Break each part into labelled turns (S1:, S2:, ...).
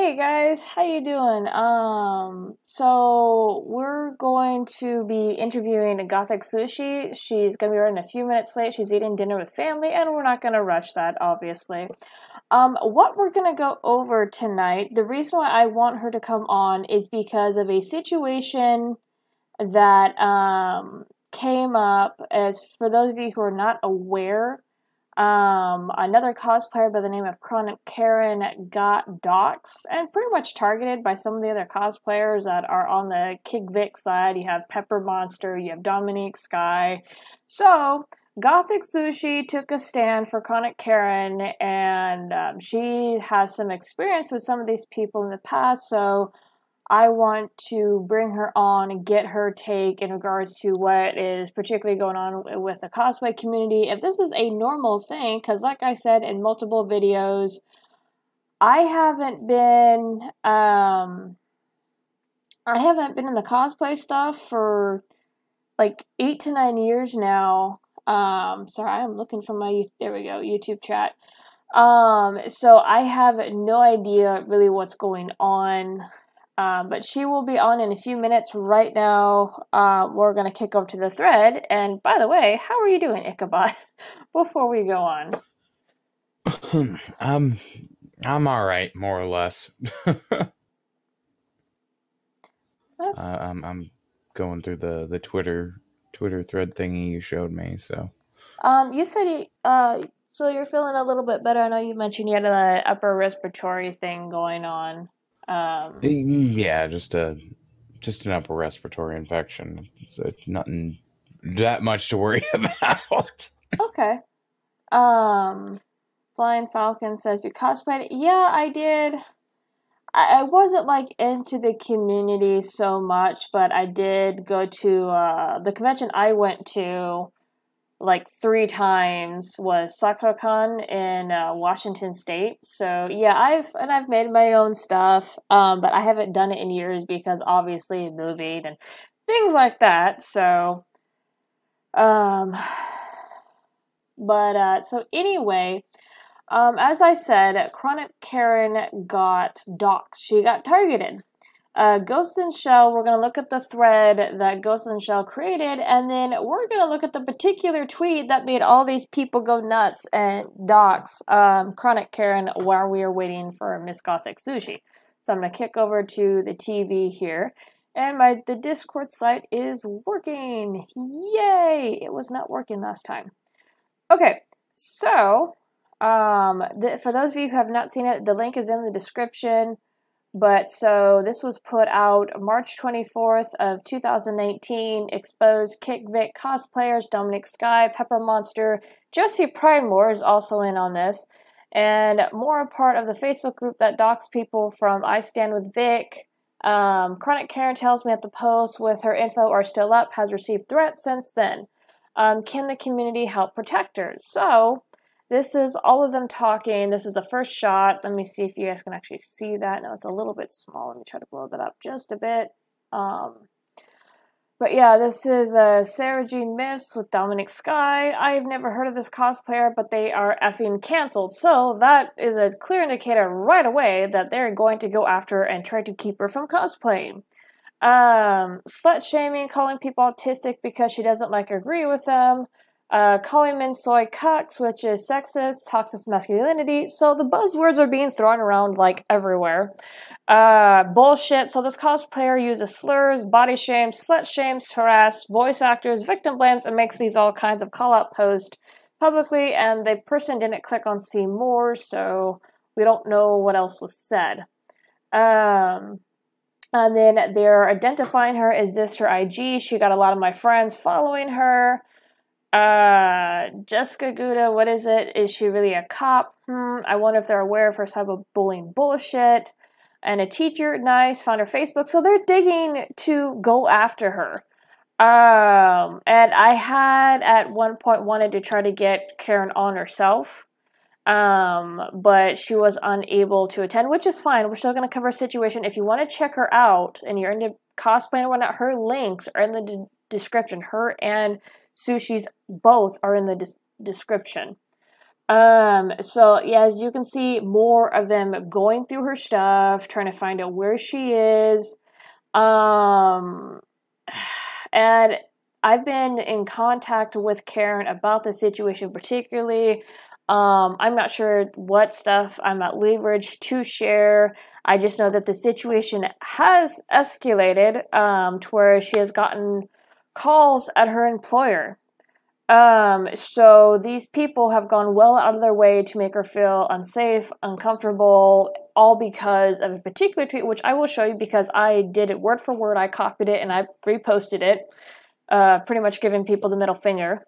S1: Hey guys, how you doing? So we're going to be interviewing Gothic Sushi. She's gonna be running a few minutes late. She's eating dinner with family, and we're not gonna rush that, obviously. What we're gonna go over tonight, the reason why I want her to come on is because of a situation that came up. As for those of you who are not aware, another cosplayer by the name of KRONICKaren got doxxed and pretty much targeted by some of the other cosplayers that are on the Kick side. You have Pepper Monster, you have Dominique Sky. So, Gothic Sushi took a stand for KRONICKaren, and she has some experience with some of these people in the past, so I want to bring her on and get her take in regards to what is particularly going on with the cosplay community. If this is a normal thing, because like I said in multiple videos, I haven't been in the cosplay stuff for like 8 to 9 years now. Sorry, I'm looking for my, there we go, YouTube chat. So I have no idea really what's going on. But she will be on in a few minutes. Right now, we're going to kick over to the thread. And by the way, how are you doing, Ichabod? Before we go on.
S2: I'm all right, more or less. I'm going through the Twitter thread thingy you showed me. So,
S1: you said so you're feeling a little bit better. I know you mentioned you had an upper respiratory thing going on.
S2: Yeah, just an upper respiratory infection. It's nothing that much to worry about.
S1: Okay. Flying Falcon says you cosplayed. Yeah, I did. I wasn't like into the community so much, but I did go to the convention I went to like 3 times was SakuraCon in Washington State. So yeah, I've made my own stuff, but I haven't done it in years because obviously moving and things like that. So, so anyway, as I said, KRONICKaren got doxxed. She got targeted. Ghost in Shell, we're going to look at the thread that Ghost in Shell created, and then we're going to look at the particular tweet that made all these people go nuts and dox KRONICKaren while we are waiting for Miss Gothic Sushi. So I'm going to kick over to the TV here, and the Discord site is working. Yay! It was not working last time. Okay, so for those of you who have not seen it, the link is in the description. But so this was put out March 24th of 2019. Exposed Kick cosplayers, Dominic Sky, Pepper Monster, Josie Primore is also in on this, and more a part of the Facebook group that docs people from I Stand With Vic. KRONICKaren tells me that the posts with her info are still up, has received threats since then. Can the community help protect her? So this is all of them talking. This is the first shot. Let me see if you guys can actually see that. No, it's a little bit small. Let me try to blow that up just a bit. But yeah, this is Sarah Jean Miffs with Dominic Sky. I've never heard of this cosplayer, but they are effing canceled. So that is a clear indicator right away that they're going to go after her and try to keep her from cosplaying. Slut shaming, calling people autistic because she doesn't agree with them. Calling men soy cucks, which is sexist, toxic masculinity. So the buzzwords are being thrown around everywhere. Bullshit. So this cosplayer uses slurs, body shames, slut shames, harass voice actors, victim blames, and makes these all kinds of call-out posts publicly. And the person didn't click on see more, so we don't know what else was said. And then they're identifying her. Is this her IG? She got a lot of my friends following her. Jessica Gouda, what is it? Is she really a cop? I wonder if they're aware of her cyberbullying bullshit. And a teacher, nice, found her Facebook. So they're digging to go after her. And I had at one point wanted to try to get Karen on herself. But she was unable to attend, which is fine. We're still going to cover a situation. If you want to check her out and you're into cosplay and whatnot, her links are in the description. Her and Sushi's both are in the description. So yeah, as you can see, more of them going through her stuff, trying to find out where she is. And I've been in contact with Karen about the situation particularly. I'm not sure what stuff I'm at leverage to share. I just know that the situation has escalated to where she has gotten calls at her employer. So these people have gone well out of their way to make her feel unsafe, uncomfortable, all because of a particular tweet, which I will show you because I did it word for word. I copied it and I reposted it, pretty much giving people the middle finger.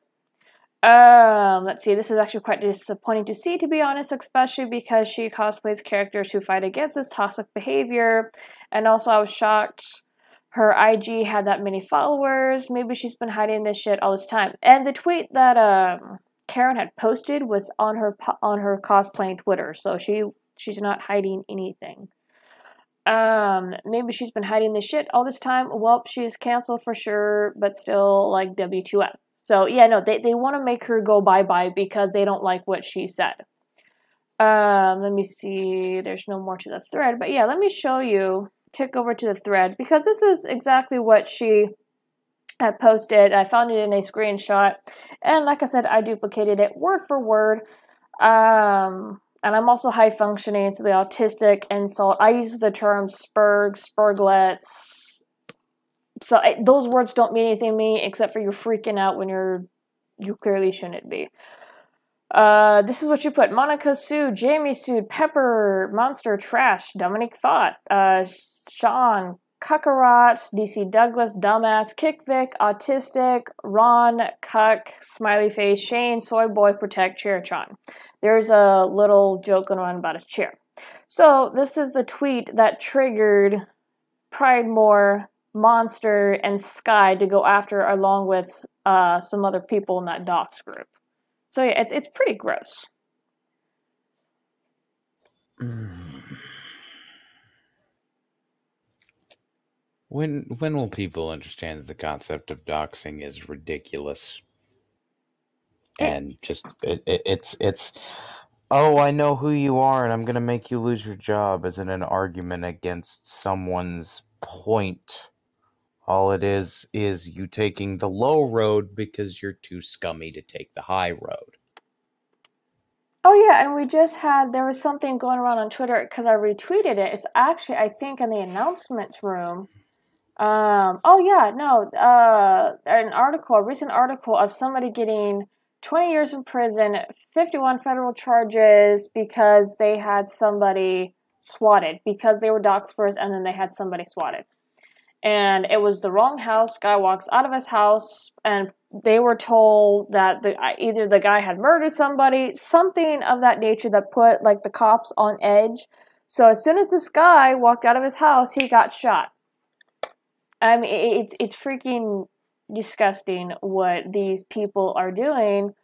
S1: Let's see, this is actually quite disappointing to see, to be honest, especially because she cosplays characters who fight against this toxic behavior. And also, I was shocked her IG had that many followers. Maybe she's been hiding this shit all this time. And the tweet that Karen had posted was on her cosplaying Twitter, so she's not hiding anything. Maybe she's been hiding this shit all this time. Well, she's canceled for sure, but still like W2M. So yeah, no, they want to make her go bye-bye because they don't like what she said. Let me see. There's no more to the thread, but yeah, let me show you. Tick over to the thread because this is exactly what she had posted. I found it in a screenshot, and like I said, I duplicated it word for word. And I'm also high functioning, so the autistic insult. I use the term spurglets. So those words don't mean anything to me except for you're freaking out when you clearly shouldn't be. This is what you put. Monica sued, Jamie sued, Pepper, Monster, Trash, Dominic Thought, Sean, Kakarot, DC Douglas, Dumbass, Kickvic, Autistic, Ron, Cuck, Smiley Face, Shane, Soy Boy, Protect, Chairtron. There's a little joke going on about his chair. So this is the tweet that triggered Pridemore, Monster, and Sky to go after along with some other people in that docs group. So yeah, it's pretty gross.
S2: When will people understand that the concept of doxing is ridiculous? And just it's oh, I know who you are and I'm gonna make you lose your job isn't an argument against someone's point. All it is you taking the low road because you're too scummy to take the high road.
S1: Oh yeah, and there was something going around on Twitter because I retweeted it. It's actually, I think, in the announcements room. An article, a recent article of somebody getting 20 years in prison, 51 federal charges because they had somebody swatted, because they were doxers and then they had somebody swatted. And it was the wrong house. Guy walks out of his house, and they were told that either the guy had murdered somebody, something of that nature that put like the cops on edge. So as soon as this guy walked out of his house, he got shot. I mean, it's freaking disgusting what these people are doing.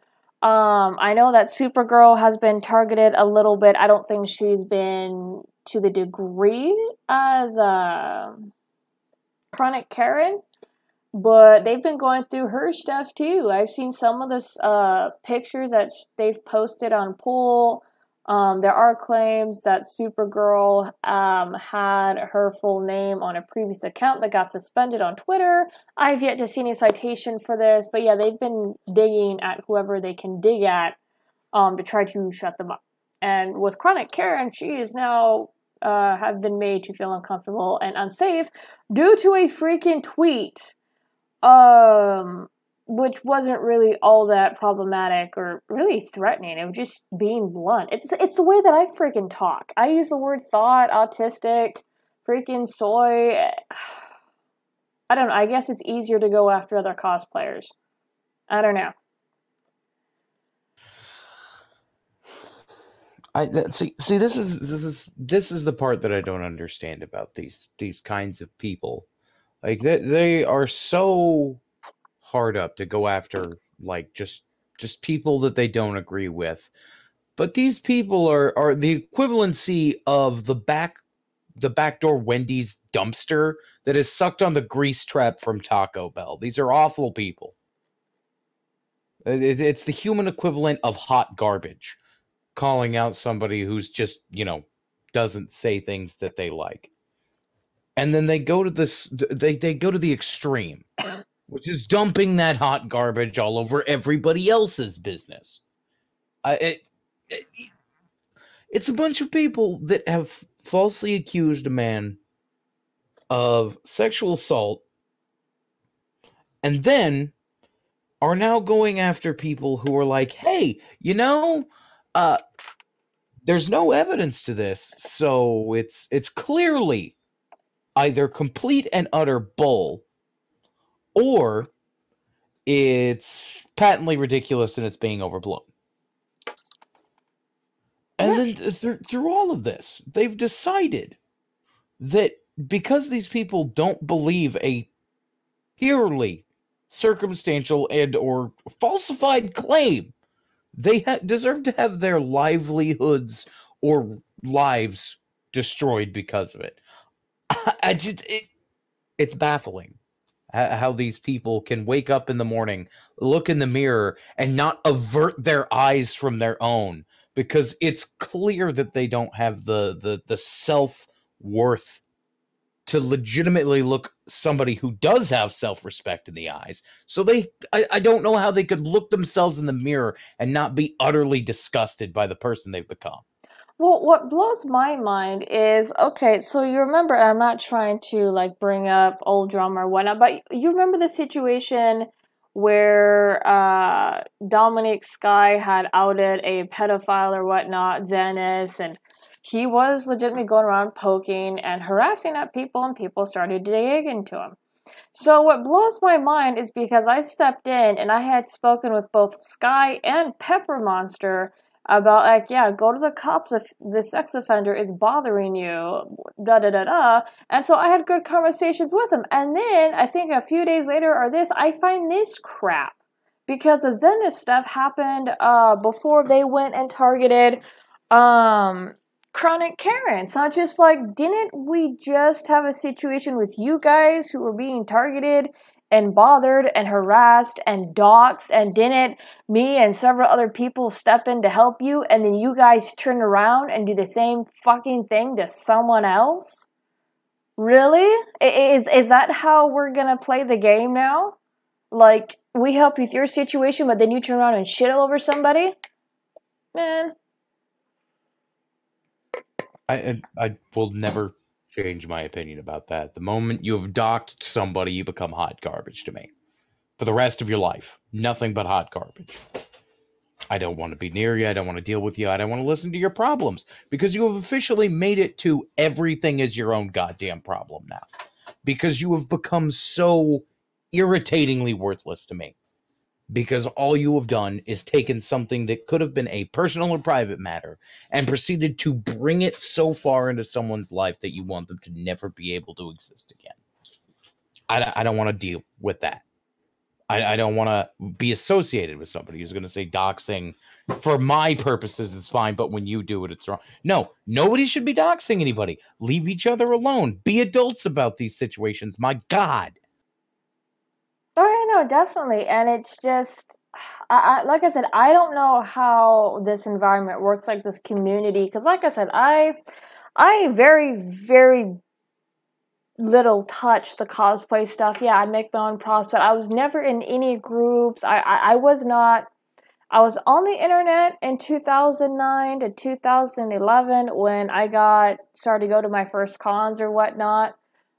S1: I know that Supergirl has been targeted a little bit. I don't think she's been to the degree as KRONICKaren, but they've been going through her stuff too. I've seen some of the pictures that they've posted on Pool. There are claims that Supergirl had her full name on a previous account that got suspended on Twitter. I've yet to see any citation for this, but yeah, they've been digging at whoever they can dig at to try to shut them up. And with KRONICKaren, she is now have been made to feel uncomfortable and unsafe due to a freaking tweet, which wasn't really all that problematic or really threatening. It was just being blunt. It's the way that I freaking talk. I use the word thought, autistic, freaking soy. I don't know. I guess it's easier to go after other cosplayers. I don't know.
S2: See, this is the part that I don't understand about these kinds of people. Like they are so hard up to go after like just people that they don't agree with. But these people are the equivalency of the backdoor Wendy's dumpster that is sucked on the grease trap from Taco Bell. These are awful people. It's the human equivalent of hot garbage. calling out somebody who's just, doesn't say things that they like. And then they go to they go to the extreme, which is dumping that hot garbage all over everybody else's business. It's a bunch of people that have falsely accused a man of sexual assault and then are now going after people who are like, hey, there's no evidence to this, so it's clearly either complete and utter bull, or it's patently ridiculous and it's being overblown. And then through all of this, they've decided that because these people don't believe a purely circumstantial and or falsified claim, they deserve to have their livelihoods or lives destroyed because of it. It's baffling how these people can wake up in the morning, look in the mirror, and not avert their eyes from their own, because it's clear that they don't have the self-worth to legitimately look somebody who does have self-respect in the eyes. So I don't know how they could look themselves in the mirror and not be utterly disgusted by the person they've become.
S1: Well, what blows my mind is, okay, so you remember, I'm not trying to bring up old drama or whatnot, but you remember the situation where Dominic Sky had outed a pedophile or whatnot, Zennis, and he was legitimately going around poking and harassing at people, and people started digging into him. So what blows my mind is because I stepped in and I had spoken with both Sky and Pepper Monster about, go to the cops if the sex offender is bothering you, da-da-da-da. And so I had good conversations with him. And then, I think a few days later I find this crap. Because the Zenith stuff happened before they went and targeted KRONICKaren. So I'm just didn't we just have a situation with you guys who were being targeted and bothered and harassed and doxxed, and didn't me and several other people step in to help you, and then you guys turn around and do the same fucking thing to someone else? Really? Is that how we're gonna play the game now? We help you with your situation, but then you turn around and shit all over somebody? Man.
S2: I will never change my opinion about that. The moment you have doxed somebody, you become hot garbage to me. For the rest of your life. Nothing but hot garbage. I don't want to be near you. I don't want to deal with you. I don't want to listen to your problems. Because you have officially made it to everything is your own goddamn problem now. Because you have become so irritatingly worthless to me. Because all you have done is taken something that could have been a personal or private matter and proceeded to bring it so far into someone's life that you want them to never be able to exist again. I don't want to deal with that. I don't want to be associated with somebody who's going to say doxing for my purposes is fine, but when you do it, it's wrong. No, nobody should be doxing anybody. Leave each other alone. Be adults about these situations. My God.
S1: Oh, yeah, no, definitely. And it's just, like I said, I don't know how this environment works, this community. Because like I said, I very, very little touch the cosplay stuff. Yeah, I'd make my own props, but I was never in any groups. I was on the internet in 2009 to 2011 when I started to go to my first cons or whatnot.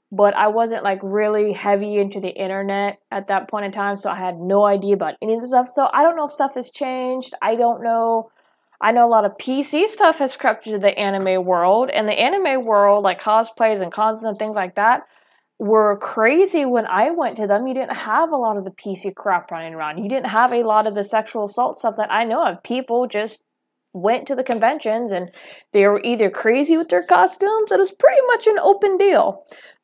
S1: But I wasn't really heavy into the internet at that point in time, so I had no idea about any of the stuff. So I don't know if stuff has changed. I don't know. I know a lot of PC stuff has crept into the anime world, and the anime world, cosplays and cons and things like that, were crazy when I went to them. You didn't have a lot of the PC crap running around. You didn't have a lot of the sexual assault stuff that I know of. People just went to the conventions, and they were either crazy with their costumes. It was pretty much an open deal.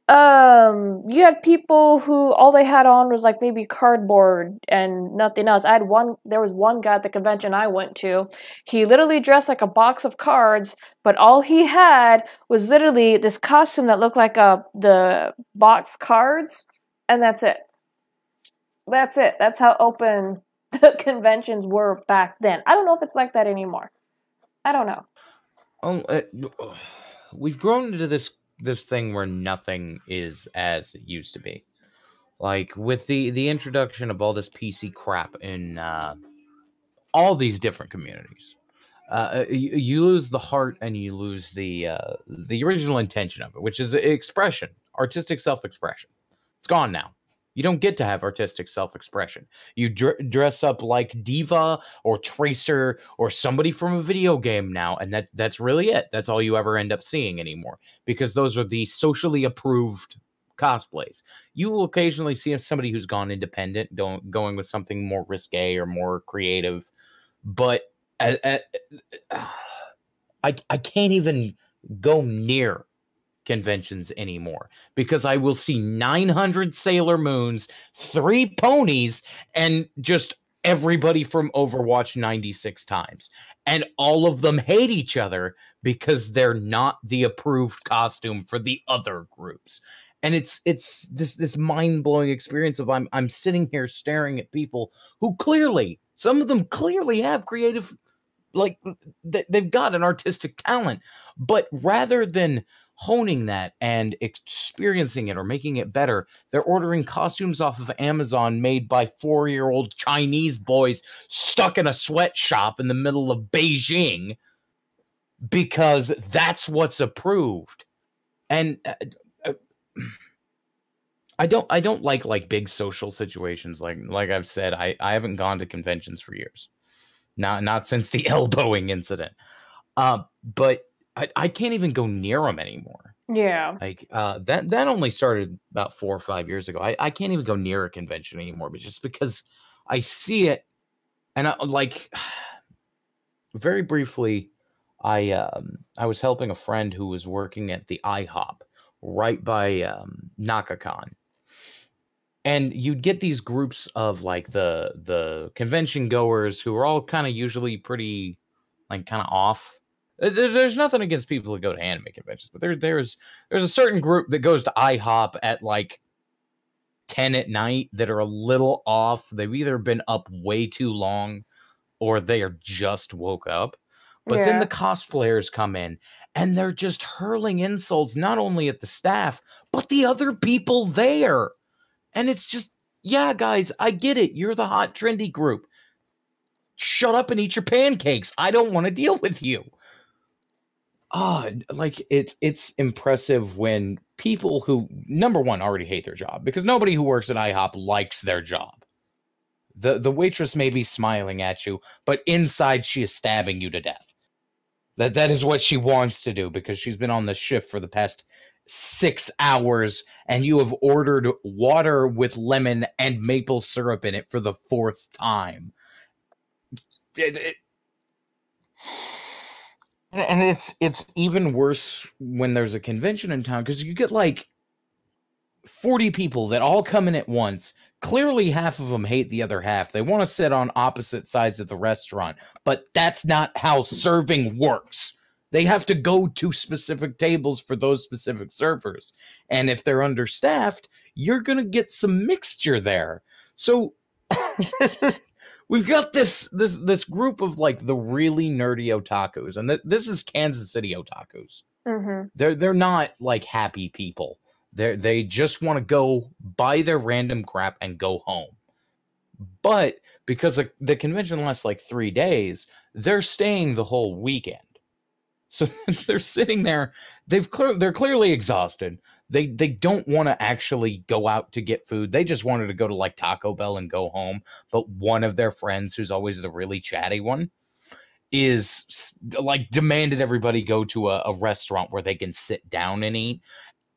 S1: You had people who all they had on was maybe cardboard and nothing else. There was one guy at the convention I went to. He literally dressed like a box of cards, but all he had was literally this costume that looked like the box cards, and that's it. That's it. That's how open the conventions were back then. I don't know if it's like that anymore. I don't know.
S2: We've grown into this thing where nothing is as it used to be. Like with the introduction of all this PC crap in all these different communities, you lose the heart and you lose the original intention of it, which is expression, artistic self-expression. It's gone now. You don't get to have artistic self-expression. You dress up like Diva or Tracer or somebody from a video game now, and that's really it. That's all you ever end up seeing anymore, because those are the socially approved cosplays. You will occasionally see somebody who's gone independent, going with something more risque or more creative, but I can't even go near conventions anymore, because I will see 900 Sailor Moons, 3 ponies, and just everybody from Overwatch 96 times. And all of them hate each other because they're not the approved costume for the other groups. And it's this mind-blowing experience of I'm sitting here staring at people who clearly, some of them clearly have creative, like they've got an artistic talent, but rather than honing that and experiencing it or making it better, they're ordering costumes off of Amazon made by 4-year-old Chinese boys stuck in a sweatshop in the middle of Beijing because that's what's approved. And I don't like big social situations. Like I've said, I haven't gone to conventions for years. Not since the elbowing incident. But I can't even go near them anymore.
S1: Yeah.
S2: Like that only started about 4 or 5 years ago. I can't even go near a convention anymore, but just because I see it, and very briefly, I was helping a friend who was working at the IHOP right by NakaCon. And you'd get these groups of like the convention goers who are all kind of usually pretty like kind of off. There's nothing against people who go to anime conventions, but there's a certain group that goes to IHOP at like 10 at night that are a little off. They've either been up way too long or they are just woke up. But then the cosplayers come in and they're just hurling insults not only at the staff, but the other people there. And it's just, yeah, guys, I get it. You're the hot, trendy group. Shut up and eat your pancakes. I don't want to deal with you. Like it's impressive when people who, number one, already hate their job, because nobody who works at IHOP likes their job. The waitress may be smiling at you, but inside she is stabbing you to death. That is what she wants to do, because she's been on the shift for the past 6 hours, and you have ordered water with lemon and maple syrup in it for the 4th time. And it's even worse when there's a convention in town, because you get like 40 people that all come in at once. Clearly half of them hate the other half. They want to sit on opposite sides of the restaurant, but that's not how serving works. They have to go to specific tables for those specific servers. And if they're understaffed, you're going to get some mixture there. So we've got this group of like the really nerdy otakus, and this is Kansas City otakus.
S1: Mm-hmm.
S2: They're not like happy people. They just want to go buy their random crap and go home. But because the convention lasts like 3 days, they're staying the whole weekend. So they're sitting there. They're clearly exhausted. They don't want to actually go out to get food. They just wanted to go to like Taco Bell and go home. But one of their friends, who's always the really chatty one, is like demanded everybody go to a restaurant where they can sit down and eat.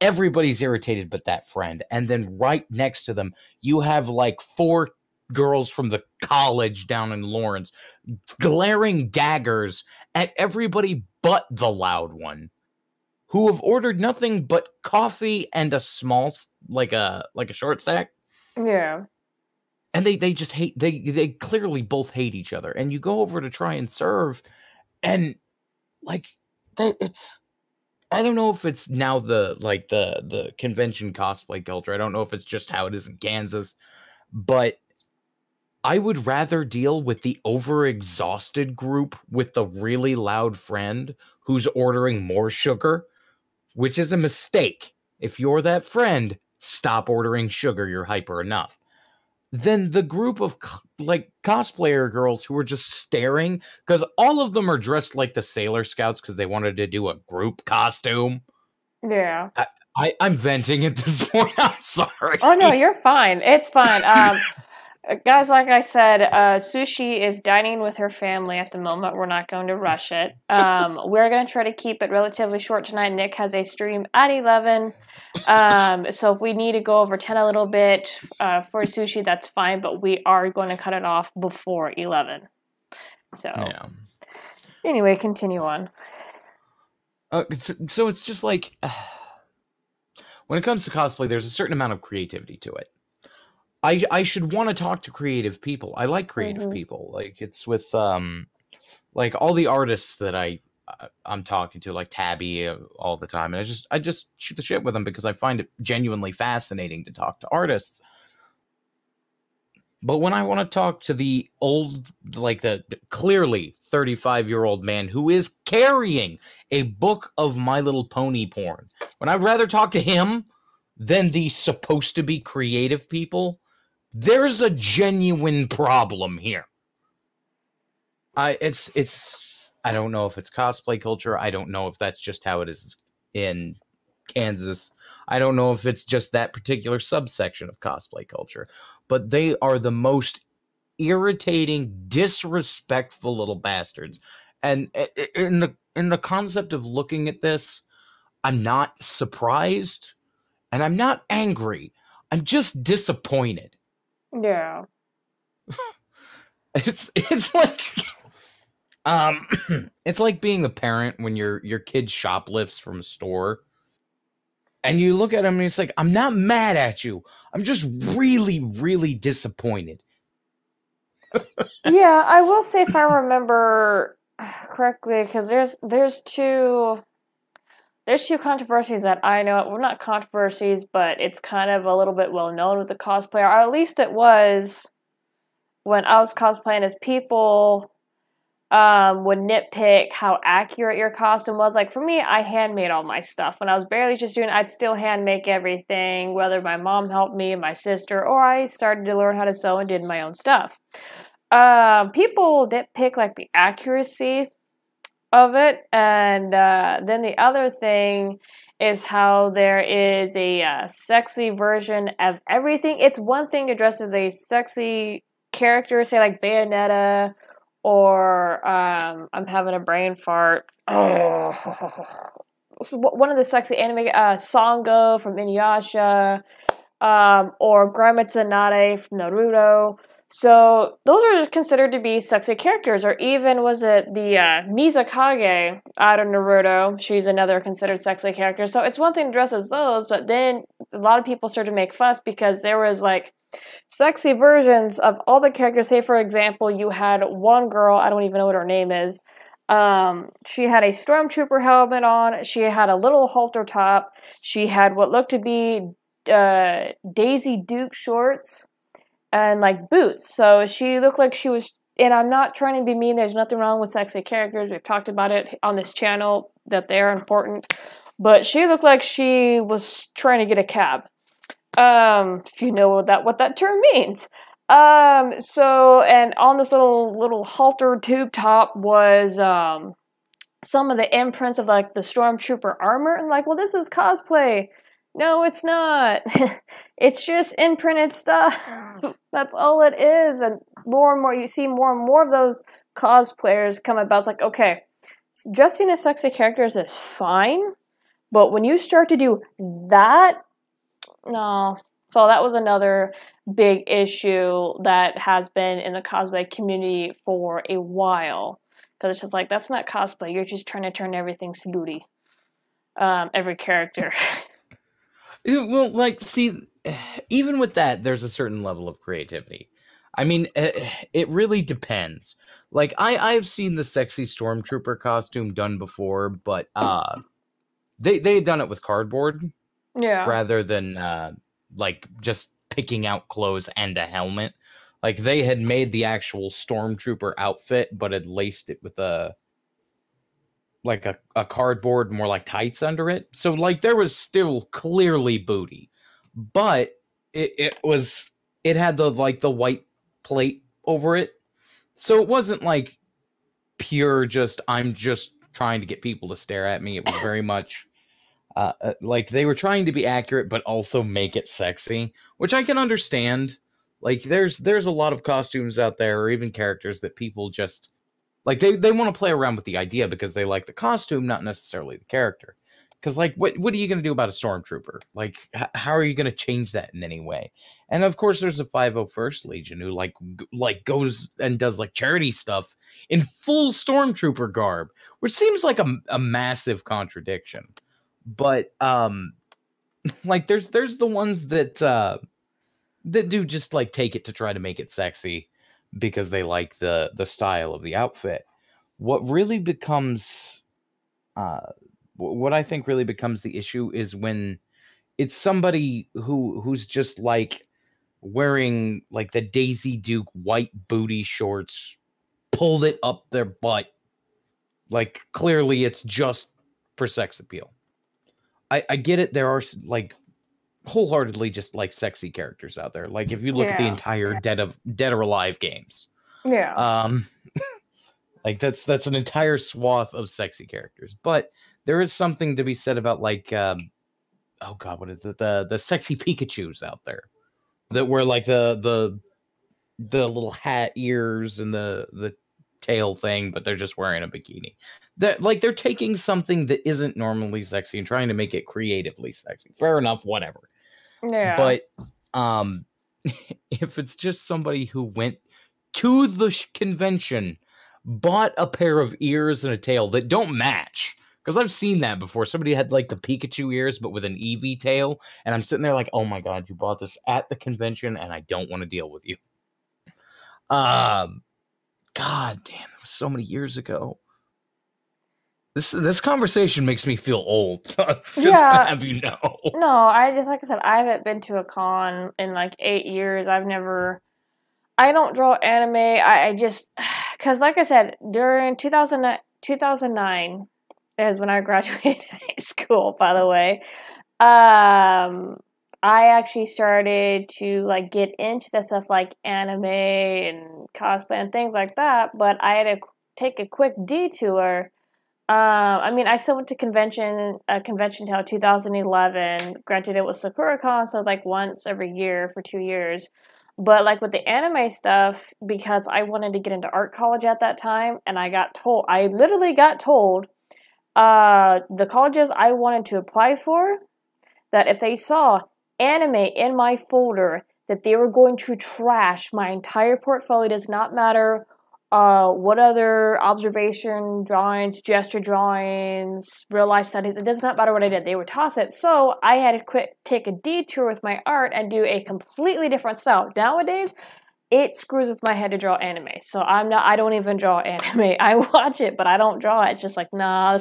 S2: Everybody's irritated but that friend. And then right next to them, you have like 4 girls from the college down in Lawrence glaring daggers at everybody but the loud one, who have ordered nothing but coffee and a small, like a short stack.
S1: Yeah.
S2: And they just hate, they clearly both hate each other. And you go over to try and serve, and like it's, I don't know if it's now the convention cosplay culture. I don't know if it's just how it is in Kansas, but I would rather deal with the overexhausted group with the really loud friend who's ordering more sugar, which is a mistake. If you're that friend, stop ordering sugar. You're hyper enough. Then the group of like cosplayer girls who are just staring, because all of them are dressed like the Sailor Scouts because they wanted to do a group costume.
S1: Yeah.
S2: I'm venting at this point. I'm sorry.
S1: Oh no, you're fine. It's fine. Guys, like I said, Sushi is dining with her family at the moment. We're not going to rush it. We're going to try to keep it relatively short tonight. Nick has a stream at 11. So if we need to go over 10 a little bit for Sushi, that's fine. But we are going to cut it off before 11. So, yeah. Anyway, continue on.
S2: So it's just like, when it comes to cosplay, there's a certain amount of creativity to it. I should want to talk to creative people. I like creative people. Like, it's with like all the artists that I'm talking to, like Tabby, all the time, and I just shoot the shit with them because I find it genuinely fascinating to talk to artists. But when I want to talk to the old, like the clearly 35-year-old man who is carrying a book of My Little Pony porn, when I'd rather talk to him than the supposed to be creative people, there's a genuine problem here. I don't know if it's cosplay culture. I don't know if that's just how it is in Kansas. I don't know if it's just that particular subsection of cosplay culture. But they are the most irritating, disrespectful little bastards. And in the concept of looking at this, I'm not surprised and I'm not angry. I'm just disappointed.
S1: Yeah.
S2: It's like it's like being a parent when your kid shoplifts from a store. And you look at him and it's like, I'm not mad at you. I'm just really, really disappointed.
S1: Yeah, I will say if I remember correctly, because there's two controversies that I know. Well, not controversies, but it's kind of a little bit well known with the cosplayer. Or at least it was when I was cosplaying, as people would nitpick how accurate your costume was. Like, for me, I handmade all my stuff. When I was barely just doing it, I'd still hand make everything, whether my mom helped me, my sister, or I started to learn how to sew and did my own stuff. People nitpick, like, the accuracy of it, and then the other thing is how there is a sexy version of everything. It's one thing to dress as a sexy character, say, like Bayonetta, or I'm having a brain fart. Oh. One of the sexy anime, Sango from Inuyasha, or Sonata from Naruto. So those are considered to be sexy characters. Or even, was it the Mizukage out of Naruto? She's another considered sexy character. So it's one thing to dress as those, but then a lot of people started to make fuss because there was like sexy versions of all the characters. Say, for example, you had one girl, I don't even know what her name is. She had a stormtrooper helmet on. She had a little halter top. She had what looked to be Daisy Duke shorts and like boots. So she looked like she was, and I'm not trying to be mean, there's nothing wrong with sexy characters. We've talked about it on this channel, that they're important. But she looked like she was trying to get a cab. If you know what that term means. So, and on this little halter tube top was some of the imprints of like the stormtrooper armor, and like, well, this is cosplay. No, it's not. It's just imprinted stuff. That's all it is. And more, you see more and more of those cosplayers come about. It's like, okay, dressing as sexy characters is fine, but when you start to do that, no. So that was another big issue that has been in the cosplay community for a while. Because it's just like, that's not cosplay. You're just trying to turn everything snooty. Every character.
S2: Well, like, see, even with that, there's a certain level of creativity. I mean, it really depends. Like, I've seen the sexy stormtrooper costume done before, but they had done it with cardboard.
S1: Yeah.
S2: Rather than, like, just picking out clothes and a helmet. Like, they had made the actual stormtrooper outfit, but had laced it with a cardboard, more like tights under it. So, like, there was still clearly booty, but it had the white plate over it. So it wasn't like pure just, I'm just trying to get people to stare at me. It was very much like they were trying to be accurate, but also make it sexy, which I can understand. Like, there's a lot of costumes out there, or even characters, that people just like, they want to play around with the idea because they like the costume, not necessarily the character. Because, like, what are you going to do about a stormtrooper? Like, how are you going to change that in any way? And of course, there's the 501st Legion who like goes and does like charity stuff in full stormtrooper garb, which seems like a massive contradiction. But like, there's the ones that do just like take it to try to make it sexy because they like the style of the outfit. What really becomes what I think really becomes the issue is when it's somebody who's just like wearing like the Daisy Duke white booty shorts, pulled it up their butt. Like, clearly it's just for sex appeal. I get it. There are like wholeheartedly just like sexy characters out there. Like, if you look at the entire Dead or Alive games.
S1: Yeah.
S2: Like, that's an entire swath of sexy characters. But there is something to be said about, like, oh god, what is it? The sexy Pikachus out there that wear like the little hat ears and the tail thing, but they're just wearing a bikini. That, like, they're taking something that isn't normally sexy and trying to make it creatively sexy. Fair enough, whatever.
S1: Yeah.
S2: But if it's just somebody who went to the convention, bought a pair of ears and a tail that don't match, because I've seen that before. Somebody had like the Pikachu ears, but with an Eevee tail, and I'm sitting there like, oh my god, you bought this at the convention, and I don't want to deal with you. God damn, it was so many years ago. This conversation makes me feel old. Just to have you know.
S1: No, like I said, I haven't been to a con in like 8 years. I don't draw anime. I just, because like I said, during 2009 is when I graduated high school, by the way. I actually started to like get into the stuff like anime and cosplay and things like that, but I had to take a quick detour. I mean, I still went to convention till 2011. Granted, it was SakuraCon, so like once every year for 2 years. But like with the anime stuff, because I wanted to get into art college at that time, and I literally got told, the colleges I wanted to apply for, that if they saw anime in my folder, that they were going to trash my entire portfolio. It does not matter what other observation drawings, gesture drawings, real life studies, it does not matter what I did. They would toss it. So I had to take a detour with my art and do a completely different style. Nowadays, it screws with my head to draw anime. So I don't even draw anime. I watch it, but I don't draw it. It's just like, nah,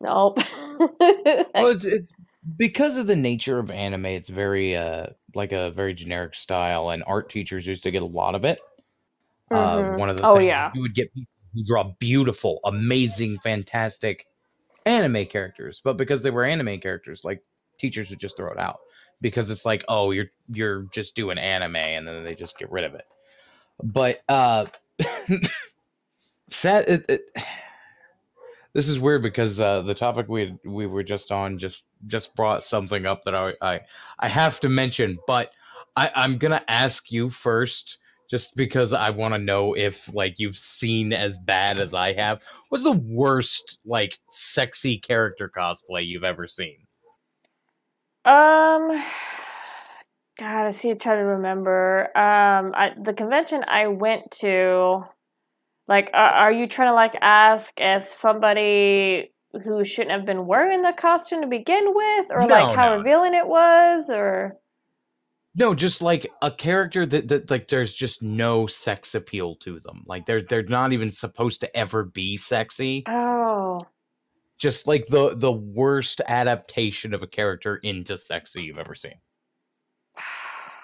S1: nope.
S2: Well, it's because of the nature of anime. It's very like a very generic style, and art teachers used to get a lot of it. One of the things you would get people who draw beautiful, amazing, fantastic anime characters, but because they were anime characters, like, teachers would just throw it out because it's like, oh, you're just doing anime, and then they just get rid of it. But this is weird because the topic we were just on just brought something up that I have to mention, but I'm gonna ask you first. Just because I want to know if, like, you've seen as bad as I have. What's the worst, like, sexy character cosplay you've ever seen?
S1: God, I try to remember. The convention I went to, like, are you trying to, like, ask if somebody who shouldn't have been wearing the costume to begin with? Or, how revealing it was? Or...
S2: No, just like a character that like there's just no sex appeal to them. Like they're not even supposed to ever be sexy.
S1: Oh.
S2: Just like the worst adaptation of a character into sexy you've ever seen.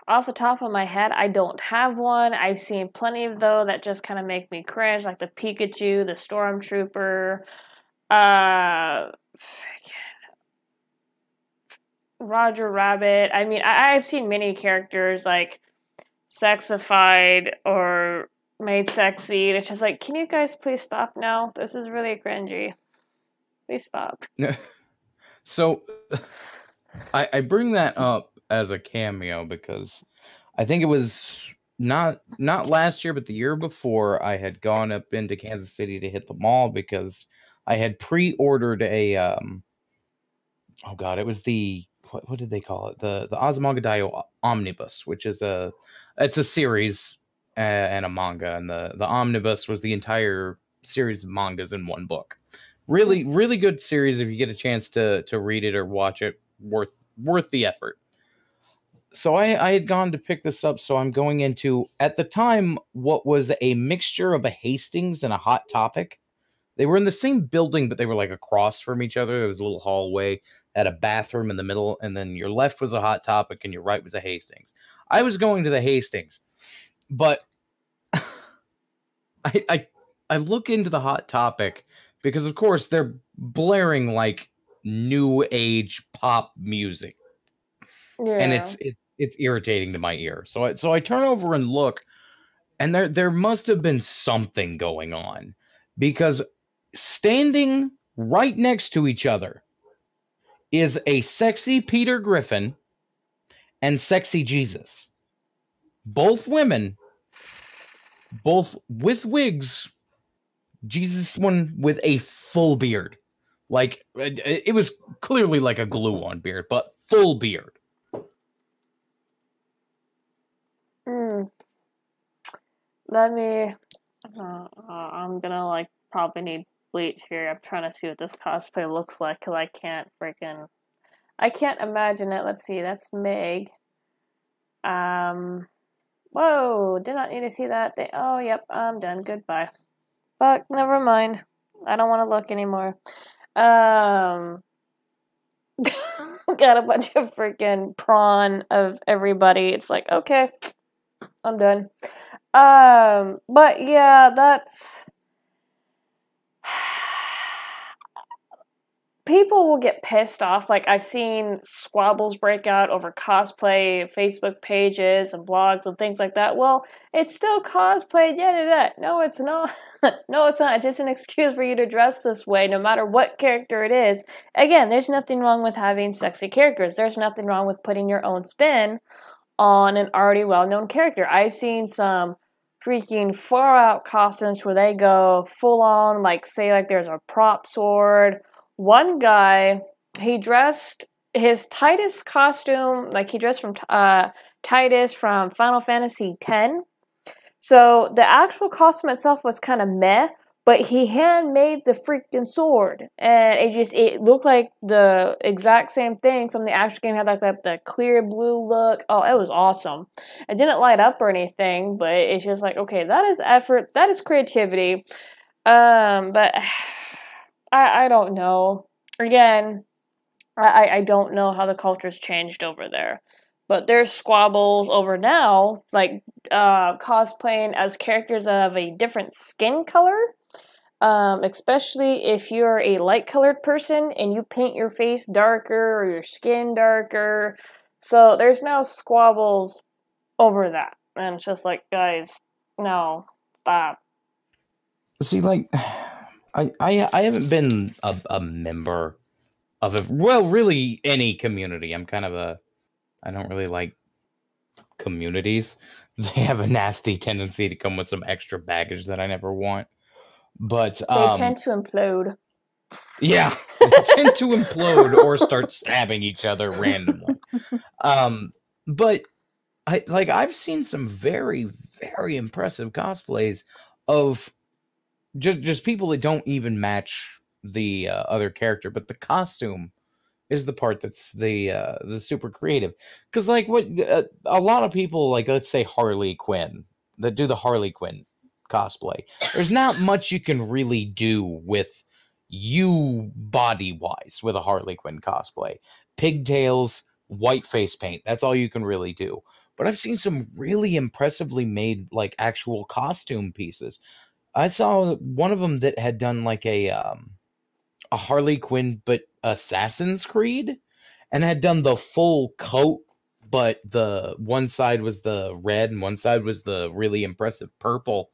S1: off the top of my head, I don't have one. I've seen plenty of though that just kind of make me cringe, like the Pikachu, the Stormtrooper, uh, Roger Rabbit. I mean, I've seen many characters like sexified or made sexy. It's just like, can you guys please stop now? This is really cringy. Please stop.
S2: So, I bring that up as a cameo because I think it was not last year, but the year before, I had gone up into Kansas City to hit the mall because I had pre-ordered a oh god, it was the what did they call it? The Azumanga Omnibus, which is it's a series and a manga, and the Omnibus was the entire series of mangas in one book. Really, really good series if you get a chance to read it or watch it. Worth the effort. So I had gone to pick this up, so I'm going into, at the time, what was a mixture of a Hastings and a Hot Topic. They were in the same building, but they were like across from each other. There was a little hallway, had a bathroom in the middle, and then your left was a Hot Topic and your right was a Hastings. I was going to the Hastings, but I look into the Hot Topic because, of course, they're blaring like new age pop music, and it's irritating to my ear. So I turn over and look, and there must have been something going on, because standing right next to each other is a sexy Peter Griffin and sexy Jesus. Both women, both with wigs. Jesus one with a full beard. Like, it was clearly like a glue-on beard, but full beard.
S1: Let me... I'm gonna, like, probably need bleach here. I'm trying to see what this cosplay looks like, because I can't imagine it. Let's see, that's Meg. Whoa, did not need to see that. Oh, yep, I'm done. Goodbye. But, never mind. I don't want to look anymore. Got a bunch of freaking prawn of everybody. It's like, okay, I'm done. But yeah, that's... People will get pissed off. Like, I've seen squabbles break out over cosplay Facebook pages and blogs and things like that. Well, it's still cosplay, No, it's not. No, it's not. It's just an excuse for you to dress this way, no matter what character it is. Again, there's nothing wrong with having sexy characters. There's nothing wrong with putting your own spin on an already well-known character. I've seen some freaking far-out costumes where they go full-on, like, say, like, there's a prop sword. One guy, he dressed his Titus costume, like he dressed from Titus from Final Fantasy X. So the actual costume itself was kind of meh, but he handmade the freaking sword, and it looked like the exact same thing from the actual game. It had like the clear blue look. Oh, it was awesome. It didn't light up or anything, but it's just like, okay, that is effort, that is creativity. But I don't know. Again, I don't know how the culture's changed over there. But there's squabbles over now, like cosplaying as characters of a different skin color. Especially if you're a light-colored person and you paint your face darker or your skin darker. So there's now squabbles over that. And it's just like, guys, no, stop.
S2: See, like... I haven't been a member of really any community. I'm kind of I don't really like communities. They have a nasty tendency to come with some extra baggage that I never want. But
S1: they tend to implode.
S2: Yeah, they tend to implode or start stabbing each other randomly. But I've seen some very, very impressive cosplays of just people that don't even match the other character, but the costume is the part that's the super creative. Because like what a lot of people, like, let's say Harley Quinn, that do the Harley Quinn cosplay, there's not much you can really do with you body wise with a Harley Quinn cosplay. Pigtails, white face paint, that's all you can really do. but I've seen some really impressively made like actual costume pieces. I saw one of them that had done like a Harley Quinn but Assassin's Creed, and had done the full coat, but the one side was the red and one side was the really impressive purple,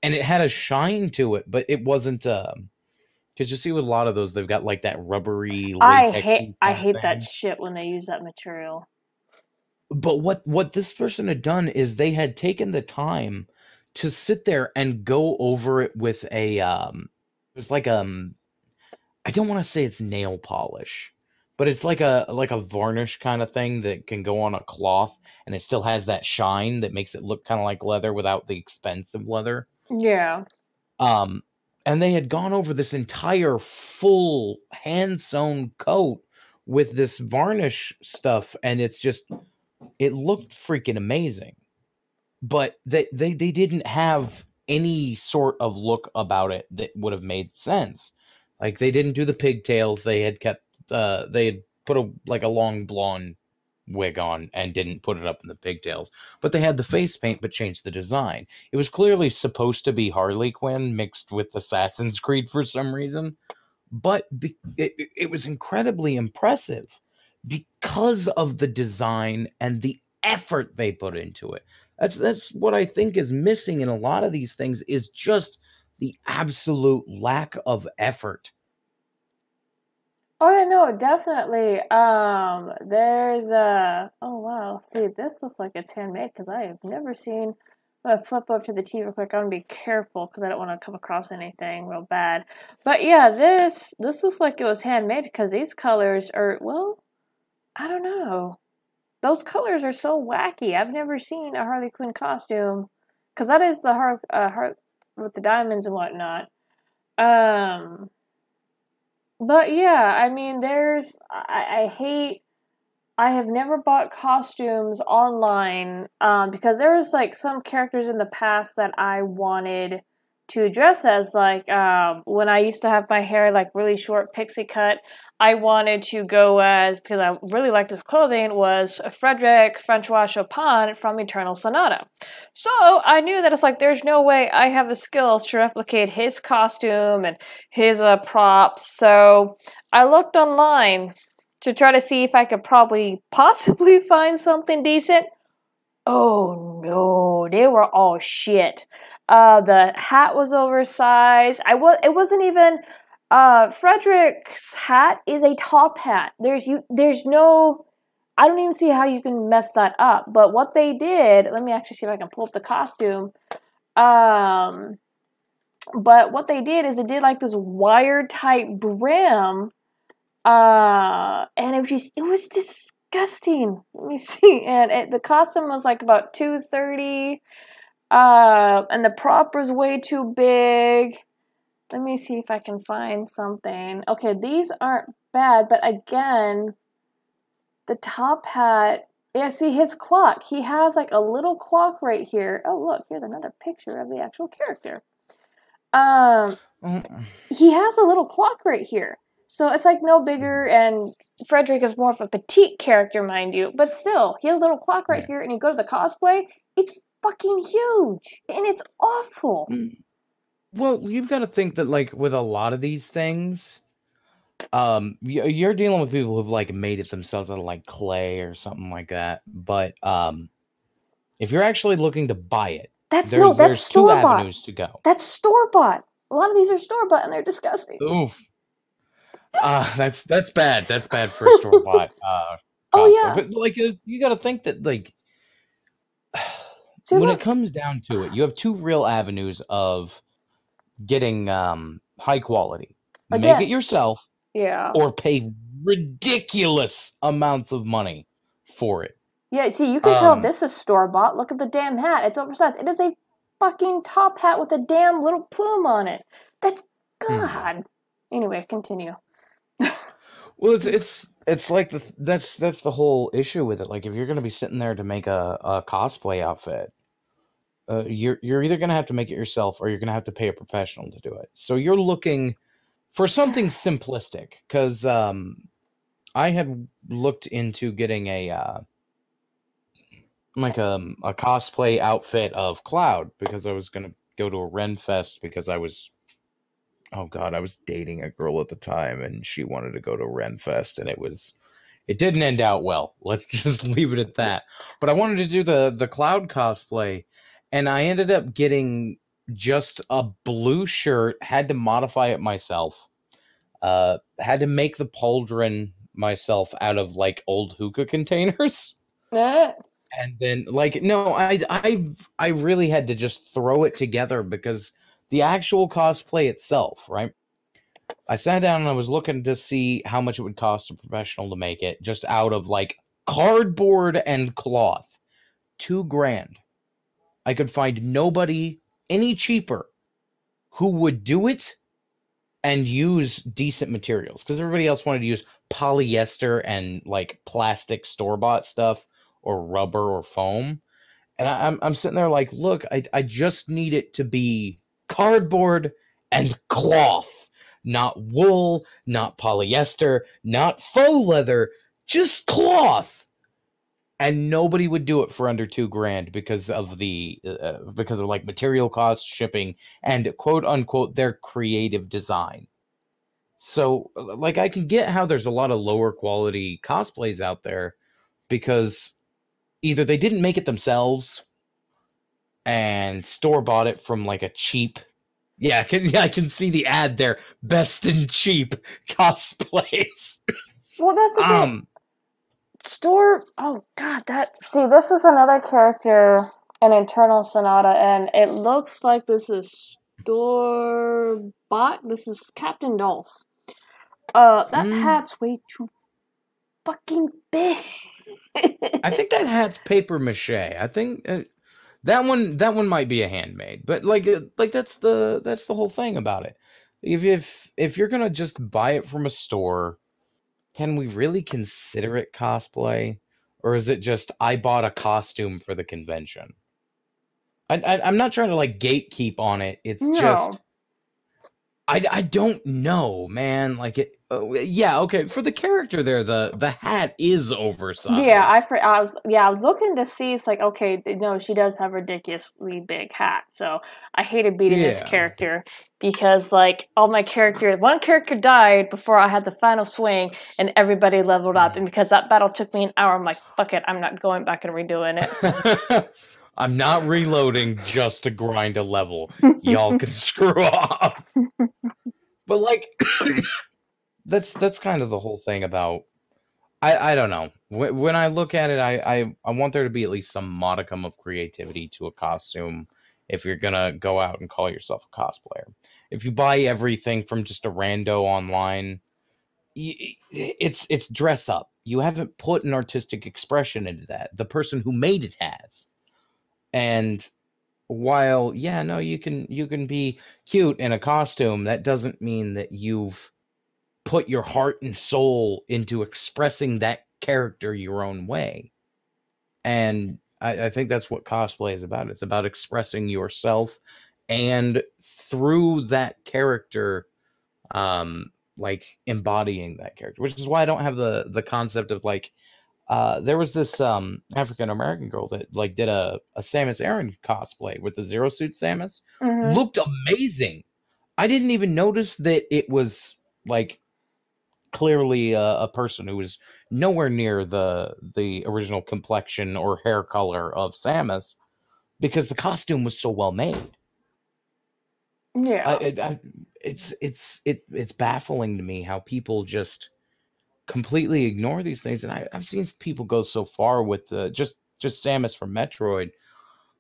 S2: and it had a shine to it, but it wasn't because you see with a lot of those, they've got like that rubbery latexy
S1: I
S2: kind of
S1: hate that
S2: thing.
S1: shit when they use that material.
S2: But what this person had done is they had taken the time to sit there and go over it with it was like I don't want to say it's nail polish, but it's like a varnish kind of thing that can go on a cloth, and it still has that shine that makes it look kind of like leather without the expensive leather.
S1: Yeah.
S2: Um, and they had gone over this entire full hand sewn coat with this varnish stuff, and it looked freaking amazing. But they didn't have any sort of look about it that would have made sense. Like, they didn't do the pigtails. They had kept they had put a long blonde wig on and didn't put it up in the pigtails. But they had the face paint but changed the design. It was clearly supposed to be Harley Quinn mixed with Assassin's Creed for some reason. But it was incredibly impressive because of the design and the effort they put into it. That's what I think is missing in a lot of these things, is just the absolute lack of effort.
S1: Oh yeah, no, definitely. There's oh wow, see, this looks like it's handmade because I have never seen. I'm gonna flip up to the TV real quick. I'm gonna be careful because I don't want to come across anything real bad. But yeah, this looks like it was handmade because these colors are, well, I don't know. Those colors are so wacky. I've never seen a Harley Quinn costume because that is the heart with the diamonds and whatnot. Um. But yeah, I mean, I have never bought costumes online, because there's like some characters in the past that I wanted to dress as, like, when I used to have my hair like really short pixie cut, I wanted to go as, because I really liked his clothing, was Frederick Francois Chopin from Eternal Sonata. So I knew that it's like there's no way I have the skills to replicate his costume and his props. So I looked online to try to see if I could possibly find something decent. Oh no, they were all shit. The hat was oversized. It wasn't even. Frederick's hat is a top hat. There's no. I don't even see how you can mess that up. But what they did, let me actually see if I can pull up the costume. But what they did is they did like this wire type brim. And it was disgusting. Let me see. And the costume was like about $230. And the prop was way too big. Let me see if I can find something. Okay, these aren't bad, but again, the top hat. Yeah, see his clock. He has like a little clock right here. Oh, look, here's another picture of the actual character. He has a little clock right here. So it's like no bigger, and Frederick is more of a petite character, mind you. But still, he has a little clock right here, and you go to the cosplay, it's fucking huge, and it's awful.
S2: Well, you've got to think that, like, with a lot of these things, you're dealing with people who've, like, made it themselves out of, like, clay or something like that. But if you're actually looking to buy it, there's two avenues to go.
S1: That's store-bought. A lot of these are store-bought, and they're disgusting.
S2: Oof. That's bad. That's bad for a store-bought
S1: oh yeah.
S2: But, like, you got to think that, like, when it comes down to it, you have two real avenues of getting high quality. Make it yourself, or pay ridiculous amounts of money for it.
S1: Yeah, see, you can tell this is store-bought. Look at the damn hat. It's oversized. It is a fucking top hat with a damn little plume on it. That's God. Anyway, continue.
S2: Well, it's like that's the whole issue with it. Like, if you're going to be sitting there to make a cosplay outfit, you're either going to have to make it yourself, or you're going to have to pay a professional to do it. So you're looking for something simplistic, because I had looked into getting a cosplay outfit of Cloud because I was gonna go to a Ren Fest because I was, oh god, I was dating a girl at the time and she wanted to go to Ren Fest and it didn't end out well. Let's just leave it at that. But I wanted to do the Cloud cosplay, and I ended up getting just a blue shirt. Had to modify it myself. Had to make the pauldron myself out of like old hookah containers. And then like no, I really had to just throw it together because the actual cosplay itself, right? I sat down and I was looking to see how much it would cost a professional to make it, just out of like cardboard and cloth. $2,000. I could find nobody any cheaper who would do it and use decent materials because everybody else wanted to use polyester and like plastic store-bought stuff or rubber or foam. And I'm sitting there like, look, I just need it to be cardboard and cloth. Not wool, not polyester, not faux leather, just cloth. And nobody would do it for under $2,000 because of like material costs, shipping, and quote unquote their creative design. So like I can get how there's a lot of lower quality cosplays out there because either they didn't make it themselves and store bought it from like a cheap. Yeah, I can see the ad there. Best and cheap cosplays.
S1: Well, that's the thing. Store. Oh God, this is another character, an internal Sonata, and it looks like this is store bought. This is Captain Dulce. That hat's way too fucking big.
S2: I think that hat's paper mache. I think. That one might be a handmade, but like that's the whole thing about it. If you're gonna just buy it from a store, can we really consider it cosplay, or is it just I bought a costume for the convention? I'm not trying to like gatekeep on it. It's just I don't know, man. Like it. Yeah, okay. For the character there, the hat is oversized.
S1: Yeah, I was looking to see. It's like, okay, no, she does have a ridiculously big hat. So I hated beating this character because like all my characters, one character died before I had the final swing, and everybody leveled up. And because that battle took me an hour, I'm like, fuck it, I'm not going back and redoing it.
S2: I'm not reloading just to grind a level. Y'all can screw off. But like. That's kind of the whole thing about. I don't know. When I look at it, I want there to be at least some modicum of creativity to a costume if you're gonna go out and call yourself a cosplayer. If you buy everything from just a rando online, it's dress up. You haven't put an artistic expression into that. The person who made it has. And while you can be cute in a costume, that doesn't mean that you've put your heart and soul into expressing that character your own way. And I think that's what cosplay is about. It's about expressing yourself and through that character, like embodying that character, which is why I don't have the concept of like, there was this African American girl that like did a Samus Aran cosplay with the Zero Suit Samus. Mm-hmm. Looked amazing. I didn't even notice that it was like clearly a person who was nowhere near the original complexion or hair color of Samus because the costume was so well made. Yeah, it's baffling to me how people just completely ignore these things, and I've seen people go so far with just Samus from Metroid.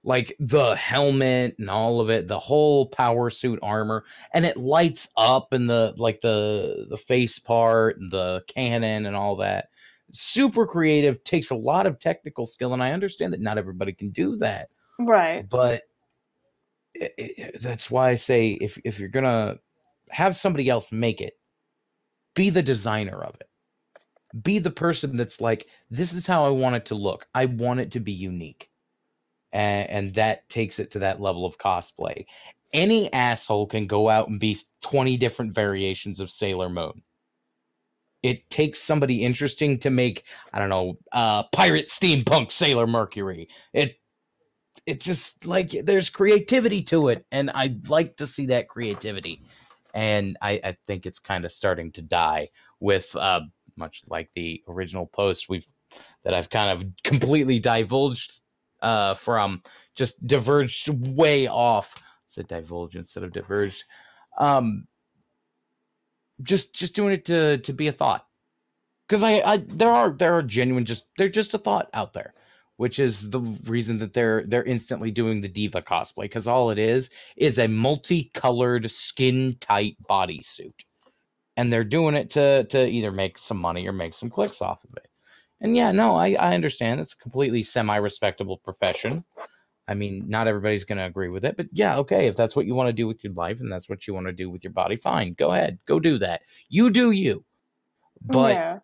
S2: Like the helmet and all of it, the whole power suit armor, and it lights up and the face part and the cannon and all that. Super creative, takes a lot of technical skill, and I understand that not everybody can do that.
S1: Right.
S2: But that's why I say if you're gonna have somebody else make it, be the designer of it. Be the person that's like, this is how I want it to look. I want it to be unique. And that takes it to that level of cosplay. Any asshole can go out and be 20 different variations of Sailor Moon. it takes somebody interesting to make, I don't know, pirate steampunk Sailor Mercury. It just, like, there's creativity to it, and I'd like to see that creativity. And I think it's kind of starting to die with, much like the original post that I've kind of completely divulged from, just diverged way off. I said divulge instead of diverged. Just doing it to be a thought, because there are genuine, they're just a thought out there, which is the reason that they're instantly doing the diva cosplay, because all it is a multicolored skin tight bodysuit, and they're doing it to either make some money or make some clicks off of it. And yeah, no, I understand it's a completely semi-respectable profession. I mean, not everybody's going to agree with it, but yeah, okay, if that's what you want to do with your life and that's what you want to do with your body, fine, go ahead, go do that. You do you. But yeah.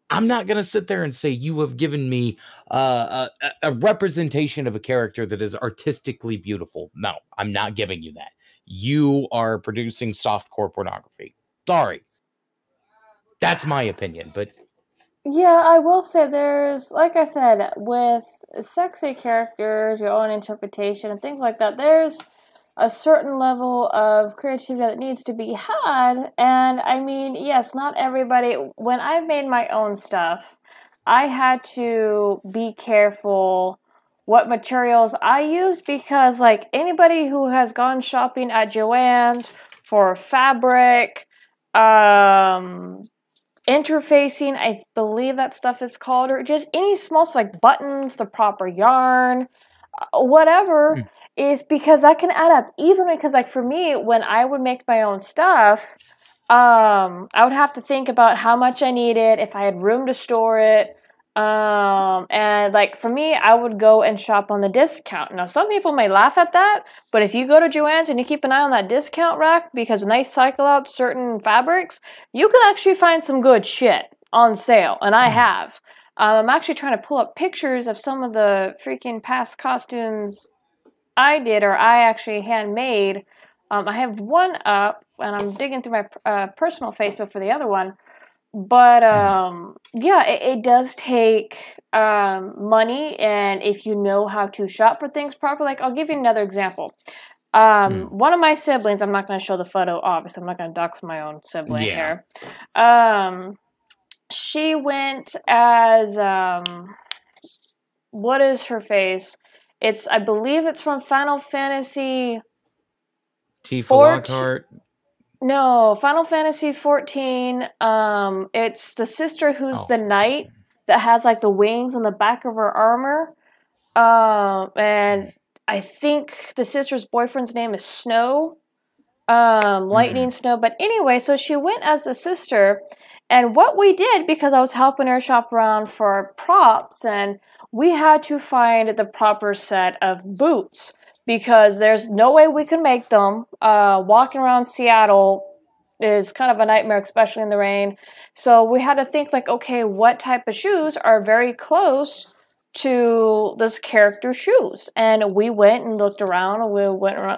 S2: I'm not going to sit there and say you have given me a representation of a character that is artistically beautiful. No, I'm not giving you that. You are producing softcore pornography. Sorry. That's my opinion, but...
S1: Yeah, I will say there's, like I said, with sexy characters, your own interpretation, and things like that, there's a certain level of creativity that needs to be had. And I mean, yes, not everybody, when I made my own stuff, I had to be careful what materials I used, because like anybody who has gone shopping at Joann's for fabric, interfacing, I believe that stuff is called, or just any small stuff like buttons, the proper yarn, whatever, is because that can add up. Even because, like, for me, when I would make my own stuff, I would have to think about how much I needed, if I had room to store it, and like for me, I would go and shop on the discount. Now, some people may laugh at that, but if you go to Joann's and you keep an eye on that discount rack, because when they cycle out certain fabrics, you can actually find some good shit on sale, and I have. I'm actually trying to pull up pictures of some of the freaking past costumes I did, or I actually handmade. I have one up, and I'm digging through my personal Facebook for the other one. But, yeah, it does take money, and if you know how to shop for things properly, like, I'll give you another example. One of my siblings, I'm not going to show the photo, obviously, I'm not going to dox my own sibling here. She went as, what is her face? I believe it's from Final Fantasy...
S2: Tifa Lockhart.
S1: No, Final Fantasy 14, it's the sister who's the knight that has, like, the wings on the back of her armor, and I think the sister's boyfriend's name is Snow, Lightning Snow, but anyway, so she went as the sister, and what we did, because I was helping her shop around for props, and we had to find the proper set of boots, because there's no way we could make them. Walking around Seattle is kind of a nightmare, especially in the rain. So we had to think, like, okay, what type of shoes are very close to this character's shoes? And we went and looked around, and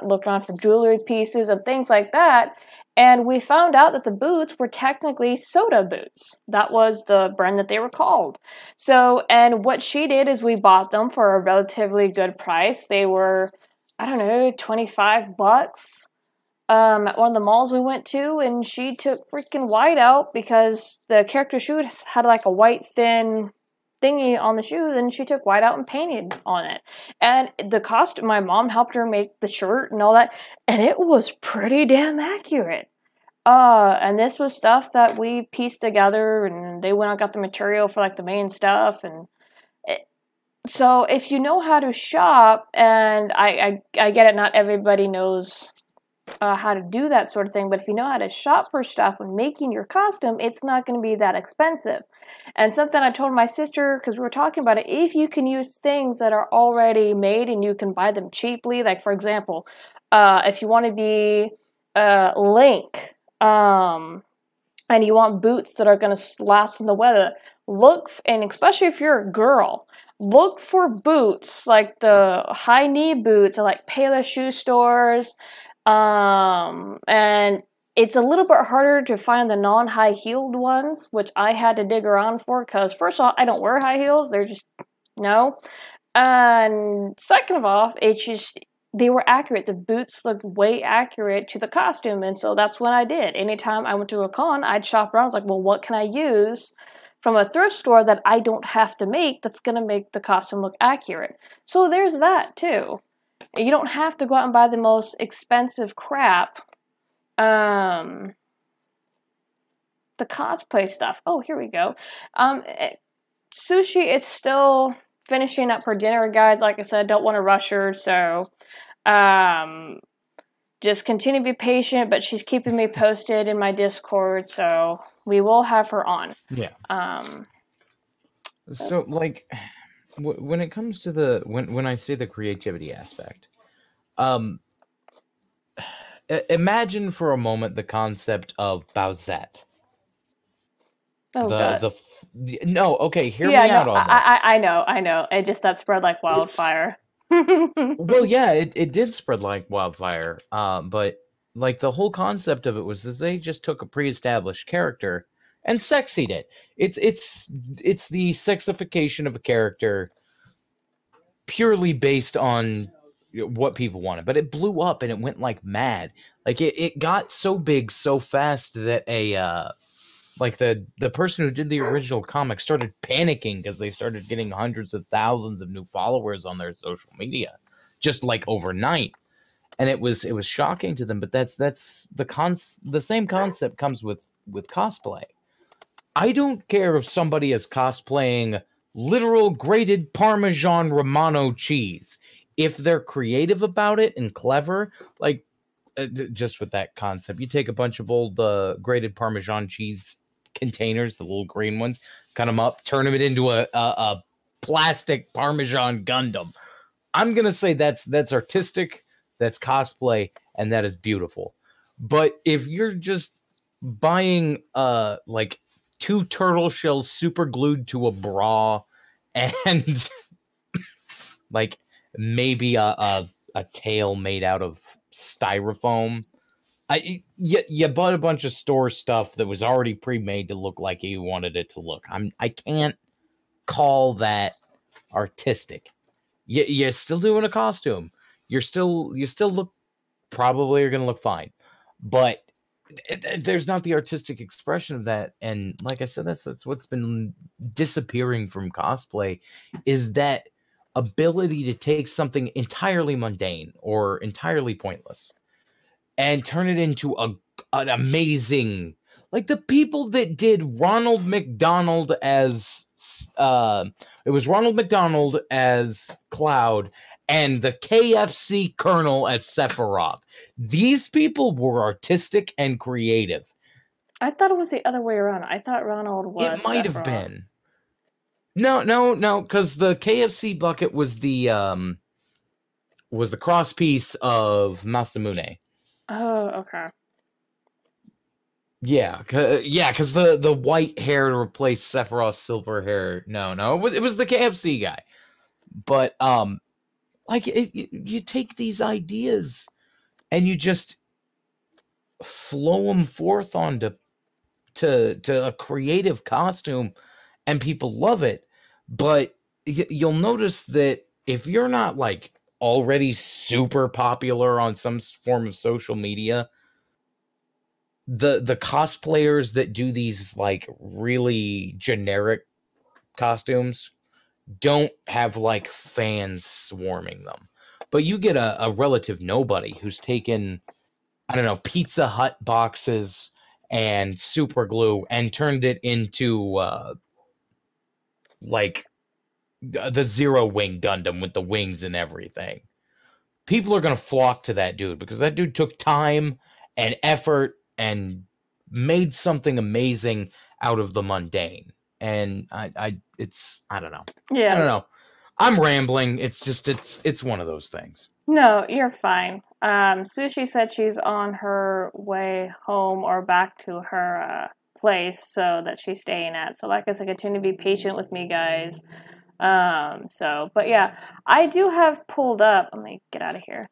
S1: looked around for jewelry pieces and things like that. And we found out that the boots were technically Soda boots. That was the brand that they were called. So, and what she did is we bought them for a relatively good price. They were, I don't know, $25 at one of the malls we went to, and she took freaking white out because the character shoe had like a white thin thingy on the shoes, and she took white out and painted on it. And the costume, my mom helped her make the shirt and all that, and it was pretty damn accurate. And this was stuff that we pieced together, and they went out and got the material for like the main stuff, and so if you know how to shop, and I get it, not everybody knows how to do that sort of thing, but if you know how to shop for stuff when making your costume, it's not going to be that expensive. And something I told my sister, because we were talking about it, if you can use things that are already made and you can buy them cheaply, like for example, if you want to be Link, and you want boots that are going to last in the weather, and especially if you're a girl, look for boots, like the high knee boots at like Payless shoe stores, and it's a little bit harder to find the non-high heeled ones, which I had to dig around for because first of all, I don't wear high heels. They're just no. And second of all, it's just they were accurate. The boots looked way accurate to the costume, and so that's what I did. Anytime I went to a con, I'd shop around. I was like, well, what can I use from a thrift store that I don't have to make that's gonna make the costume look accurate? So there's that too. You don't have to go out and buy the most expensive crap. The cosplay stuff. Oh, here we go. Sushi is still finishing up her dinner, guys. Like I said, don't want to rush her, so just continue to be patient, but she's keeping me posted in my Discord, so we will have her on.
S2: Yeah. So, like, when it comes to the when I say the creativity aspect, imagine for a moment the concept of Bowsette.
S1: Oh, God.
S2: No, okay, hear me out on this.
S1: I know. It just that spread like wildfire.
S2: Well, yeah, it did spread like wildfire. But like the whole concept of it was they just took a pre-established character and sexied it. It's the sexification of a character purely based on what people wanted. But it blew up and it went like mad. Like it got so big so fast that like the person who did the original comic started panicking because they started getting hundreds of thousands of new followers on their social media just like overnight, and it was shocking to them. But that's the same concept comes with cosplay. I don't care if somebody is cosplaying literal grated Parmesan Romano cheese. If they're creative about it and clever, like just with that concept, you take a bunch of old grated Parmesan cheese containers, the little green ones, cut them up, turn them into a plastic Parmesan Gundam. I'm gonna say that's artistic, that's cosplay, and that is beautiful. But if you're just buying like 2 turtle shells super glued to a bra and like maybe a tail made out of styrofoam, you bought a bunch of store stuff that was already pre-made to look like you wanted it to look. I can't call that artistic. You're still doing a costume. You still look, probably are gonna look fine, but there's not the artistic expression of that. And like I said, that's what's been disappearing from cosplay, is that ability to take something entirely mundane or entirely pointless and turn it into an amazing, like the people that did Ronald McDonald as it was Ronald McDonald as Cloud and the KFC Colonel as Sephiroth. These people were artistic and creative.
S1: I thought it was the other way around. I thought Ronald was
S2: It might have been. No, because the KFC bucket was the cross piece of Masamune.
S1: Oh, okay.
S2: Yeah, because the white hair to replace Sephiroth's silver hair. No, it was the KFC guy. But like you take these ideas and you just flow them forth onto a creative costume, and people love it. But you'll notice that if you're not like already super popular on some form of social media, the cosplayers that do these like really generic costumes don't have like fans swarming them. But you get a relative nobody who's taken, I don't know, Pizza Hut boxes and super glue and turned it into like the Zero Wing Gundam with the wings and everything. People are going to flock to that dude because that dude took time and effort and made something amazing out of the mundane. And I don't know.
S1: Yeah.
S2: I don't know. I'm rambling. It's just, it's one of those things.
S1: No, you're fine. Sushi said she's on her way home or back to her place so that she's staying at. So like I said, continue to be patient with me, guys. But yeah, I do have pulled up, let me get out of here,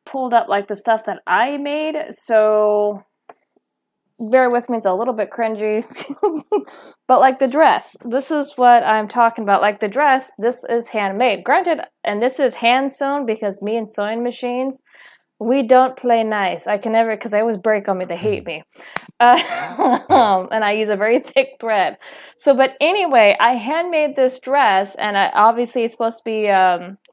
S1: pulled up like the stuff that I made. So bear with me, it's a little bit cringy. But like the dress, this is what I'm talking about. Like the dress, this is handmade. Granted, and this is hand sewn because me and sewing machines, we don't play nice. I can never, because they always break on me. They hate me. And I use a very thick thread. So, but anyway, I handmade this dress, and obviously it's supposed to be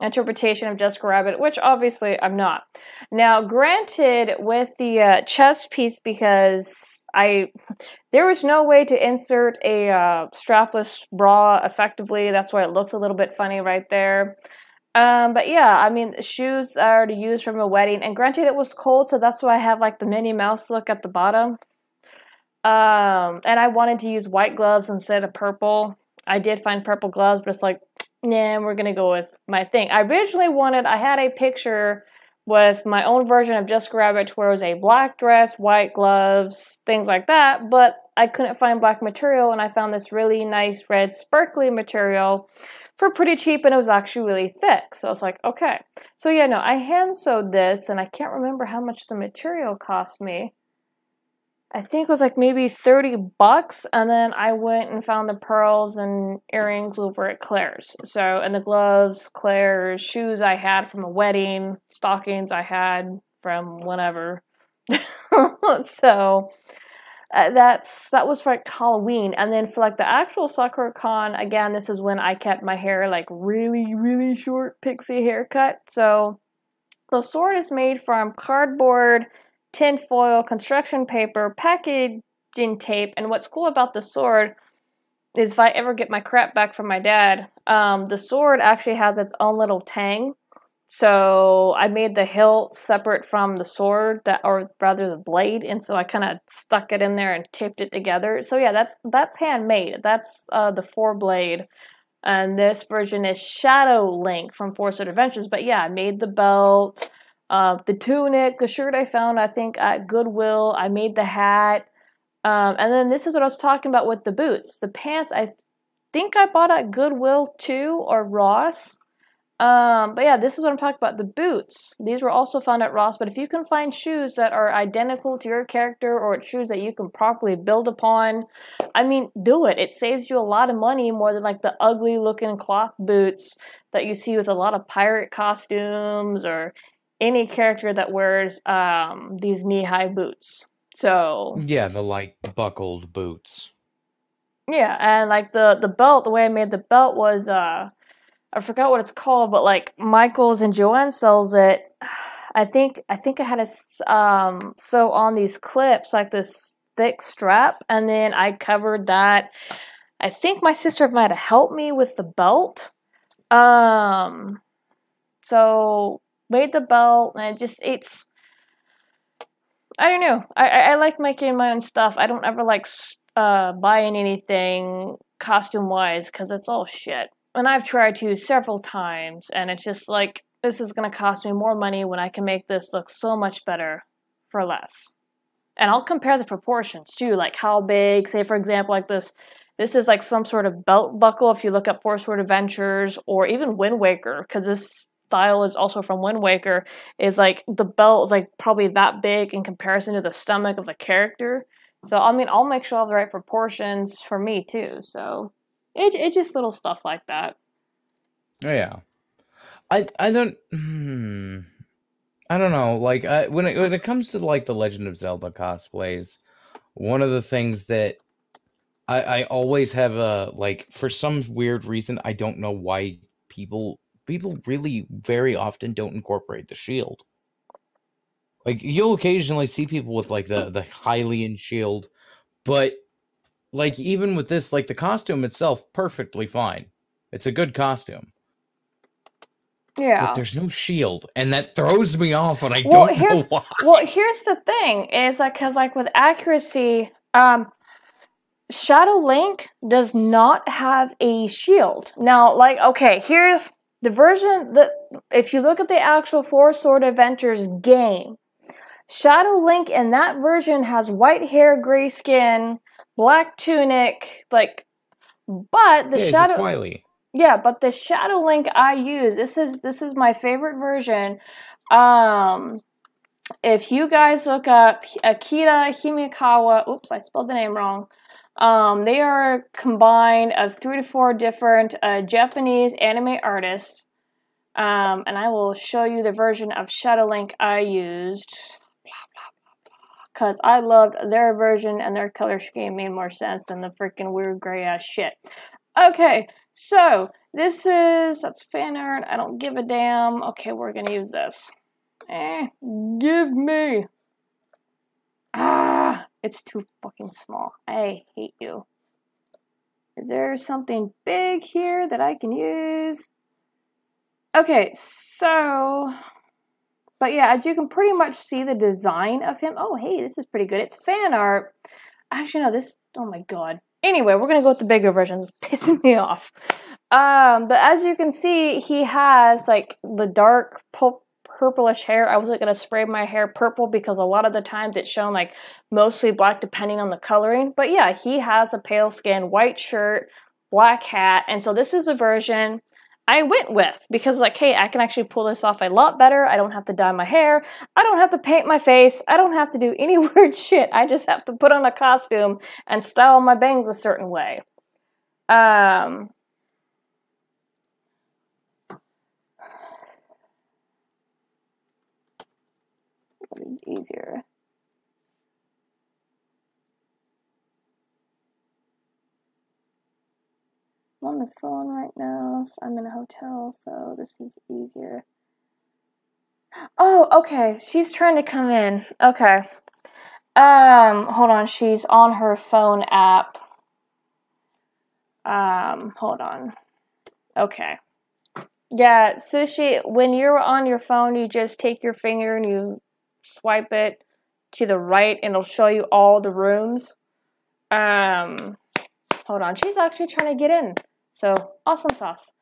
S1: interpretation of Jessica Rabbit, which obviously I'm not. Now, granted, with the chest piece, because there was no way to insert a strapless bra effectively. That's why it looks a little bit funny right there. But yeah, I mean, shoes are to use from a wedding, and granted it was cold, so that's why I have like the Minnie Mouse look at the bottom. And I wanted to use white gloves instead of purple. I did find purple gloves, but it's like, nah, we're gonna go with my thing. I had a picture with my own version of Jessica Rabbit where it was a black dress, white gloves, things like that, but I couldn't find black material, and I found this really nice red sparkly material for pretty cheap, and it was actually really thick. So I was like, okay. So yeah, no, I hand sewed this, and I can't remember how much the material cost me. I think it was like maybe $30, and then I went and found the pearls and earrings over at Claire's. So, and the gloves, Claire's, shoes I had from a wedding, stockings I had from whenever. So that was for like Halloween. And then for like the actual Sakura Con, again, this is when I kept my hair like really, really short pixie haircut. So the sword is made from cardboard, tin foil, construction paper, packaging tape, and what's cool about the sword is if I ever get my crap back from my dad, the sword actually has its own little tang. So I made the hilt separate from the sword, or rather the blade, and so I kind of stuck it in there and taped it together. So yeah, that's handmade. That's the 4-blade, and this version is Shadow Link from Four Sword Adventures. But yeah, I made the belt, the tunic, the shirt I found I think at Goodwill. I made the hat, and then this is what I was talking about with the boots. The pants I think I bought at Goodwill too, or Ross. But yeah, this is what I'm talking about. The boots. These were also found at Ross, but if you can find shoes that are identical to your character, or shoes that you can properly build upon, I mean, do it. It saves you a lot of money, more than like the ugly looking cloth boots that you see with a lot of pirate costumes, or any character that wears these knee-high boots. So
S2: yeah, the like buckled boots.
S1: Yeah, and like the belt, the way I made the belt was I forgot what it's called, but like Michaels and Joanne sells it. I think I had to sew on these clips, like this thick strap, and then I covered that. I think my sister might have helped me with the belt. So made the belt, and it's I don't know. I like making my own stuff. I don't ever like buying anything costume wise because it's all shit. And I've tried to several times, and it's just like, this is going to cost me more money when I can make this look so much better for less. And I'll compare the proportions too, like how big, say for example, like this is like some sort of belt buckle if you look up Four Sword Adventures, or even Wind Waker, because this style is also from Wind Waker, is like the belt is like probably that big in comparison to the stomach of the character. So I mean, I'll make sure I have the right proportions for me too, so... It's just little stuff like that.
S2: Oh, yeah. I don't know. Like when it comes to like the Legend of Zelda cosplays, one of the things that I always have like, for some weird reason, I don't know why people really very often don't incorporate the shield. Like, you'll occasionally see people with like the Hylian shield, but like, even with this, like, the costume itself, perfectly fine. It's a good costume.
S1: Yeah.
S2: But there's no shield, and that throws me off, and I don't know why.
S1: Well, here's the thing, is like, because like with accuracy, Shadow Link does not have a shield. Now, like, okay, here's the version that, if you look at the actual Four Sword Adventures game, Shadow Link in that version has white hair, gray skin, black tunic, like, but the Shadow... Yeah, but the Shadow Link I use, this is my favorite version. if you guys look up Akira Himikawa, oops, I spelled the name wrong. They are combined of 3 to 4 different Japanese anime artists. And I will show you the version of Shadow Link I used. Because I loved their version and their color scheme made more sense than the freaking weird gray ass shit. Okay, so that's fan art. I don't give a damn. Okay, we're gonna use this. Give me. It's too fucking small. I hate you. Is there something big here that I can use? Okay, so, but yeah, as you can pretty much see the design of him. Oh, hey, this is pretty good. It's fan art. Actually, no, oh my god. Anyway, we're going to go with the bigger version. It's pissing me off. But as you can see, he has, like, the dark purplish hair. I wasn't going to spray my hair purple because a lot of the times it's shown, like, mostly black depending on the coloring. But yeah, he has a pale skin, white shirt, black hat. And so this is a version I went with because, like, hey, I can actually pull this off a lot better. I don't have to dye my hair. I don't have to paint my face. I don't have to do any weird shit. I just have to put on a costume and style my bangs a certain way. What is easier? I'm on the phone right now, so I'm in a hotel, so this is easier. Oh, okay. She's trying to come in. Okay. Hold on. She's on her phone app. Hold on. Okay. Yeah, Sushi, when you're on your phone, you just take your finger and you swipe it to the right and it'll show you all the rooms. Hold on. She's actually trying to get in. So, awesome sauce.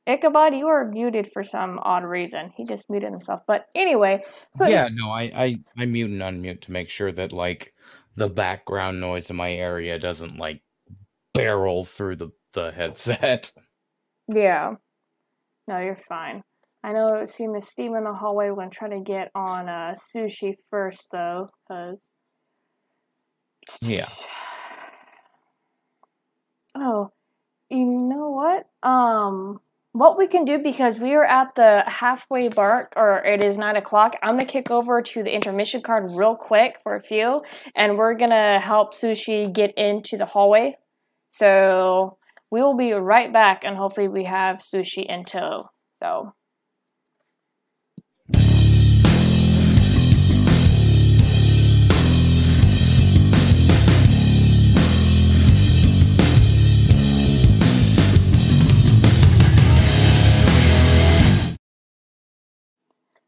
S1: Ichabod, you are muted for some odd reason. He just muted himself. But anyway, so
S2: yeah, no, I mute and unmute to make sure that, like, the background noise in my area doesn't, like, barrel through the headset.
S1: Yeah. No, you're fine. I know it seemed to steam in the hallway when trying to get on Sushi first, though, because...
S2: Yeah.
S1: Oh, you know what? What we can do, because we are at the halfway mark, or it is 9 o'clock, I'm going to kick over to the intermission card real quick for a few, and we're going to help Sushi get into the hallway. So, we will be right back, and hopefully we have Sushi in tow. So...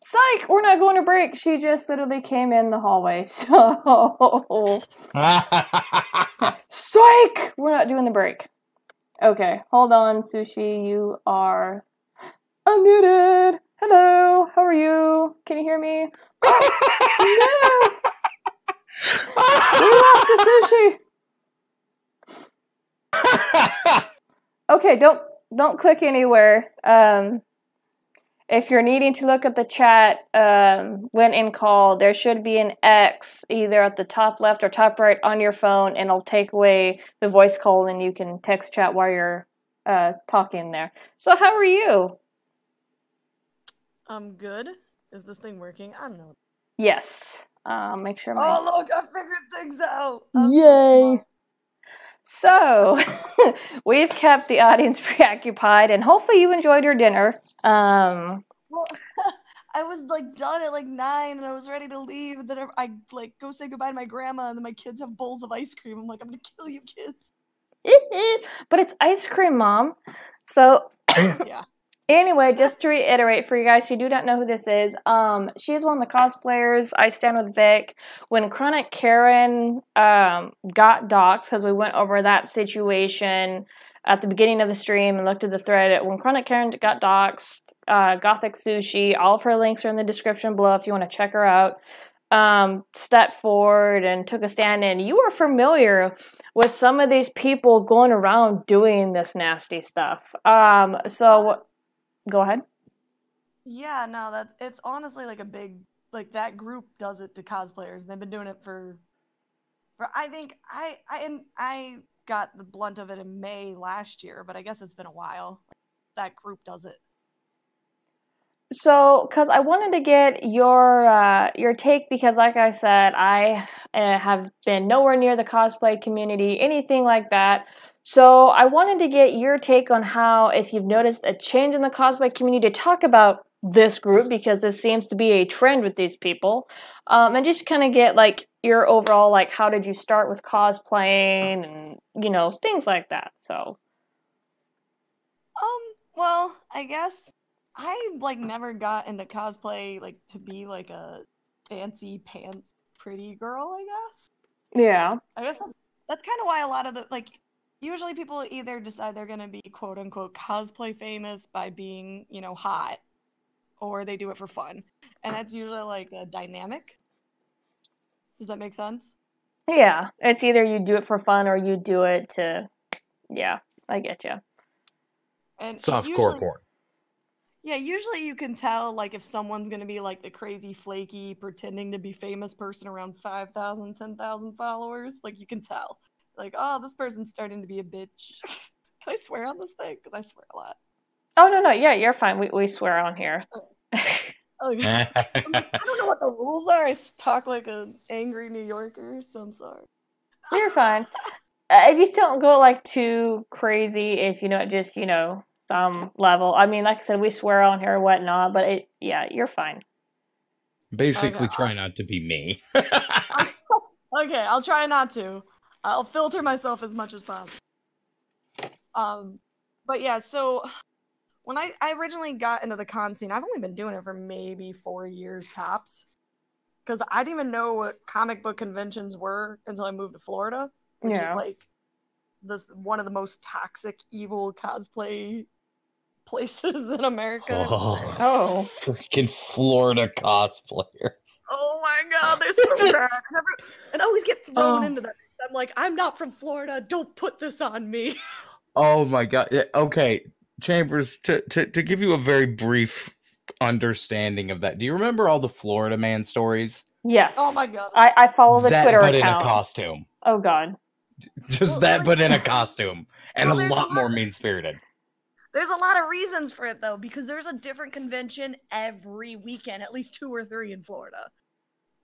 S1: Psych! We're not going to break. She just literally came in the hallway, so... Psych! We're not doing the break. Okay, hold on, Sushi. You are unmuted. Hello, how are you? Can you hear me? Oh, no! We lost the Sushi! Okay, don't click anywhere. If you're needing to look at the chat when in call, there should be an X either at the top left or top right on your phone, and it'll take away the voice call, and you can text chat while you're talking there. So how are you?
S3: I'm good. Is this thing working? I don't know.
S1: Yes. Make sure my...
S3: Oh, look, I figured things out!
S1: Yay! So, we've kept the audience preoccupied, and hopefully you enjoyed your dinner.
S3: Well, I was, like, done at, like, 9, and I was ready to leave, and then I, like, go say goodbye to my grandma, and then my kids have bowls of ice cream. I'm like, I'm gonna kill you kids.
S1: But it's ice cream, Mom. So,
S3: yeah.
S1: Anyway, just to reiterate for you guys who do not know who this is, she's one of the cosplayers. I stand with Vic. When KRONICKaren got doxxed, because we went over that situation at the beginning of the stream and looked at the thread. When KRONICKaren got doxxed, Gothic Sushi, all of her links are in the description below if you want to check her out, stepped forward and took a stand in. You are familiar with some of these people going around doing this nasty stuff. So... Go ahead.
S3: Yeah, no, it's honestly like a big, like, that group does it to cosplayers. They've been doing it for I think I got the blunt of it in May last year, but I guess it's been a while. Like, that group does it.
S1: So, because I wanted to get your take, because like I said, I have been nowhere near the cosplay community, anything like that. So I wanted to get your take on how, if you've noticed a change in the cosplay community, to talk about this group, because this seems to be a trend with these people, and just kind of get like your overall, like, how did you start with cosplaying, and things like that. So.
S3: Well, I guess I like never got into cosplay like to be like a fancy pants pretty girl, I guess.
S1: Yeah.
S3: I guess that's kind of why a lot of the like usually people either decide they're going to be quote unquote cosplay famous by being, hot, or they do it for fun. And that's usually like a dynamic. Does that make sense?
S1: Yeah, it's either you do it for fun or you do it to, yeah, I get you.
S3: And
S2: softcore porn.
S3: Yeah, usually you can tell, like, if someone's going to be, like, the crazy, flaky, pretending to be famous person around 5,000, 10,000 followers. Like, you can tell. Like, oh, this person's starting to be a bitch. Can I swear on this thing? Because I swear a lot.
S1: Oh, no, yeah, you're fine. We swear on here.
S3: Oh, yeah. I don't know what the rules are. I talk like an angry New Yorker, so I'm sorry.
S1: You're fine. If you still don't go, like, too crazy, if just, some level. I mean, like I said, we swear on here and whatnot, but you're fine.
S2: Basically, try not to be me.
S3: Okay, I'll try not to. I'll filter myself as much as possible. But yeah, so when I originally got into the con scene, I've only been doing it for maybe 4 years tops. Because I didn't even know what comic book conventions were until I moved to Florida, which is like one of the most toxic, evil cosplay places in America.
S2: Oh, freaking Florida cosplayers.
S3: Oh my god, they're so bad. And I always get thrown into that. I'm like, I'm not from Florida. Don't put this on me.
S2: Oh my god. Okay, Chambers, to give you a very brief understanding of that, do you remember all the Florida Man stories?
S1: Yes.
S3: Oh my god.
S1: I follow the Twitter account.
S2: But in a costume.
S1: Oh god.
S2: Just but in a costume. And a lot more mean-spirited.
S3: There's a lot of reasons for it, though, because there's a different convention every weekend, at least 2 or 3 in Florida.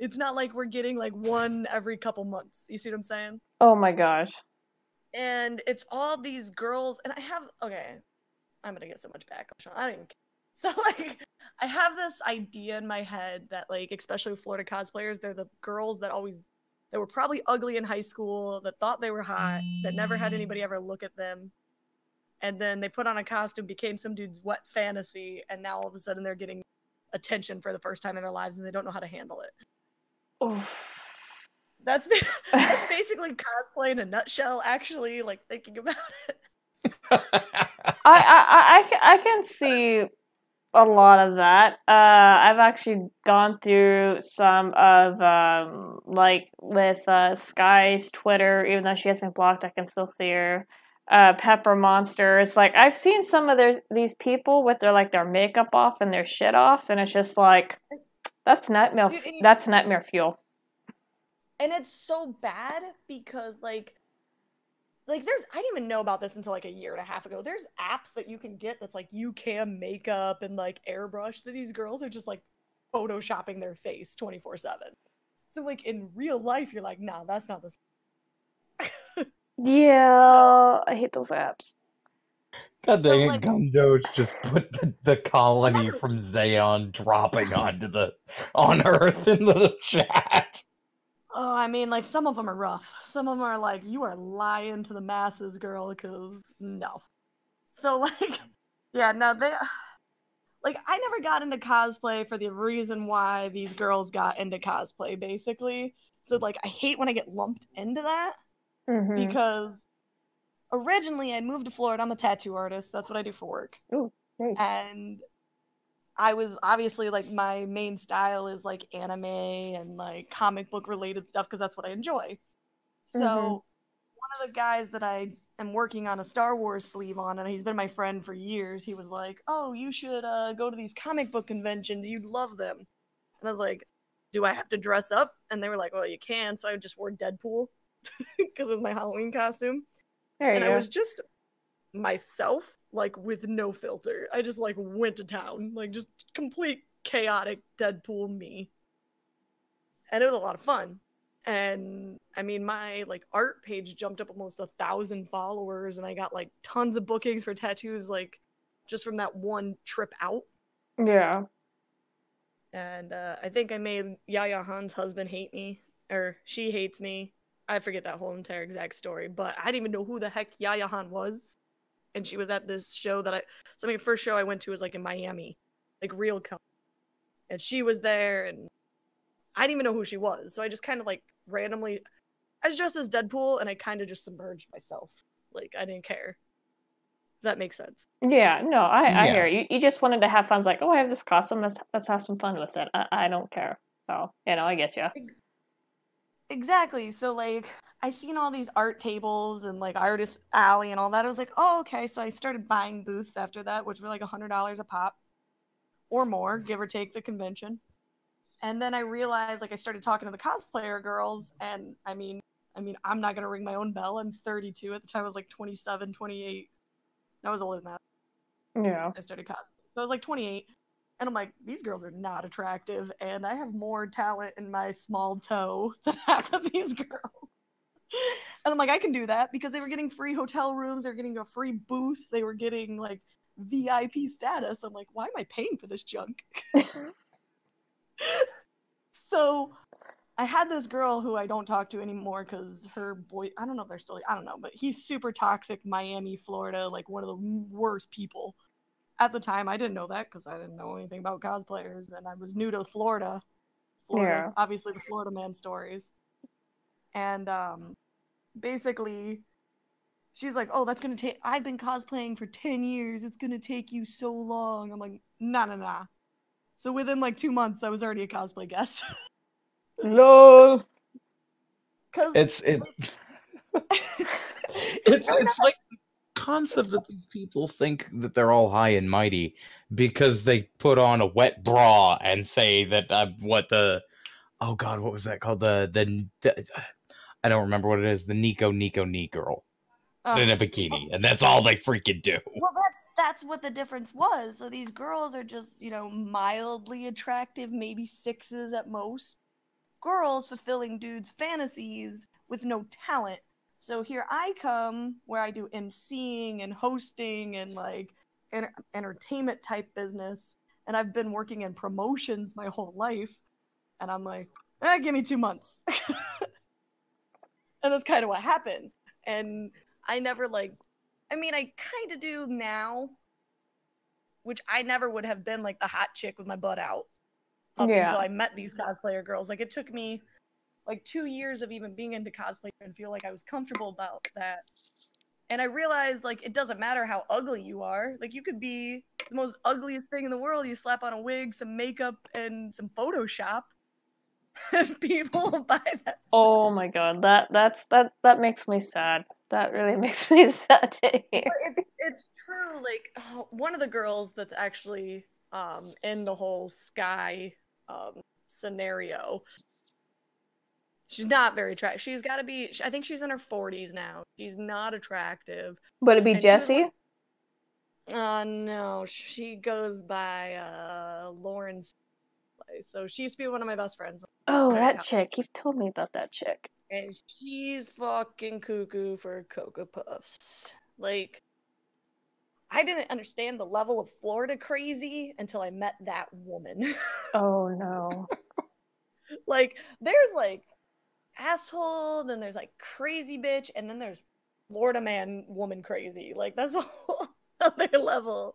S3: It's not like we're getting, like, one every couple months. You see what I'm saying?
S1: Oh my gosh.
S3: And it's all these girls, and I'm gonna get so much backlash. I don't even care. So, like, I have this idea in my head that, like, especially with Florida cosplayers, they're the girls that were probably ugly in high school, that thought they were hot, that never had anybody ever look at them. And then they put on a costume, became some dude's wet fantasy, and now all of a sudden they're getting attention for the first time in their lives, and they don't know how to handle it.
S1: Oof.
S3: That's basically cosplay in a nutshell, actually, like, thinking about it.
S1: I can see a lot of that. I've actually gone through some of, like, with Sky's Twitter, even though she has been blocked, I can still see her. Pepper Monsters. Like, I've seen some of these people with their makeup off and their shit off, and it's just like, that's nightmare. That's nightmare fuel.
S3: And it's so bad because like there's, I didn't even know about this until like a year and a half ago. There's apps that you can get that's like UCam makeup and like airbrush that these girls are just like photoshopping their face 24/7. So like in real life, you're like, nah, that's not the same.
S1: Yeah, I hate those apps.
S2: God dang it, Gumdo just put the colony from Zayon dropping on Earth in the chat.
S3: Oh, I mean, like, some of them are rough. Some of them are like, you are lying to the masses, girl, because no. So, like, yeah, no, like, I never got into cosplay for the reason why these girls got into cosplay, basically. So, like, I hate when I get lumped into that, because originally I moved to Florida. I'm a tattoo artist. That's what I do for work.
S1: Oh, nice.
S3: And I was obviously, like, my main style is, like, anime and, like, comic book related stuff because that's what I enjoy. So one of the guys that I am working on a Star Wars sleeve on, and he's been my friend for years. He was like, "Oh, you should go to these comic book conventions. You'd love them." And I was like, "Do I have to dress up?" And they were like, "Well, you can." So I just wore Deadpool because of my Halloween costume,
S1: There you
S3: and I
S1: go.
S3: was just myself, like with no filter. I just like went to town, like just complete chaotic Deadpool me, and it was a lot of fun. And I mean, my like art page jumped up almost 1,000 followers, and I got like tons of bookings for tattoos, like just from that one trip out.
S1: Yeah.
S3: And I think I made Yaya Han's husband hate me, or she hates me. I forget that whole entire exact story, but I didn't even know who the heck Yaya Han was. And she was at this show so my first show I went to was like in Miami, like real con. And she was there, and I didn't even know who she was. So I just kind of like randomly, I was dressed as Deadpool, and I kind of just submerged myself. Like, I didn't care. If that makes sense.
S1: Yeah, no, I
S2: Yeah.
S1: hear you. You just wanted to have fun. It's like, oh, I have this costume. Let's have some fun with it. I don't care. So, I get you.
S3: Exactly. So like I seen all these art tables and like Artist Alley and all that. I was like, oh, okay. So I started buying booths after that, which were like $100 a pop or more, give or take the convention. And then I realized, like, I started talking to the cosplayer girls, and I mean, I'm not gonna ring my own bell. I'm 32 at the time. I was like 27, 28. I was older than that.
S1: Yeah.
S3: I started cosplaying, so I was like 28, and I'm like, these girls are not attractive, and I have more talent in my small toe than half of these girls. And I'm like, I can do that because they were getting free hotel rooms, they were getting a free booth, they were getting like VIP status. I'm like, why am I paying for this junk? So I had this girl who I don't talk to anymore because her boy, I don't know if they're still, I don't know, but he's super toxic, Miami, Florida, like one of the worst people. At the time, I didn't know that because I didn't know anything about cosplayers, and I was new to Florida.
S1: Yeah.
S3: Obviously the Florida man stories. And basically, she's like, oh, that's gonna take, I've been cosplaying for 10 years, it's gonna take you so long. I'm like, nah. So within like 2 months, I was already a cosplay guest.
S1: LOL.
S2: It's like the concept that these people think that they're all high and mighty because they put on a wet bra and say that what was that called, the I don't remember what it is, the Nico Knee girl in a bikini, and that's all they freaking do.
S3: Well, that's what the difference was. So these girls are just, mildly attractive, maybe sixes at most. Girls fulfilling dudes' fantasies with no talent. So here I come, where I do emceeing and hosting and like entertainment type business, and I've been working in promotions my whole life, and I'm like, give me 2 months. And that's kind of what happened. And I never I kind of do now, which I never would have been like the hot chick with my butt out up until I met these cosplayer girls. Like, it took me like 2 years of even being into cosplay and feel like I was comfortable about that. And I realized, like, it doesn't matter how ugly you are. Like, you could be the most ugliest thing in the world. You slap on a wig, some makeup, and some Photoshop, and people will buy that stuff.
S1: Oh my god, that makes me sad. That really makes me sad to hear.
S3: But it's true. Like, one of the girls that's actually in the whole Sky scenario, she's not very attractive. She's got to be, I think she's in her 40s now. She's not attractive.
S1: Would it be Jessie?
S3: No, she goes by Lauren. So she used to be one of my best friends.
S1: Oh, that chick. You've told me about that chick.
S3: And she's fucking cuckoo for Cocoa Puffs. Like, I didn't understand the level of Florida crazy until I met that woman.
S1: Oh, no.
S3: Like, there's, like, asshole, then there's, like, crazy bitch, and then there's Florida man woman crazy. Like, that's a whole other level.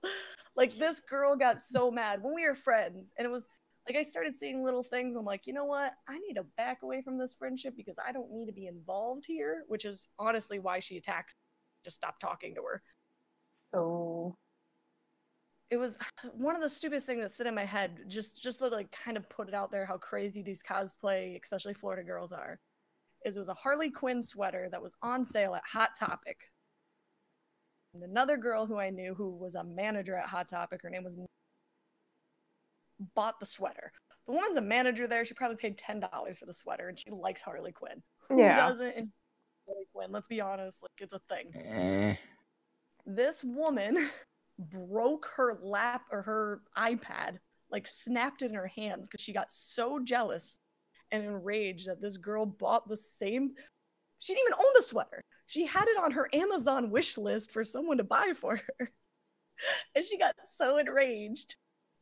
S3: Like, this girl got so mad when we were friends, and it was, like, I started seeing little things. I'm like, you know what? I need to back away from this friendship because I don't need to be involved here, which is honestly why she attacks me. Just stop talking to her.
S1: Oh.
S3: It was one of the stupidest things that sit in my head, just to, like, kind of put it out there how crazy these cosplay, especially Florida girls are. is it was a Harley Quinn sweater that was on sale at Hot Topic. And another girl who I knew who was a manager at Hot Topic, her name was, bought the sweater. The woman's a manager there. She probably paid $10 for the sweater, and she likes Harley Quinn. Who doesn't enjoy Harley Quinn? Let's be honest, like, it's a thing. This woman broke her lap or her iPad, like snapped it in her hands because she got so jealous and enraged that this girl bought the same. She didn't even own the sweater. She had it on her Amazon wish list for someone to buy for her. And she got so enraged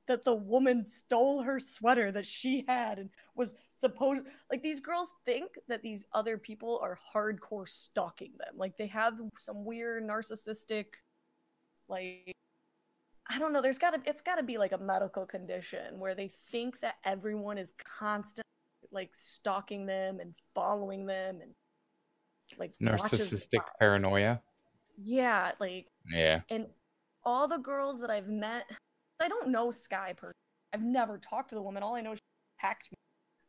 S3: that the woman stole her sweater that she had and was supposed, like, these girls think that these other people are hardcore stalking them. Like, they have some weird narcissistic, like, I don't know, it's gotta be like a medical condition where they think that everyone is constantly like stalking them and following them and like
S2: narcissistic paranoia.
S3: Yeah, like,
S2: yeah.
S3: And all the girls that I've met, I don't know Sky personally. I've never talked to the woman. All I know is she hacked me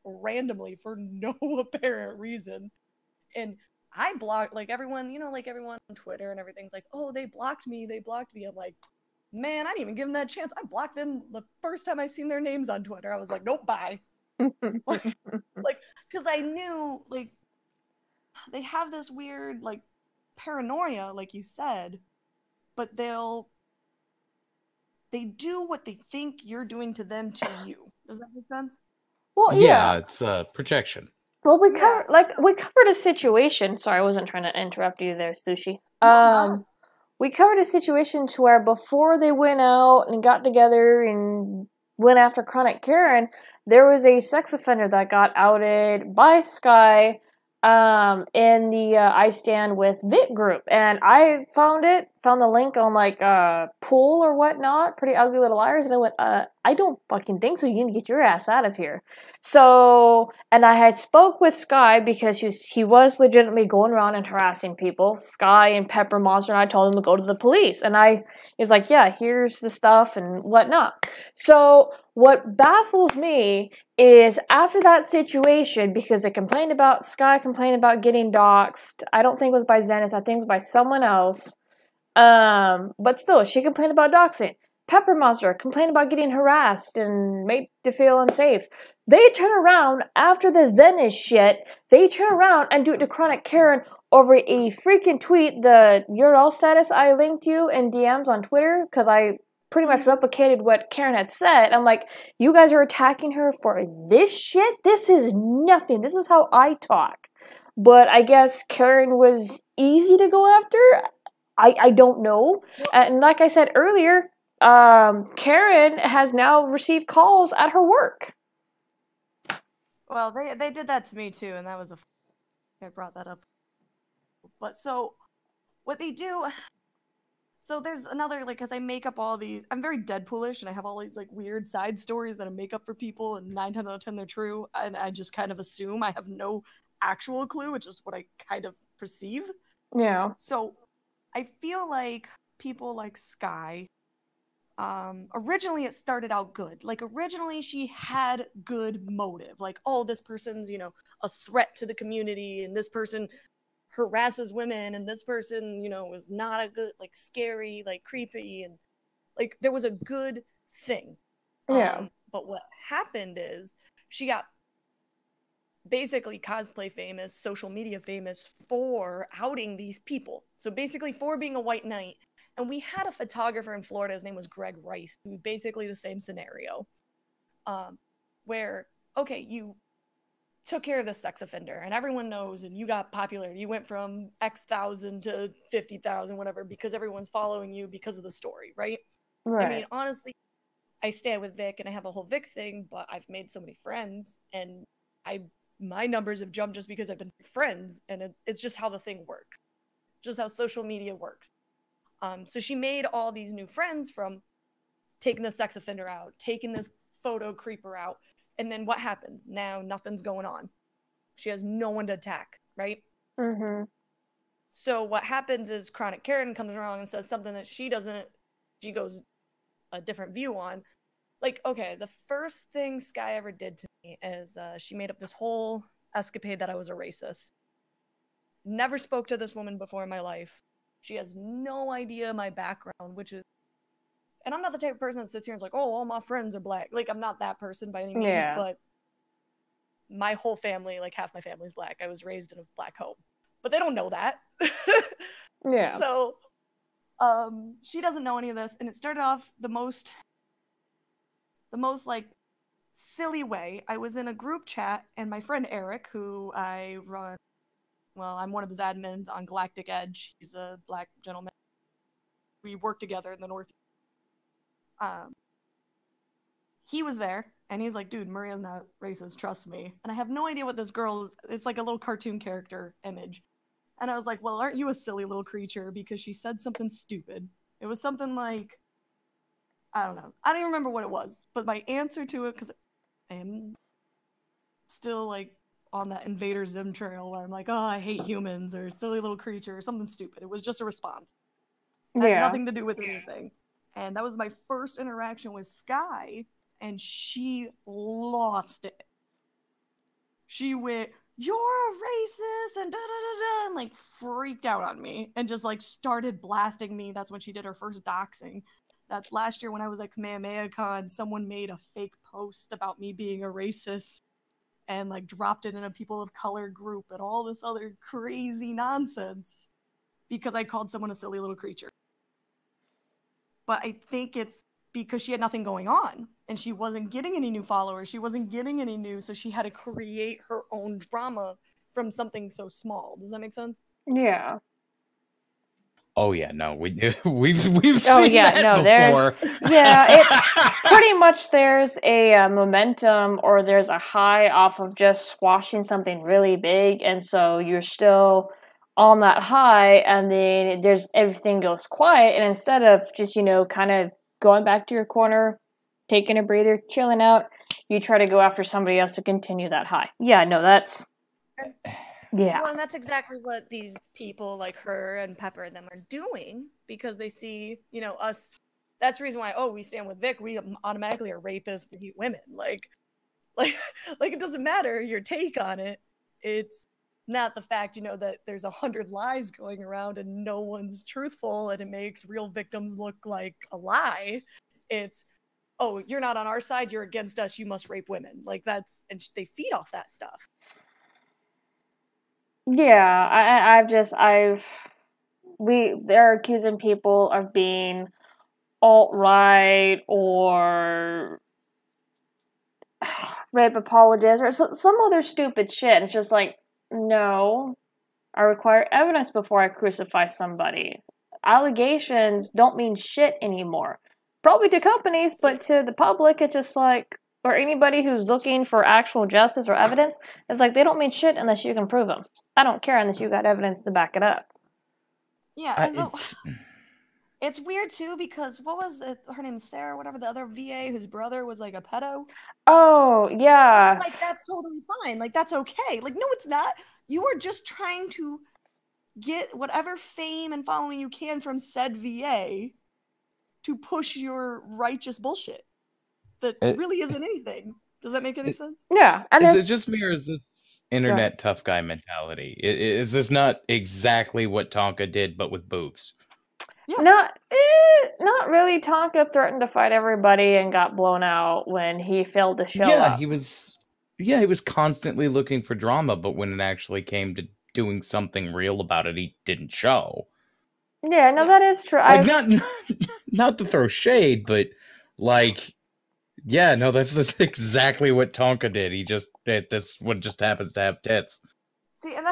S3: randomly for no apparent reason. And I blocked, like, everyone, you know, like everyone on Twitter and everything's like, oh, they blocked me. I'm like, man, I didn't even give them that chance. I blocked them the first time I seen their names on Twitter. I was like, nope, bye. like, because I knew, like, they have this weird, like, paranoia, like you said, but they do what they think you're doing to them to you. Does that make sense?
S1: Well,
S2: yeah, it's projection.
S1: Well, we covered a situation. Sorry, I wasn't trying to interrupt you there, Sushi.
S3: No.
S1: We covered a situation to where before they went out and got together and went after Chronic Karen, there was a sex offender that got outed by Sky in the I Stand With Vit group, and I found the link on like Pool or whatnot, Pretty Ugly Little Liars, and I went, I don't fucking think so. You need to get your ass out of here. So, and I had spoke with Sky because he was legitimately going around and harassing people. Sky and Pepper Monster, and I told him to go to the police, and I was like, yeah, here's the stuff and whatnot. So what baffles me is after that situation, because Sky complained about getting doxxed. I don't think it was by Zenith, I think it was by someone else. But still, she complained about doxing. Pepper Monster complained about getting harassed and made to feel unsafe. They turn around after the Zenith shit. They turn around and do it to Chronic Karen over a freaking tweet. The URL status I linked you in DMs on Twitter because I pretty much replicated what Karen had said. I'm like, you guys are attacking her for this shit? This is nothing. This is how I talk. But I guess Karen was easy to go after. I don't know. And like I said earlier, Karen has now received calls at her work.
S3: Well, they did that to me too, and that was I brought that up. But so, what they do... So there's another, like, because I make up all these... I'm very Deadpoolish, and I have all these, like, weird side stories that I make up for people, and 9 times out of 10 they're true, and I just kind of assume. I have no actual clue, which is what I kind of perceive.
S1: Yeah.
S3: So, I feel like people like Sky, originally it started out good. Like, originally she had good motive. Like, oh, this person's, you know, a threat to the community, and this person harasses women, and this person, you know, was not a good, like, scary, like, creepy, and, like, there was a good thing.
S1: Yeah.
S3: But what happened is she got basically cosplay famous, social media famous for outing these people. So basically for being a white knight. And we had a photographer in Florida, his name was Greg Rice, who basically the same scenario. Where, okay, you took care of the sex offender and everyone knows, and you got popular. You went from X thousand to 50,000, whatever, because everyone's following you because of the story, right?
S1: Right.
S3: I mean, honestly, I stand with Vic and I have a whole Vic thing, but I've made so many friends, and my numbers have jumped just because I've been friends, and it's just how the thing works. Just how social media works. So she made all these new friends from taking the sex offender out, taking this photo creeper out, and then what happens? Now nothing's going on. She has no one to attack, right?
S1: Mm-hmm.
S3: So what happens is Chronic Karen comes around and says something that she goes a different view on. Like, okay, the first thing Sky ever did to me is she made up this whole escapade that I was a racist. Never spoke to this woman before in my life. She has no idea my background, which is, and I'm not the type of person that sits here and is like, oh, all my friends are black. Like, I'm not that person by any means, but my whole family, like half my family's black. I was raised in a black home, but they don't know that.
S1: Yeah.
S3: So, she doesn't know any of this, and it started off the most like silly way. I was in a group chat, and my friend Eric, who I'm one of his admins on Galactic Edge. He's a black gentleman. We work together in the Northeast. He was there, and he's like, dude, Maria's not racist, trust me. And I have no idea what this girl is. It's like a little cartoon character image. And I was like, well, aren't you a silly little creature? Because she said something stupid. It was something like, I don't know. I don't even remember what it was. But my answer to it, because I am still like on that Invader Zim trail where I'm like, oh, I hate humans, or silly little creature, or something stupid. It was just a response. It had nothing to do with anything. And that was my first interaction with Sky, and she lost it. She went, you're a racist, and da-da-da-da, and like freaked out on me, and just like started blasting me. That's when she did her first doxing. That's last year when I was at Kameha Con. Someone made a fake post about me being a racist, and like dropped it in a people of color group and all this other crazy nonsense because I called someone a silly little creature. But I think it's because she had nothing going on and she wasn't getting any new followers. She wasn't getting any news, so she had to create her own drama from something so small. Does that make sense?
S1: Yeah.
S2: Oh yeah, no, we've seen that before.
S1: It's pretty much there's a momentum or there's a high off of just squashing something really big, and so you're still on that high, and then everything goes quiet, and instead of just kind of going back to your corner, taking a breather, chilling out, you try to go after somebody else to continue that high. Yeah, no, that's. Yeah.
S3: Well, and that's exactly what these people like her and Pepper and them are doing, because they see, us. That's the reason why, we stand with Vic. We automatically are rapists and hate women. Like it doesn't matter your take on it. It's not the fact, that there's 100 lies going around and no one's truthful and it makes real victims look like a lie. It's, you're not on our side. You're against us. You must rape women. Like and they feed off that stuff.
S1: Yeah, they're accusing people of being alt-right or rape apologists or some other stupid shit. It's just like, no, I require evidence before I crucify somebody. Allegations don't mean shit anymore. Probably to companies, but to the public, it's just like, or anybody who's looking for actual justice or evidence, it's like they don't mean shit unless you can prove them. I don't care unless you got evidence to back it up.
S3: Yeah, it's weird too because what was her name, Sarah, whatever, the other VA whose brother was like a pedo.
S1: Oh yeah,
S3: like that's totally fine. Like that's okay. Like no, it's not. You are just trying to get whatever fame and following you can from said VA to push your righteous bullshit. That really isn't anything. Does that make any sense?
S1: Yeah. And
S2: is it just me, or is this internet tough guy mentality? Is this not exactly what Tonka did, but with boobs?
S1: Yeah. Not really. Tonka threatened to fight everybody and got blown out when he failed to show up.
S2: He was constantly looking for drama, but when it actually came to doing something real about it, he didn't show.
S1: Yeah, no, that is true.
S2: Not to throw shade, but like... Yeah, no, that's exactly what Tonka did. This one just happens to have tits.
S3: See, and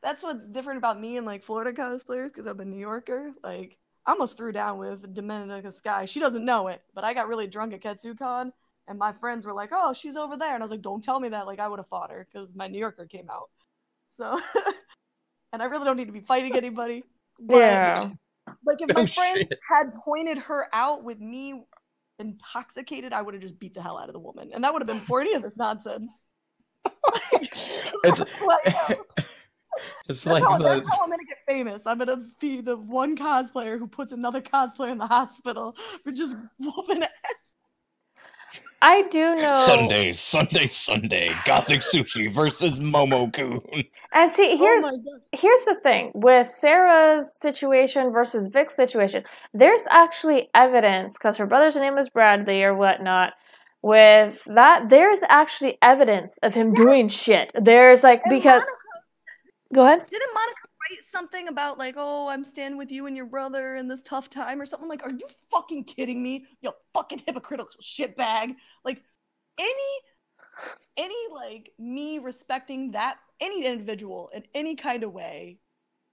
S3: that's what's different about me and like Florida cosplayers, because I'm a New Yorker. Like, I almost threw down with Dominica Sky. She doesn't know it, but I got really drunk at KetsuCon, and my friends were like, "Oh, she's over there," and I was like, "Don't tell me that." Like, I would have fought her because my New Yorker came out. So, and I really don't need to be fighting anybody. But,
S1: yeah.
S3: Like, if my friend had pointed her out with me intoxicated, I would have just beat the hell out of the woman, and that would have been before any of this nonsense.
S2: It's
S3: that's how I'm gonna get famous. I'm gonna be the one cosplayer who puts another cosplayer in the hospital for just whooping ass.
S1: I do know
S2: Sunday. Gothic Sushi versus Momo-kun.
S1: And see,
S3: Oh my God.
S1: here's the thing with Sarah's situation versus Vic's situation. There's actually evidence because her brother's name is Bradley or whatnot. With that, there's actually evidence of him doing shit. There's like
S3: And
S1: because go ahead.
S3: Didn't Monica write something about like, oh, I'm standing with you and your brother in this tough time or something? I'm like, are you fucking kidding me? You fucking hypocritical shitbag. Like any like me respecting that any individual in any kind of way,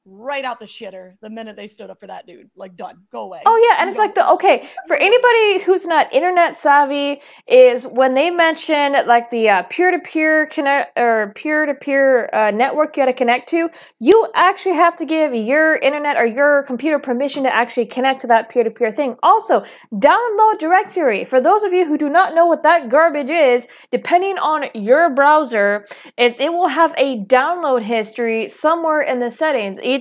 S3: right out the shitter the minute they stood up for that dude. Like, done. Go away.
S1: Oh yeah, and it's like for anybody who's not internet savvy, is when they mention like the peer-to-peer connect or peer-to-peer network you got to connect to, you actually have to give your internet or your computer permission to actually connect to that peer-to-peer thing. Also, download directory. For those of you who do not know what that garbage is, depending on your browser, it will have a download history somewhere in the settings. Each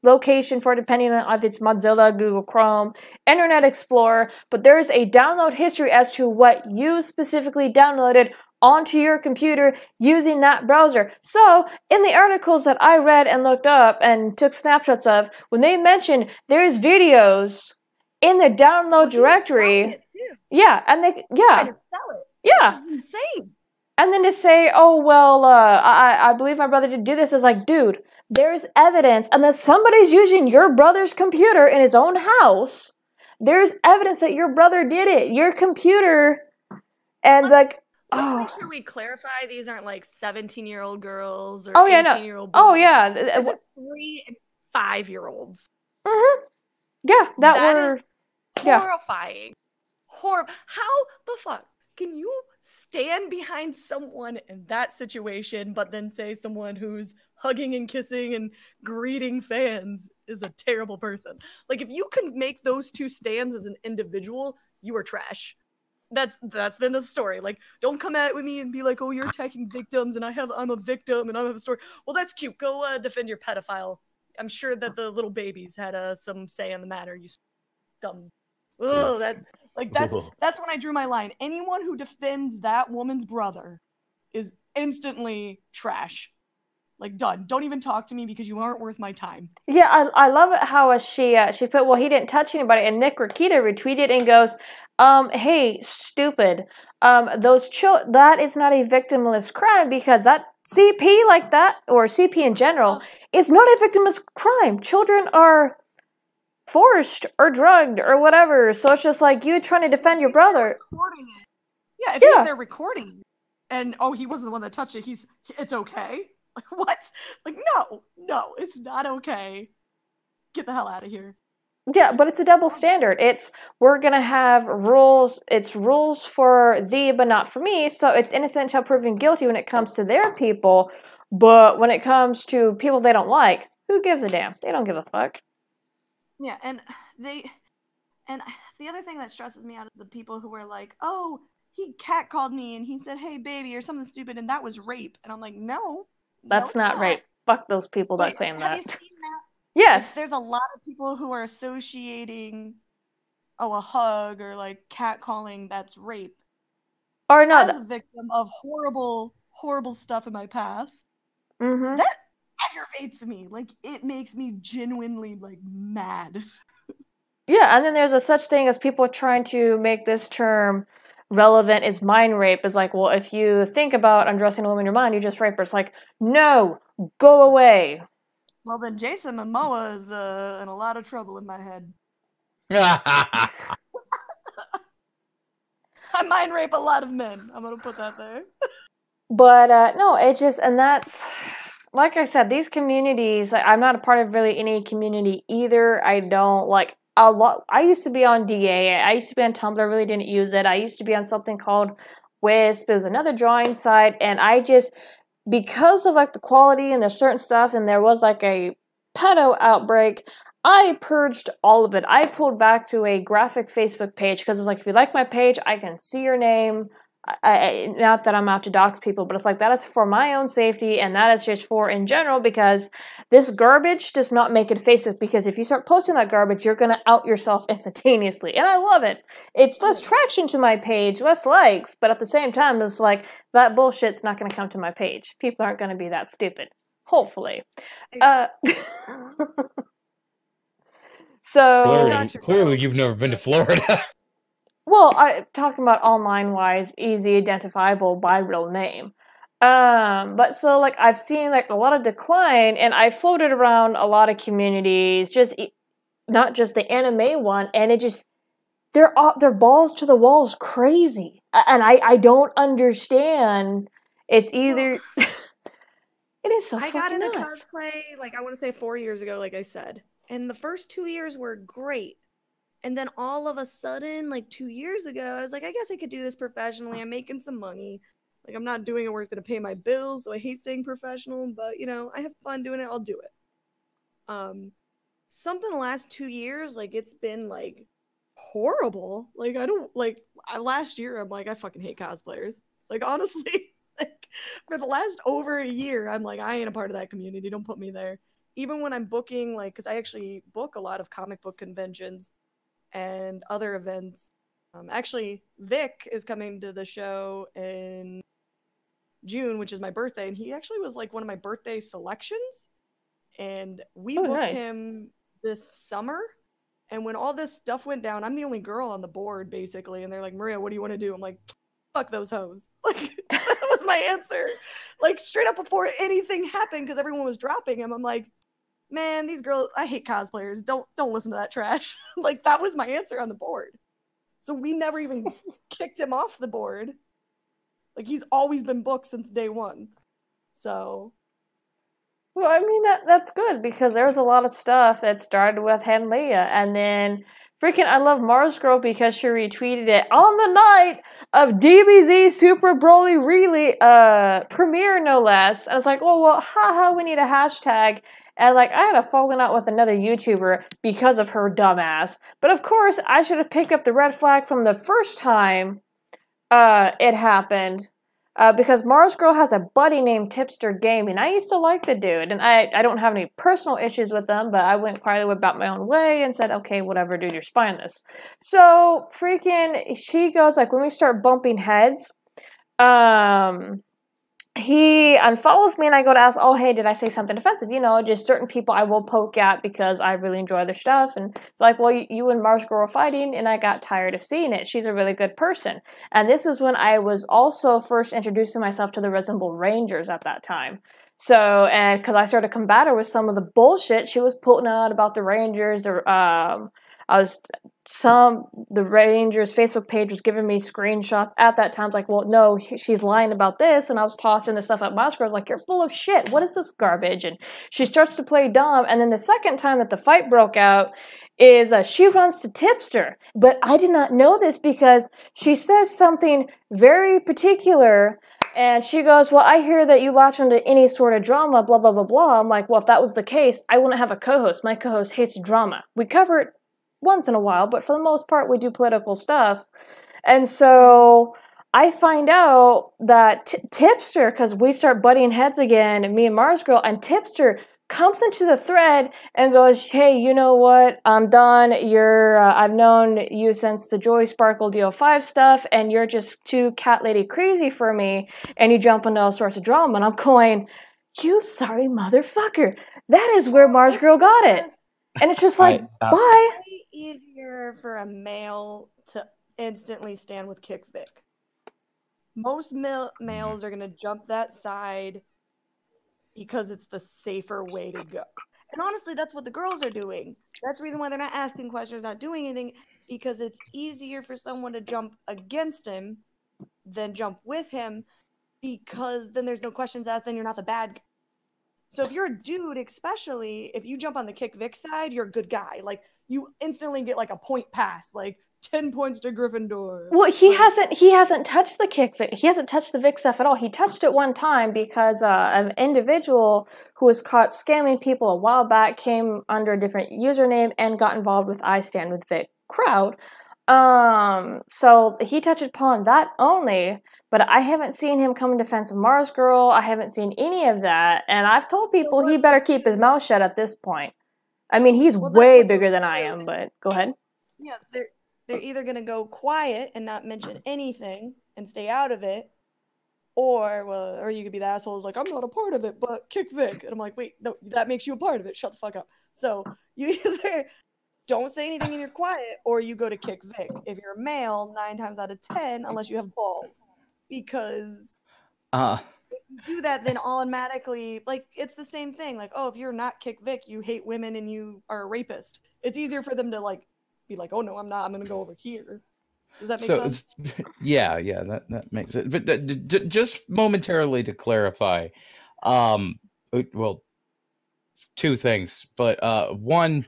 S1: location for depending on if it's Mozilla, Google Chrome, Internet Explorer, but there's a download history as to what you specifically downloaded onto your computer using that browser. So, in the articles that I read and looked up and took snapshots of, when they mentioned there's videos in the download directory, and they
S3: try to sell it.
S1: Yeah.
S3: It's insane.
S1: And then to say, oh, well, I believe my brother did do this, is like, dude, there's evidence, and that somebody's using your brother's computer in his own house. There's evidence that your brother did it. Your computer, and
S3: Let's make sure we clarify these aren't like 17-year-old girls or 18-year-old boys.
S1: Oh, yeah.
S3: This is 3 and 5-year-olds.
S1: Mm-hmm. Yeah, that
S3: is horrifying. Horrible. How the fuck can you stand behind someone in that situation, but then say someone who's hugging and kissing and greeting fans is a terrible person? Like, if you can make those two stands as an individual, you are trash. That's the end of the story. Like, don't come at me and be like, oh, you're attacking victims and I'm a victim and I have a story. Well, that's cute. Go defend your pedophile. I'm sure that the little babies had some say in the matter. You dumb. Ugh, that's when I drew my line. Anyone who defends that woman's brother is instantly trash. Like, done. Don't even talk to me because you aren't worth my time.
S1: Yeah, I love it how she put, well, he didn't touch anybody, and Nick Rakita retweeted and goes, hey, stupid. That is not a victimless crime because that CP like that, or CP in general, is not a victimless crime. Children are forced or drugged or whatever. So it's just like you trying to defend your brother.
S3: Yeah, if he's there recording and he wasn't the one that touched it, it's okay. Like, what? Like, no, it's not okay. Get the hell out of here.
S1: Yeah, but it's a double standard. We're gonna have rules. It's rules for thee, but not for me. So it's innocent until proven guilty when it comes to their people. But when it comes to people they don't like, who gives a damn? They don't give a fuck.
S3: Yeah, and the other thing that stresses me out is the people who are like, oh, he catcalled me and he said, hey, baby, or something stupid, and that was rape. And I'm like, no.
S1: That's not rape. Fuck those people that claim that.
S3: Have you seen that?
S1: Yes.
S3: Like, there's a lot of people who are associating, a hug or like catcalling that's rape.
S1: Or no.
S3: As a victim of horrible, horrible stuff in my past.
S1: Mm-hmm.
S3: That aggravates me. Like, it makes me genuinely, like, mad.
S1: Yeah, and then there's a such thing as people trying to make this term relevant is mind rape. Is like, well, if you think about undressing a woman in your mind, you just rape her. It's like, no, go away.
S3: Well, then Jason Momoa is in a lot of trouble in my head. I mind rape a lot of men. I'm gonna put that there.
S1: But no, it just, and that's, like I said, these communities, I'm not a part of really any community either. I don't like a lot. I used to be on DA. I used to be on Tumblr. Really didn't use it. I used to be on something called Wisp. It was another drawing site, and I just, because of like the quality and there's certain stuff, and there was like a pedo outbreak, I purged all of it. I pulled back to a graphic Facebook page because it's like, if you like my page, I can see your name. not that I'm out to dox people, but it's like that is for my own safety, and that is just for in general, because this garbage does not make it Facebook, because if you start posting that garbage, you're going to out yourself instantaneously, and I love it. It's less traction to my page, less likes, but at the same time, it's like, that bullshit's not going to come to my page. People aren't going to be that stupid. Hopefully. So...
S2: Clearly you've never been to Florida.
S1: Well, talking about online-wise, easy, identifiable by real name. But so, like, I've seen, like, a lot of decline, and I floated around a lot of communities, just, not just the anime one, and it just, they're balls to the walls crazy. And I don't understand. It's either... It is so
S3: I
S1: fucking
S3: got into
S1: nuts.
S3: cosplay, like, I want to say 4 years ago, like I said. And the first 2 years were great. And then all of a sudden, like 2 years ago, I was like, I guess I could do this professionally. I'm making some money. Like, I'm not doing it where it's going to pay my bills, so I hate saying professional, but, you know, I have fun doing it. I'll do it. Something the last 2 years, like, it's been, like, horrible. Like, last year, I'm like, I fucking hate cosplayers. Like, honestly, like, for the last over a year, I'm like, I ain't a part of that community. Don't put me there. Even when I'm booking, like, because I actually book a lot of comic book conventions and other events. Actually, Vic is coming to the show in June, which is my birthday, and he actually was like one of my birthday selections. And we booked him this summer. And when all this stuff went down, I'm the only girl on the board, basically. And they're like, Maria, what do you want to do? I'm like, fuck those hoes. Like, that was my answer. Like, straight up before anything happened, because everyone was dropping him, I'm like, man, these girls, I hate cosplayers. Don't listen to that trash. Like, that was my answer on the board. So we never even kicked him off the board. Like, he's always been booked since day one. So.
S1: Well, I mean, that's good, because there's a lot of stuff that started with Henleah, and then freaking, I love Mars Girl because she retweeted it on the night of DBZ Super Broly premiere, no less. And it's like, oh, well, haha, we need a hashtag. And, like, I had a falling out with another YouTuber because of her dumbass. But, of course, I should have picked up the red flag from the first time it happened. Because Mars Girl has a buddy named Tipster Gaming. I used to like the dude. And I don't have any personal issues with him. But I went quietly about my own way and said, okay, whatever, dude, you're spineless. So, freaking, she goes, like, when we start bumping heads, he unfollows me, and I go to ask, oh, hey, did I say something offensive? You know, just certain people I will poke at because I really enjoy their stuff. And like, well, you and Mars Girl were fighting, and I got tired of seeing it. She's a really good person. And this is when I was also first introducing myself to the Risembool Rangers at that time. So, and because I started to combat her with some of the bullshit she was putting out about the Rangers, or the Rangers Facebook page was giving me screenshots at that time. I was like, well, no, she's lying about this. And I was tossing the stuff at Moscow. I was like, you're full of shit. What is this garbage? And she starts to play dumb. And then the second time that the fight broke out is she runs to Tipster. But I did not know this because she says something very particular. And she goes, well, I hear that you latch onto any sort of drama, blah, blah, blah, blah. I'm like, well, if that was the case, I wouldn't have a co-host. My co-host hates drama. We cover it once in a while, but for the most part, we do political stuff. And so I find out that Tipster, because we start butting heads again, me and Mars Girl, and Tipster comes into the thread and goes, hey, you know what? I'm done. I've known you since the Joy Sparkle DO5 stuff, and you're just too cat lady crazy for me, and you jump into all sorts of drama. And I'm going, you sorry motherfucker. That is where Mars Girl got it. And it's just like, bye.
S3: It's way easier for a male to instantly stand with Kick Vic. Most males are going to jump that side because it's the safer way to go. And honestly, that's what the girls are doing. That's the reason why they're not asking questions, not doing anything, because it's easier for someone to jump against him than jump with him, because then there's no questions asked, then you're not the bad guy. So if you're a dude, especially, if you jump on the Kick Vic side, you're a good guy. Like, you instantly get, like, a point pass. Like, 10 points to Gryffindor.
S1: Well, he hasn't touched the Kick Vic. He hasn't touched the Vic stuff at all. He touched it one time because an individual who was caught scamming people a while back came under a different username and got involved with I Stand With Vic crowd. So he touched upon that only, but I haven't seen him come in defense of Mars Girl. I haven't seen any of that, and I've told people he better keep his mouth shut at this point. I mean, he's way bigger than I am, but go ahead.
S3: Yeah, they're either gonna go quiet and not mention anything and stay out of it, or you could be the asshole who's like, I'm not a part of it, but kick Vic. And I'm like, wait, no, that makes you a part of it. Shut the fuck up. So you either don't say anything and you're quiet, or you go to kick Vic. If you're a male, 9 times out of 10, unless you have balls. Because if you do that, then automatically, like, it's the same thing. Like, oh, if you're not kick Vic, you hate women and you are a rapist. It's easier for them to, like, be like, oh, no, I'm not. I'm going to go over here. Does that make sense?
S2: Yeah, that makes it. But just momentarily to clarify, well, 2 things. But one,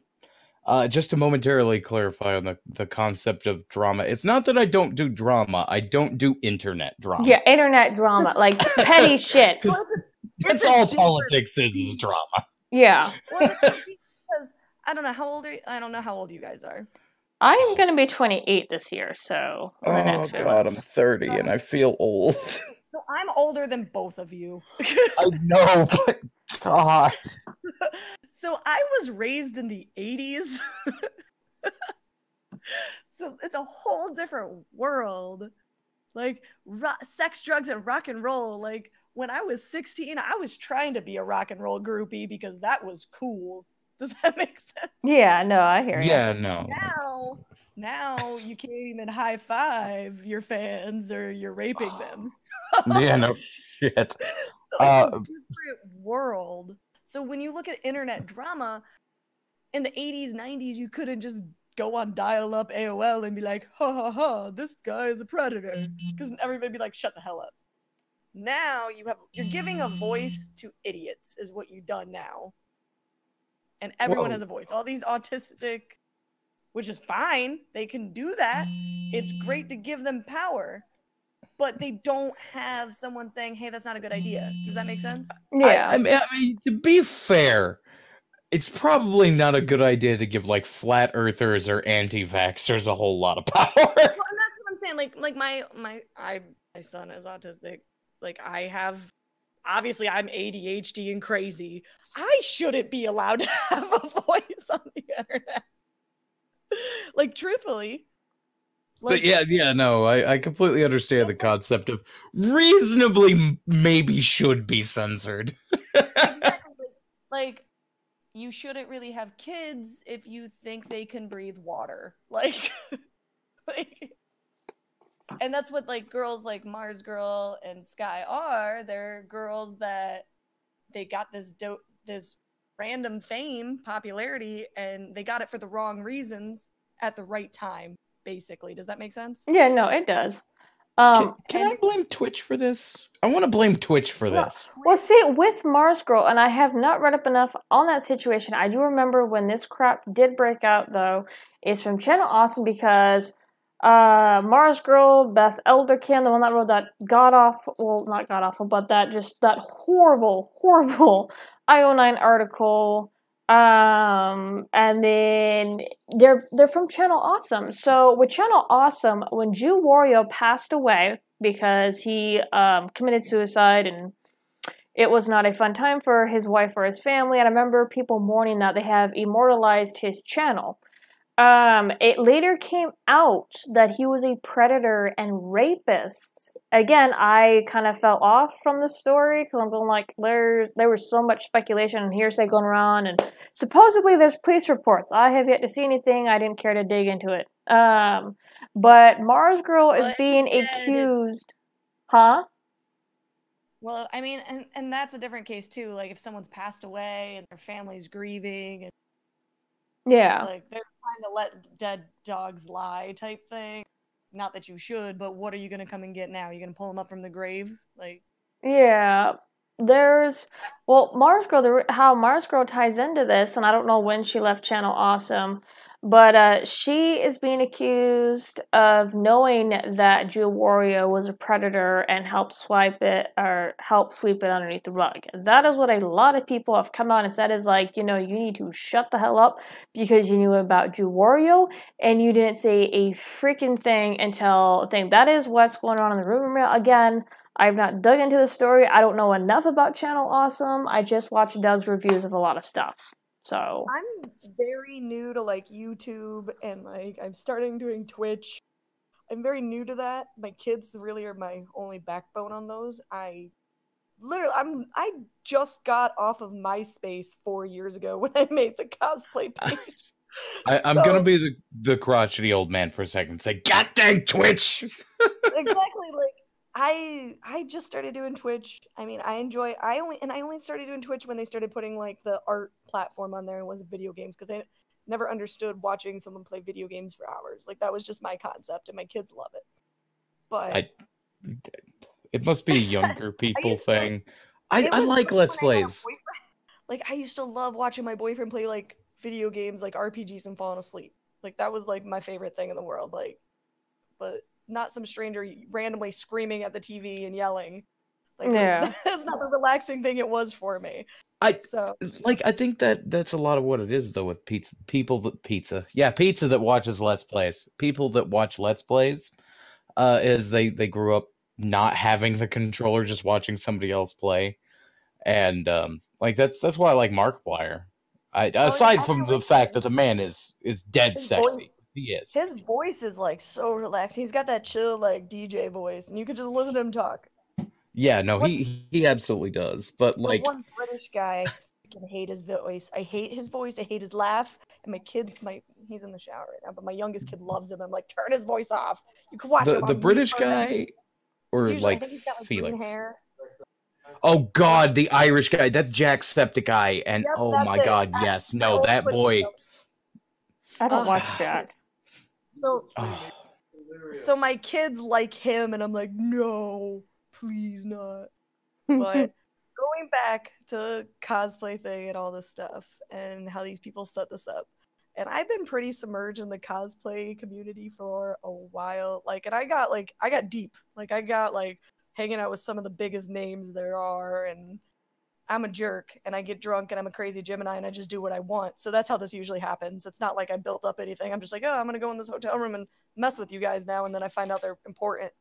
S2: just to momentarily clarify on the concept of drama, it's not that I don't do drama. I don't do internet drama.
S1: Yeah, internet drama, like petty shit.
S2: That's all politics is drama.
S1: Yeah.
S3: Well, because I don't know how old you guys are.
S1: I'm going to be 28 this year, so...
S2: Oh, God, I'm 30 and I feel old.
S3: So I'm older than both of you.
S2: I know, but God.
S3: So I was raised in the 80s. So it's a whole different world. Like, sex, drugs, and rock and roll. Like, when I was 16, I was trying to be a rock and roll groupie because that was cool. Does that make sense?
S1: Yeah, no, I hear you.
S2: Yeah, no.
S3: Now you can't even high five your fans or you're raping them.
S2: Yeah, no shit.
S3: So it's a different world. So when you look at internet drama, in the 80s, 90s, you couldn't just go on dial-up AOL and be like, ha ha ha, this guy is a predator. Because everybody would be like, shut the hell up. Now you're giving a voice to idiots is what you've done now. And everyone has a voice. All these autistic, which is fine. They can do that. It's great to give them power. But they don't have someone saying, hey, that's not a good idea. Does that make sense?
S1: Yeah.
S2: I mean, to be fair, it's probably not a good idea to give, like, flat earthers or anti-vaxxers a whole lot of power.
S3: Well, and that's what I'm saying. Like my son is autistic. Like, obviously I'm ADHD and crazy. I shouldn't be allowed to have a voice on the internet. Like, truthfully.
S2: Like, but no, I completely understand the concept of reasonably maybe should be censored.
S3: Exactly. Like, you shouldn't really have kids if you think they can breathe water. Like, and that's what, like, girls like Mars Girl and Sky are. They're girls that they got this random fame, popularity, and they got it for the wrong reasons at the right time, basically. Does that make sense?
S1: Yeah, no, it does.
S2: Can I blame Twitch for this? I want to blame Twitch for this.
S1: Well, see, with Mars Girl, and I have not read up enough on that situation, I do remember when this crap did break out, though, is from Channel Awesome because Mars Girl, Beth Elderkin, the one that wrote that that horrible IO9 article, and then they're from Channel Awesome. So with Channel Awesome, when Jew Wario passed away because he committed suicide and it was not a fun time for his wife or his family, and I remember people mourning that they have immortalized his channel. It later came out that he was a predator and rapist. Again, I kind of fell off from the story because I'm going like, there was so much speculation and hearsay going around, and supposedly there's police reports. I have yet to see anything. I didn't care to dig into it. But Mars Girl is being accused. Huh?
S3: Well, I mean, and that's a different case too. Like if someone's passed away and their family's grieving and
S1: yeah.
S3: Like, they're trying to let dead dogs lie type thing. Not that you should, but what are you going to come and get now? You're going to pull them up from the grave? Like,
S1: yeah. Mars Girl, how Mars Girl ties into this, and I don't know when she left Channel Awesome, But she is being accused of knowing that Jewel Wario was a predator and helped sweep it underneath the rug. That is what a lot of people have come out and said is like, you need to shut the hell up because you knew about Jewel Wario and you didn't say a freaking thing until thing. That is what's going on in the rumor mill. Again, I've not dug into the story. I don't know enough about Channel Awesome. I just watched Doug's reviews of a lot of stuff. So
S3: I'm very new to like YouTube and like I'm starting doing Twitch. I'm very new to that. My kids really are my only backbone on those. I just got off of MySpace 4 years ago when I made the cosplay page.
S2: I'm gonna be the crotchety old man for a second and say, God dang Twitch!
S3: Exactly, like I just started doing Twitch. I mean, I only started doing Twitch when they started putting like the art platform on there and wasn't video games because I never understood watching someone play video games for hours. Like that was just my concept, and my kids love it. But
S2: it must be a younger people thing. I like Let's Plays.
S3: Like I used to love watching my boyfriend play like video games, like RPGs, and falling asleep. Like that was like my favorite thing in the world. Like, but not some stranger randomly screaming at the TV and yelling. Like,
S1: yeah,
S3: that's not the relaxing thing it was for me.
S2: I think that's a lot of what it is though with pizza. Pizza that watches Let's Plays. People that watch Let's Plays, is they grew up not having the controller, just watching somebody else play, and like that's why I like Markiplier. Aside from the fact that the man is dead sexy. He is.
S3: His voice is like so relaxed. He's got that chill like DJ voice, and you could just listen to him talk.
S2: Yeah, no, he absolutely does. But like
S3: one British guy, I freaking hate his voice. I hate his voice. I hate his laugh. And he's in the shower right now, but my youngest kid loves him. I'm like, turn his voice off. You can watch him.
S2: The British guy, or
S3: usually,
S2: like
S3: I think he's got, like,
S2: Felix.
S3: green hair.
S2: Oh God, the Irish guy. That's Jacksepticeye, and
S3: Yep,
S2: oh my God, yes, no, that boy.
S1: I don't watch Jack.
S3: So my kids like him, and I'm like, no, please not. But going back to the cosplay thing and all this stuff, and how these people set this up, and I've been pretty submerged in the cosplay community for a while. Like, and I got deep. Like, I got like hanging out with some of the biggest names there are, and I'm a jerk, and I get drunk, and I'm a crazy Gemini, and I just do what I want. So that's how this usually happens. It's not like I built up anything. I'm just like, oh, I'm gonna go in this hotel room and mess with you guys now, and then I find out they're important.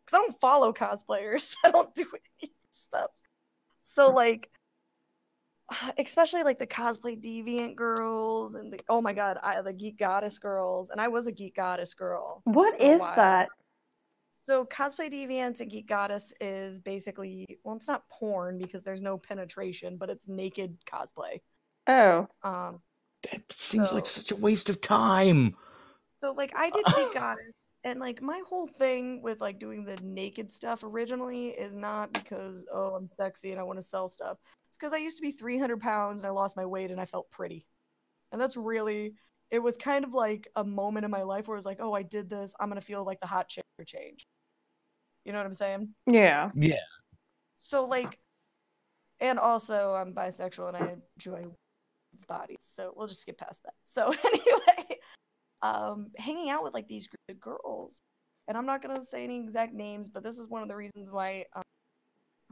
S3: Because I don't follow cosplayers. I don't do any stuff. So, like, especially, like, the cosplay deviant girls, and oh my god, the geek goddess girls, and I was a geek goddess girl.
S1: What is that?
S3: So cosplay deviants and geek goddess is basically, well, it's not porn because there's no penetration, but it's naked cosplay.
S1: Oh.
S2: That seems like such a waste of time.
S3: So like I did geek goddess, and like my whole thing with like doing the naked stuff originally is not because I'm sexy and I want to sell stuff. It's because I used to be 300 pounds and I lost my weight and I felt pretty. And that's really, it was kind of like a moment in my life where it was like, oh, I did this, I'm gonna feel like the hot chick for change. You know what I'm saying?
S1: Yeah.
S2: Yeah.
S3: So, like, and also I'm bisexual and I enjoy bodies, so we'll just skip past that. So anyway, hanging out with like these group of girls, and I'm not gonna say any exact names, but this is one of the reasons why I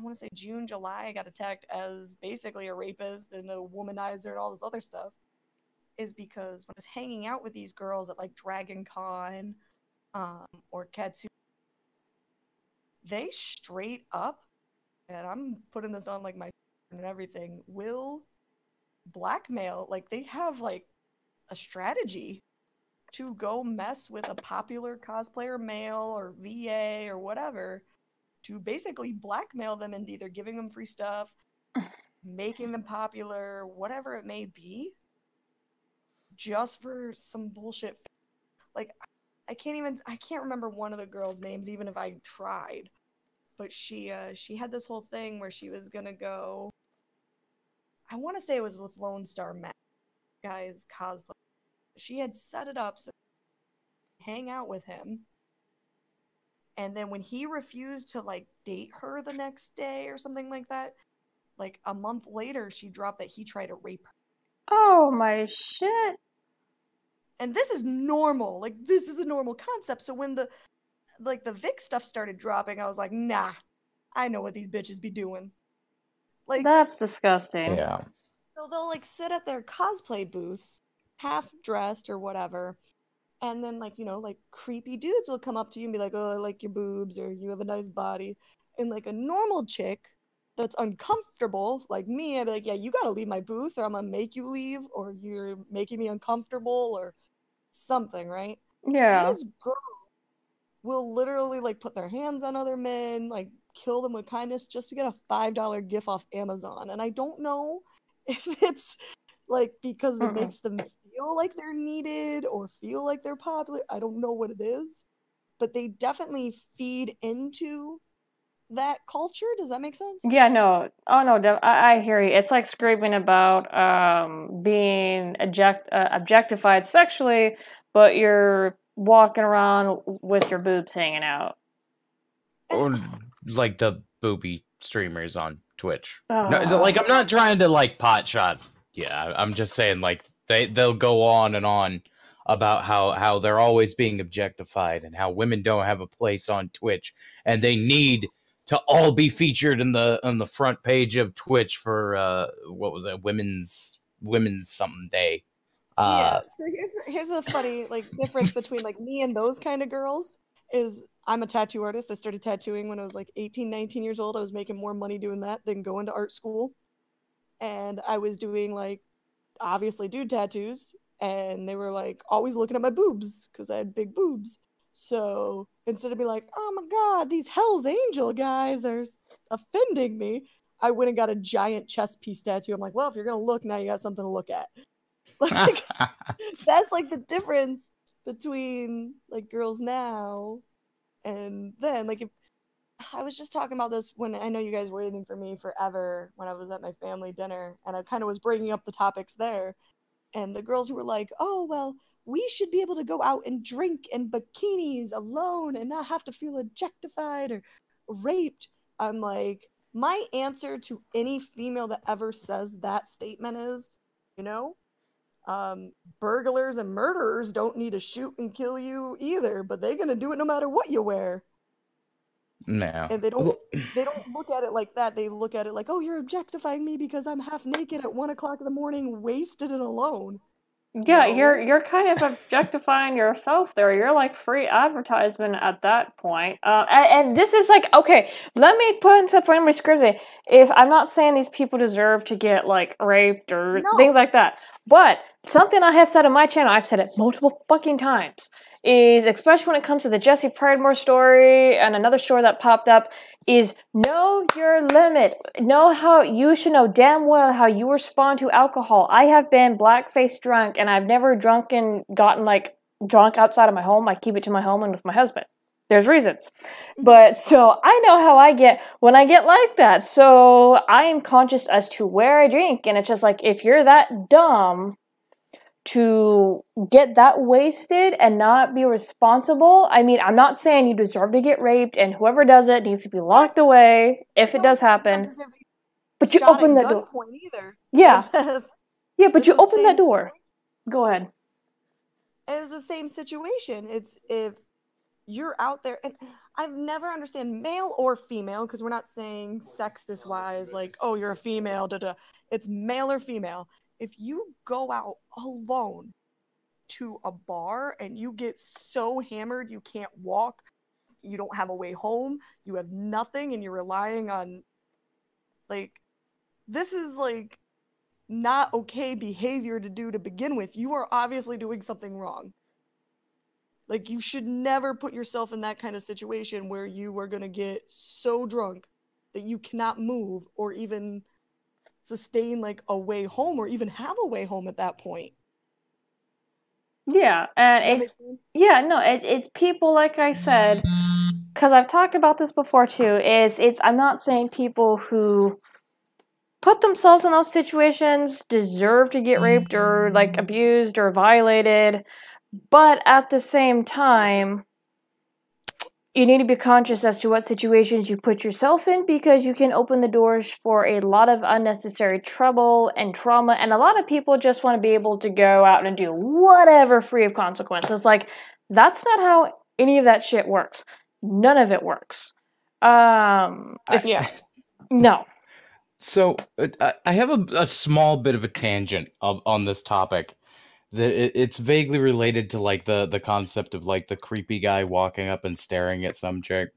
S3: want to say June, July, I got attacked as basically a rapist and a womanizer and all this other stuff, is because when I was hanging out with these girls at like Dragon Con, or Katsu, they straight up, and I'm putting this on like my and everything, will blackmail, like they have like a strategy to go mess with a popular cosplayer male or VA or whatever, to basically blackmail them into either giving them free stuff, making them popular, whatever it may be, just for some bullshit. Like, I can't remember one of the girls' names, even if I tried. But she had this whole thing where she was gonna go, I want to say it was with Lone Star Matt guy's cosplay. She had set it up so hang out with him, and then when he refused to like date her the next day or something like that, like a month later, she dropped that he tried to rape her.
S1: Oh my shit.
S3: And this is normal. Like, this is a normal concept. So when the Vic stuff started dropping, I was like, nah, I know what these bitches be doing. Like,
S1: That's disgusting.
S2: Yeah.
S3: so they'll like sit at their cosplay booths, half dressed or whatever, and then like, you know, like creepy dudes will come up to you and be like, oh, I like your boobs, or you have a nice body. And like a normal chick that's uncomfortable, like me, I'd be like, yeah, you gotta leave my booth or I'm gonna make you leave, or you're making me uncomfortable or something, right?
S1: Yeah.
S3: These girls will literally like put their hands on other men, like kill them with kindness just to get a $5 gift off Amazon. And I don't know if it's like because it makes them feel like they're needed or feel like they're popular. I don't know what it is, but they definitely feed into that culture. Does that make sense?
S1: Yeah, no. Oh, no, I hear you. It's like screaming about being objectified sexually, but you're walking around with your boobs hanging out.
S2: Or like the booby streamers on Twitch.
S1: Oh.
S2: No, like, I'm not trying to like pot shot. Yeah, I'm just saying, like, they'll go on and on about how they're always being objectified and how women don't have a place on Twitch and they need to all be featured on the front page of Twitch for what was that, women's something day.
S3: Yeah. So here's a funny like difference between like me and those kind of girls is I'm a tattoo artist. I started tattooing when I was like 18, 19 years old. I was making more money doing that than going to art school. And I was doing like obviously dude tattoos, and they were like always looking at my boobs because I had big boobs. So instead of being like, oh my god, these Hell's Angel guys are offending me, I went and got a giant chest piece tattoo. I'm like, well, if you're gonna look now, you got something to look at. Like, that's like the difference between like girls now and then. Like, if I was just talking about this when I know you guys were waiting for me forever when I was at my family dinner, and I kind of was bringing up the topics there, and the girls were like, oh well, we should be able to go out and drink in bikinis alone and not have to feel objectified or raped. I'm like, my answer to any female that ever says that statement is, you know, burglars and murderers don't need to shoot and kill you either, but they're gonna do it no matter what you wear.
S2: No.
S3: And they don't look at it like that. They look at it like, oh, you're objectifying me because I'm half naked at 1 o'clock in the morning, wasted and alone.
S1: Yeah,
S3: No.
S1: you're kind of objectifying yourself there. You're like free advertisement at that point. And this is like, okay, let me put into frame of script. If I'm not saying these people deserve to get like raped or things like that, but something I have said on my channel, I've said it multiple fucking times, is especially when it comes to the Jesse Pridemore story and another story that popped up, is know your limit. Know how you should know damn well how you respond to alcohol. I have been black-faced drunk, and I've never gotten like drunk outside of my home. I keep it to my home and with my husband. There's reasons. But so I know how I get when I get like that. So I am conscious as to where I drink. And it's just like, if you're that dumb to get that wasted and not be responsible, I mean, I'm not saying you deserve to get raped, and whoever does it needs to be locked away if it does happen. But you open that door.
S3: Either.
S1: Yeah. Yeah, but you open that door. Go ahead.
S3: And it's the same situation. It's if you're out there, and I've never understand male or female, because we're not saying sexist wise, like, oh, you're a female, da-da. It's male or female. If you go out alone to a bar and you get so hammered you can't walk, you don't have a way home, you have nothing, and you're relying on, like, this is like not okay behavior to do to begin with. You are obviously doing something wrong. Like, you should never put yourself in that kind of situation where you are going to get so drunk that you cannot move or even sustain, like, a way home or even have a way home at that point.
S1: Yeah, and it's people, like I said, because I've talked about this before, too, I'm not saying people who put themselves in those situations deserve to get raped or, like, abused or violated. But at the same time, you need to be conscious as to what situations you put yourself in, because you can open the doors for a lot of unnecessary trouble and trauma, and a lot of people just want to be able to go out and do whatever free of consequences. Like, that's not how any of that shit works. None of it works. No.
S2: So I have a small bit of a tangent on this topic. It's vaguely related to like the concept of like the creepy guy walking up and staring at some chick.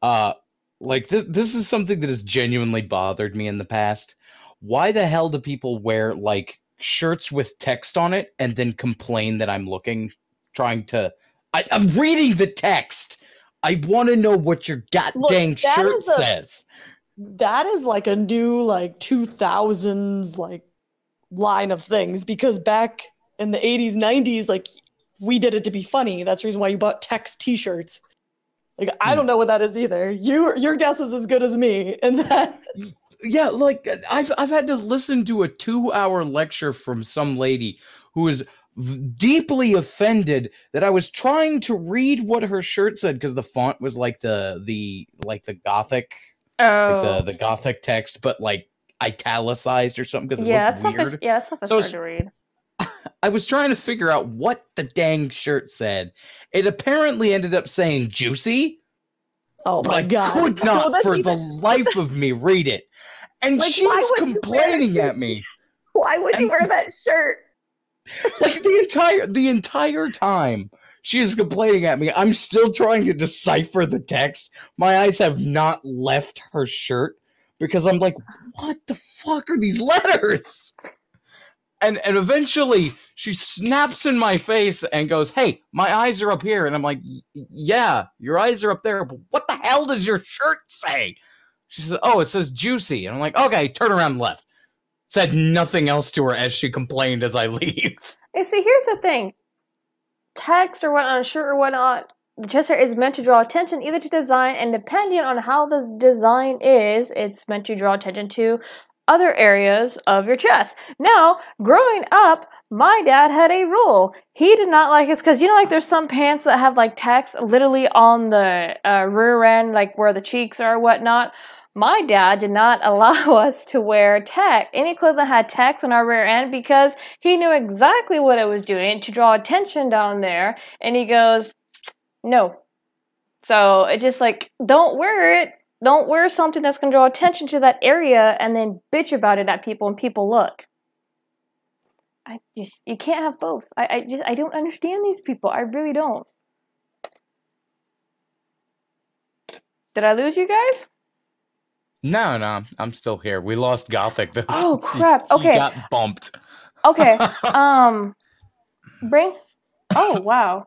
S2: Like this is something that has genuinely bothered me in the past. Why the hell do people wear like shirts with text on it and then complain that I'm I'm reading the text. I want to know what your goddamn shirt says.
S3: That is like a new like 2000s like line of things, because back in the 80s, 90s, like we did it to be funny. That's the reason why you bought text t-shirts. Like I don't know what that is either. Your guess is as good as me. And that
S2: yeah, like I've had to listen to a 2-hour lecture from some lady who was deeply offended that I was trying to read what her shirt said because the font was like the Gothic, like the Gothic text, but like italicized or something because it looked weird.
S1: That stuff is hard to read.
S2: I was trying to figure out what the dang shirt said. It apparently ended up saying juicy.
S3: Oh my god!
S2: I could not for the life of me read it, and like, she's complaining at me.
S3: Why would you wear that shirt?
S2: Like the entire time she is complaining at me, I'm still trying to decipher the text. My eyes have not left her shirt because I'm like, what the fuck are these letters? And eventually she snaps in my face and goes, hey, my eyes are up here. And I'm like, yeah, your eyes are up there, but what the hell does your shirt say? She says, oh, it says juicy. And I'm like, okay, turn around and left. Said nothing else to her as she complained as I leave.
S1: You see, here's the thing. Text or whatnot, shirt or whatnot, just is meant to draw attention either to design, and depending on how the design is, it's meant to draw attention to other areas of your chest. Now, growing up, my dad had a rule. He did not like us because, you know, like there's some pants that have like text literally on the rear end, like where the cheeks are or whatnot. My dad did not allow us to wear any clothes that had text on our rear end because he knew exactly what it was doing to draw attention down there. And he goes, no. So it's just like, don't wear it. Don't wear something that's going to draw attention to that area and then bitch about it at people and people look. You can't have both. I don't understand these people. I really don't. Did I lose you guys?
S2: No, I'm still here. We lost Gothic though.
S1: Oh crap! Okay,
S2: he got bumped.
S1: Okay, bring. Oh wow.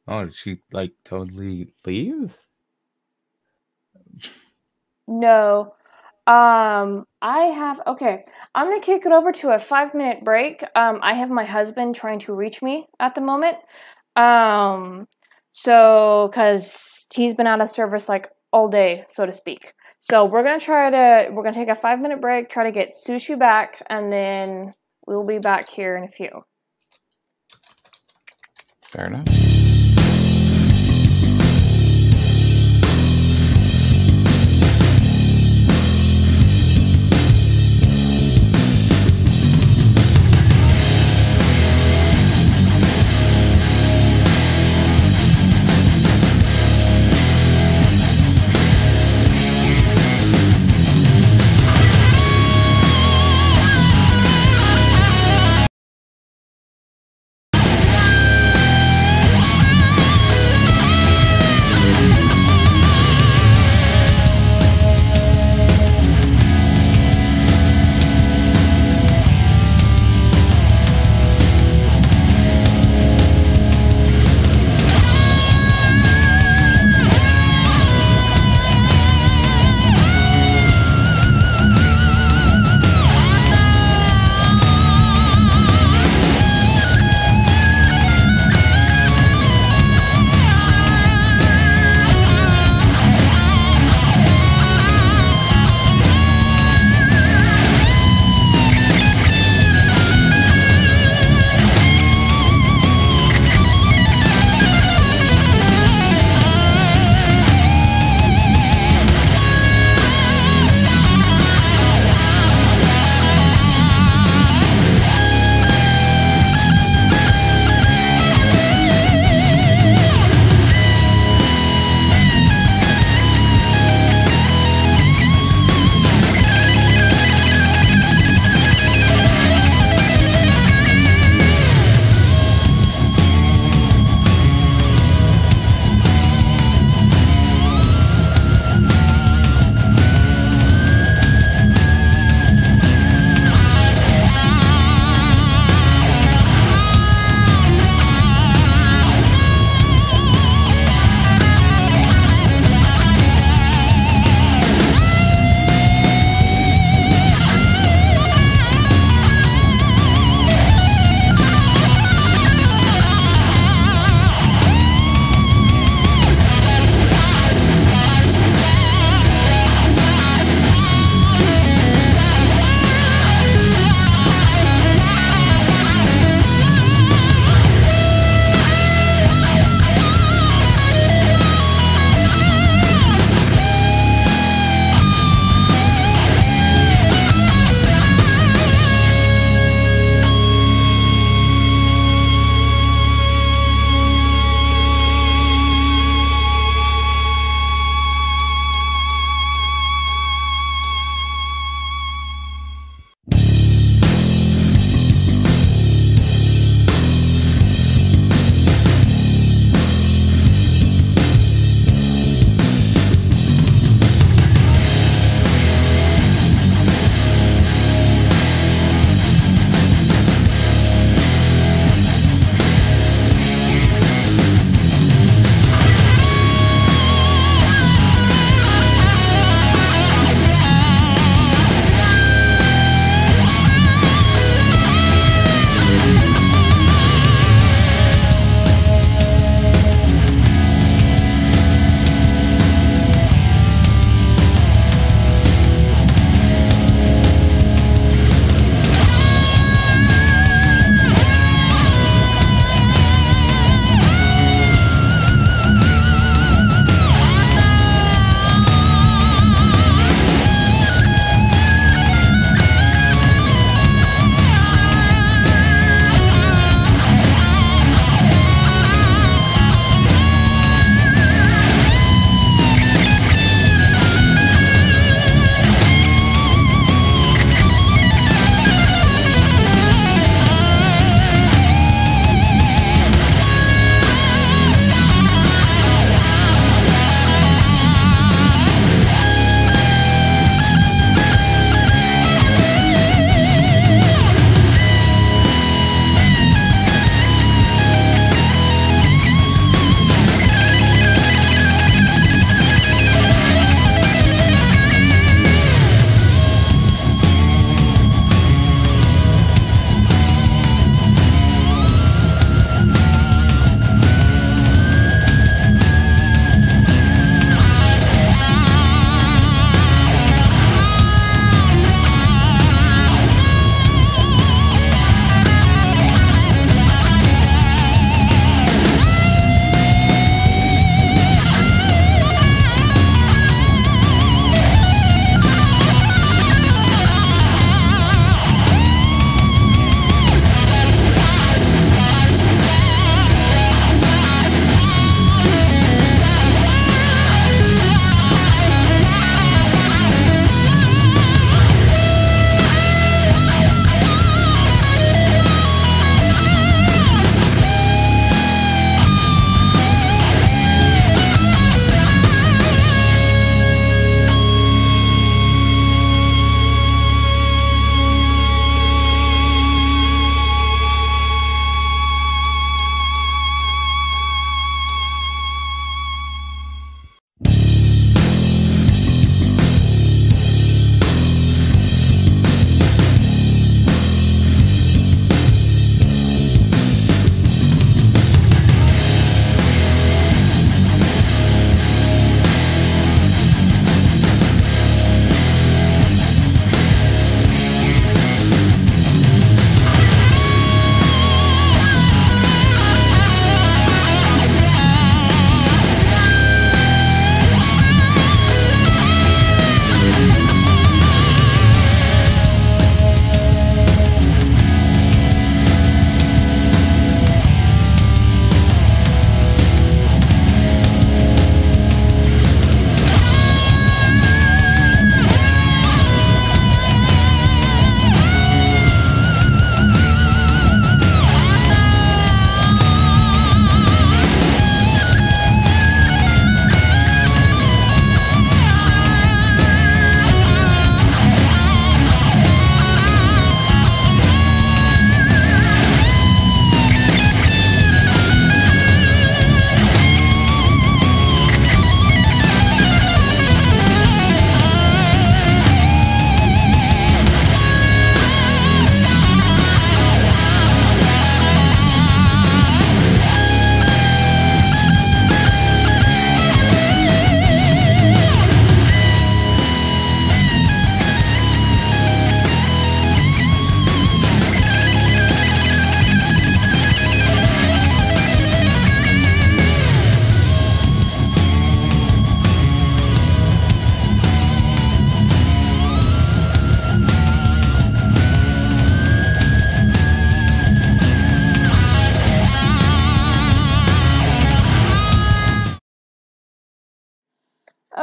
S2: Oh, did she like totally leave?
S1: No, I have. Okay, I'm gonna kick it over to a 5-minute break. I have my husband trying to reach me at the moment. So because he's been out of service like all day, so to speak. So we're gonna take a 5-minute break, try to get Sushi back, and then we'll be back here in a few.
S2: Fair enough.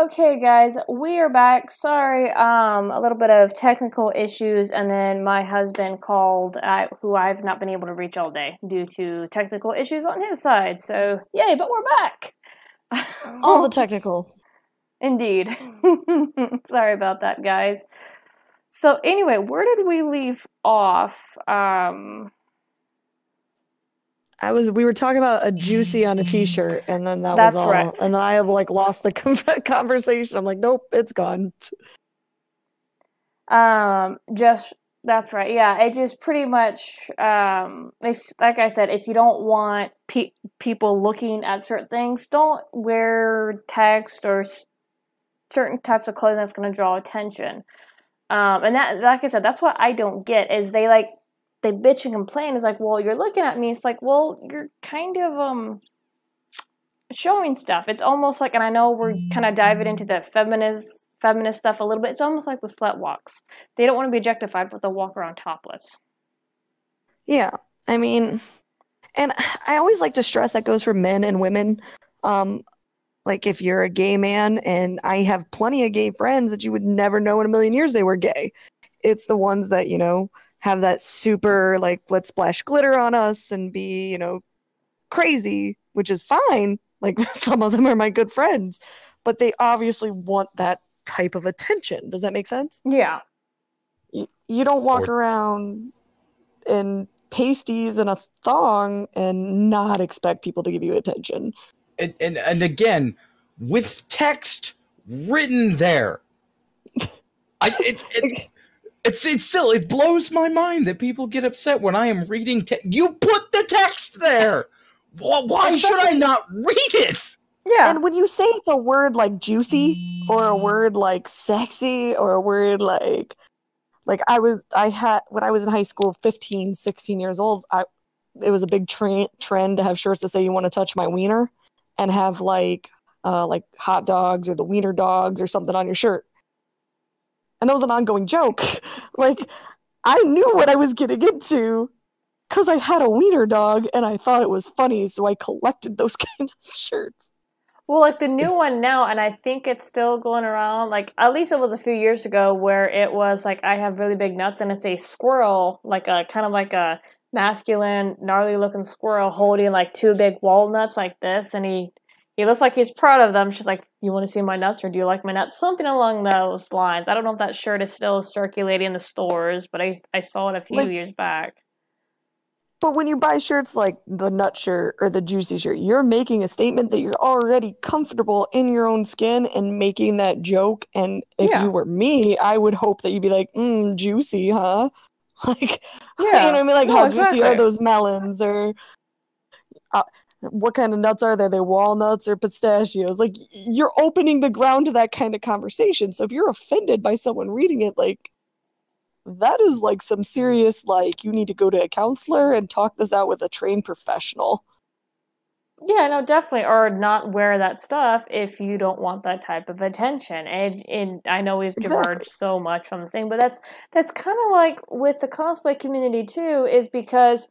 S1: Okay, guys, we are back. Sorry, a little bit of technical issues, and then my husband called, who I've not been able to reach all day due to technical issues on his side. So, yay, but we're back.
S3: All the technical.
S1: Indeed. Sorry about that, guys. So, anyway, where did we leave off?
S3: We were talking about a juicy on a t-shirt, and then that
S1: That's
S3: was all.
S1: right.
S3: And then I have like lost the conversation. I'm like, nope, it's gone.
S1: That's right. Yeah, it just pretty much, if, like I said, if you don't want people looking at certain things, don't wear text or certain types of clothing that's going to draw attention. And that, like I said, that's what I don't get, is they bitch and complain. It's like, well, you're looking at me. It's like, well, you're kind of, showing stuff. It's almost like, and I know we're kind of diving into the feminist stuff a little bit. It's almost like the slut walks. They don't want to be objectified, but they'll walk around topless.
S3: Yeah, I mean, and I always like to stress that goes for men and women. Like if you're a gay man, and I have plenty of gay friends that you would never know in a million years they were gay. It's the ones that, you know, have that super, like, let's splash glitter on us and be, you know, crazy, which is fine. Like, some of them are my good friends, but they obviously want that type of attention. Does that make sense?
S1: Yeah.
S3: You don't walk around in pasties and a thong and not expect people to give you attention.
S2: And again, with text written there. It's still, it blows my mind that people get upset when I am reading you put the text there. Why should I not read it?
S1: Yeah.
S3: And when you say it's a word like juicy, or a word like sexy, or a word like when I was in high school, 15, 16 years old, it was a big trend to have shirts that say you want to touch my wiener, and have like hot dogs or the wiener dogs or something on your shirt. And that was an ongoing joke. Like, I knew what I was getting into because I had a wiener dog and I thought it was funny, so I collected those kind of shirts.
S1: Well, like the new one now, and I think it's still going around, like, at least it was a few years ago, where it was like, I have really big nuts, and it's a squirrel, like a kind of like a masculine, gnarly looking squirrel holding like two big walnuts like this, and he looks like he's proud of them. She's like, you want to see my nuts, or do you like my nuts? Something along those lines. I don't know if that shirt is still circulating in the stores, but I saw it a few years back.
S3: But when you buy shirts like the nut shirt or the juicy shirt, you're making a statement that you're already comfortable in your own skin and making that joke. And if you were me, I would hope that you'd be like, juicy, huh? Like, you know what I mean? Like, how juicy are those melons? Or what kind of nuts are they? Are they walnuts or pistachios? Like, you're opening the ground to that kind of conversation. So if you're offended by someone reading it, like, that is like some serious, like, you need to go to a counselor and talk this out with a trained professional.
S1: Yeah, no, definitely. Or not wear that stuff if you don't want that type of attention. And I know we've diverged so much from the thing, but that's kind of like with the cosplay community too, is because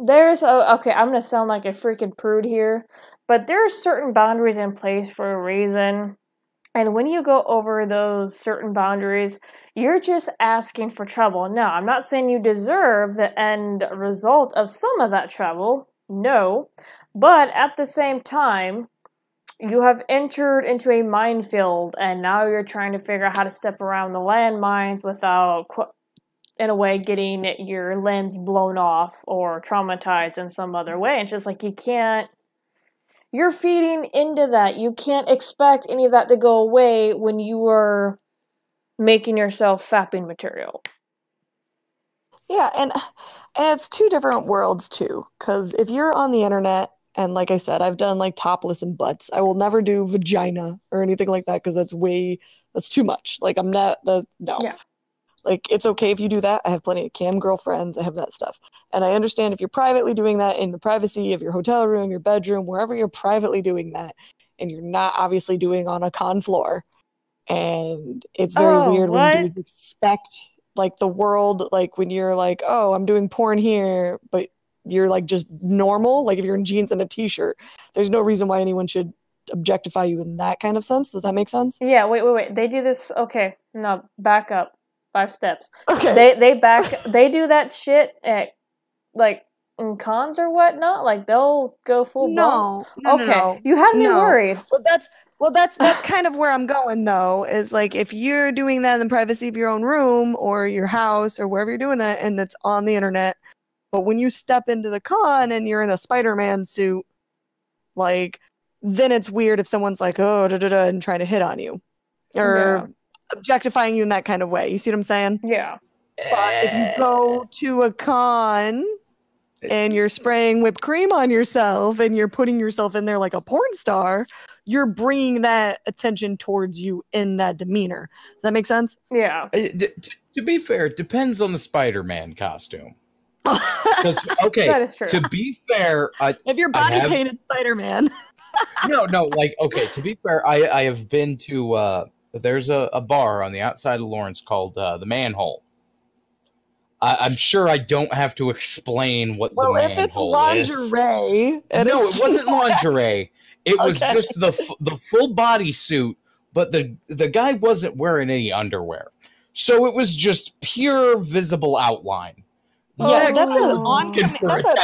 S1: there's, okay, I'm going to sound like a freaking prude here, but there are certain boundaries in place for a reason. And when you go over those certain boundaries, you're just asking for trouble. Now, I'm not saying you deserve the end result of some of that trouble. No. But at the same time, you have entered into a minefield, and now you're trying to figure out how to step around the landmines without, in a way, getting your limbs blown off or traumatized in some other way. It's just like you can't. You're feeding into that. You can't expect any of that to go away when you are making yourself fapping material.
S3: Yeah, and it's two different worlds too. Because if you're on the internet, and like I said, I've done like topless and butts. I will never do vagina or anything like that because that's too much. Like, I'm not, no.
S1: Yeah.
S3: Like, it's okay if you do that. I have plenty of cam girlfriends. I have that stuff. And I understand if you're privately doing that in the privacy of your hotel room, your bedroom, wherever you're privately doing that, and you're not obviously doing on a con floor. And it's very weird when dudes expect, like, the world, like, when you're like, oh, I'm doing porn here, but you're, like, just normal. Like, if you're in jeans and a t-shirt, there's no reason why anyone should objectify you in that kind of sense. Does that make sense?
S1: Yeah, wait. They do this. Okay, no, back up 5 steps.
S3: Okay.
S1: They do that shit at like in cons or whatnot. Like they'll go full blown.
S3: No.
S1: You had me worried.
S3: That's kind of where I'm going though. Is like if you're doing that in the privacy of your own room or your house or wherever you're doing that, and it's on the internet. But when you step into the con and you're in a Spider-Man suit, like, then it's weird if someone's like, oh, and trying to hit on you. Or objectifying you in that kind of way. You see what I'm saying?
S1: Yeah.
S3: But if you go to a con and you're spraying whipped cream on yourself and you're putting yourself in there like a porn star, you're bringing that attention towards you in that demeanor. Does that make sense?
S1: Yeah.
S2: To be fair, it depends on the Spider-Man costume. Okay,
S1: that is true.
S2: To be fair,
S3: if you're body painted Spider-Man.
S2: no, like, okay, to be fair, I have been to, there's a bar on the outside of Lawrence called the Manhole. I'm sure I don't have to explain what the Manhole is.
S3: Well, if it's lingerie...
S2: No, it wasn't lingerie. It was just the full body suit, but the guy wasn't wearing any underwear. So it was just pure visible outline.
S3: Yeah, that's an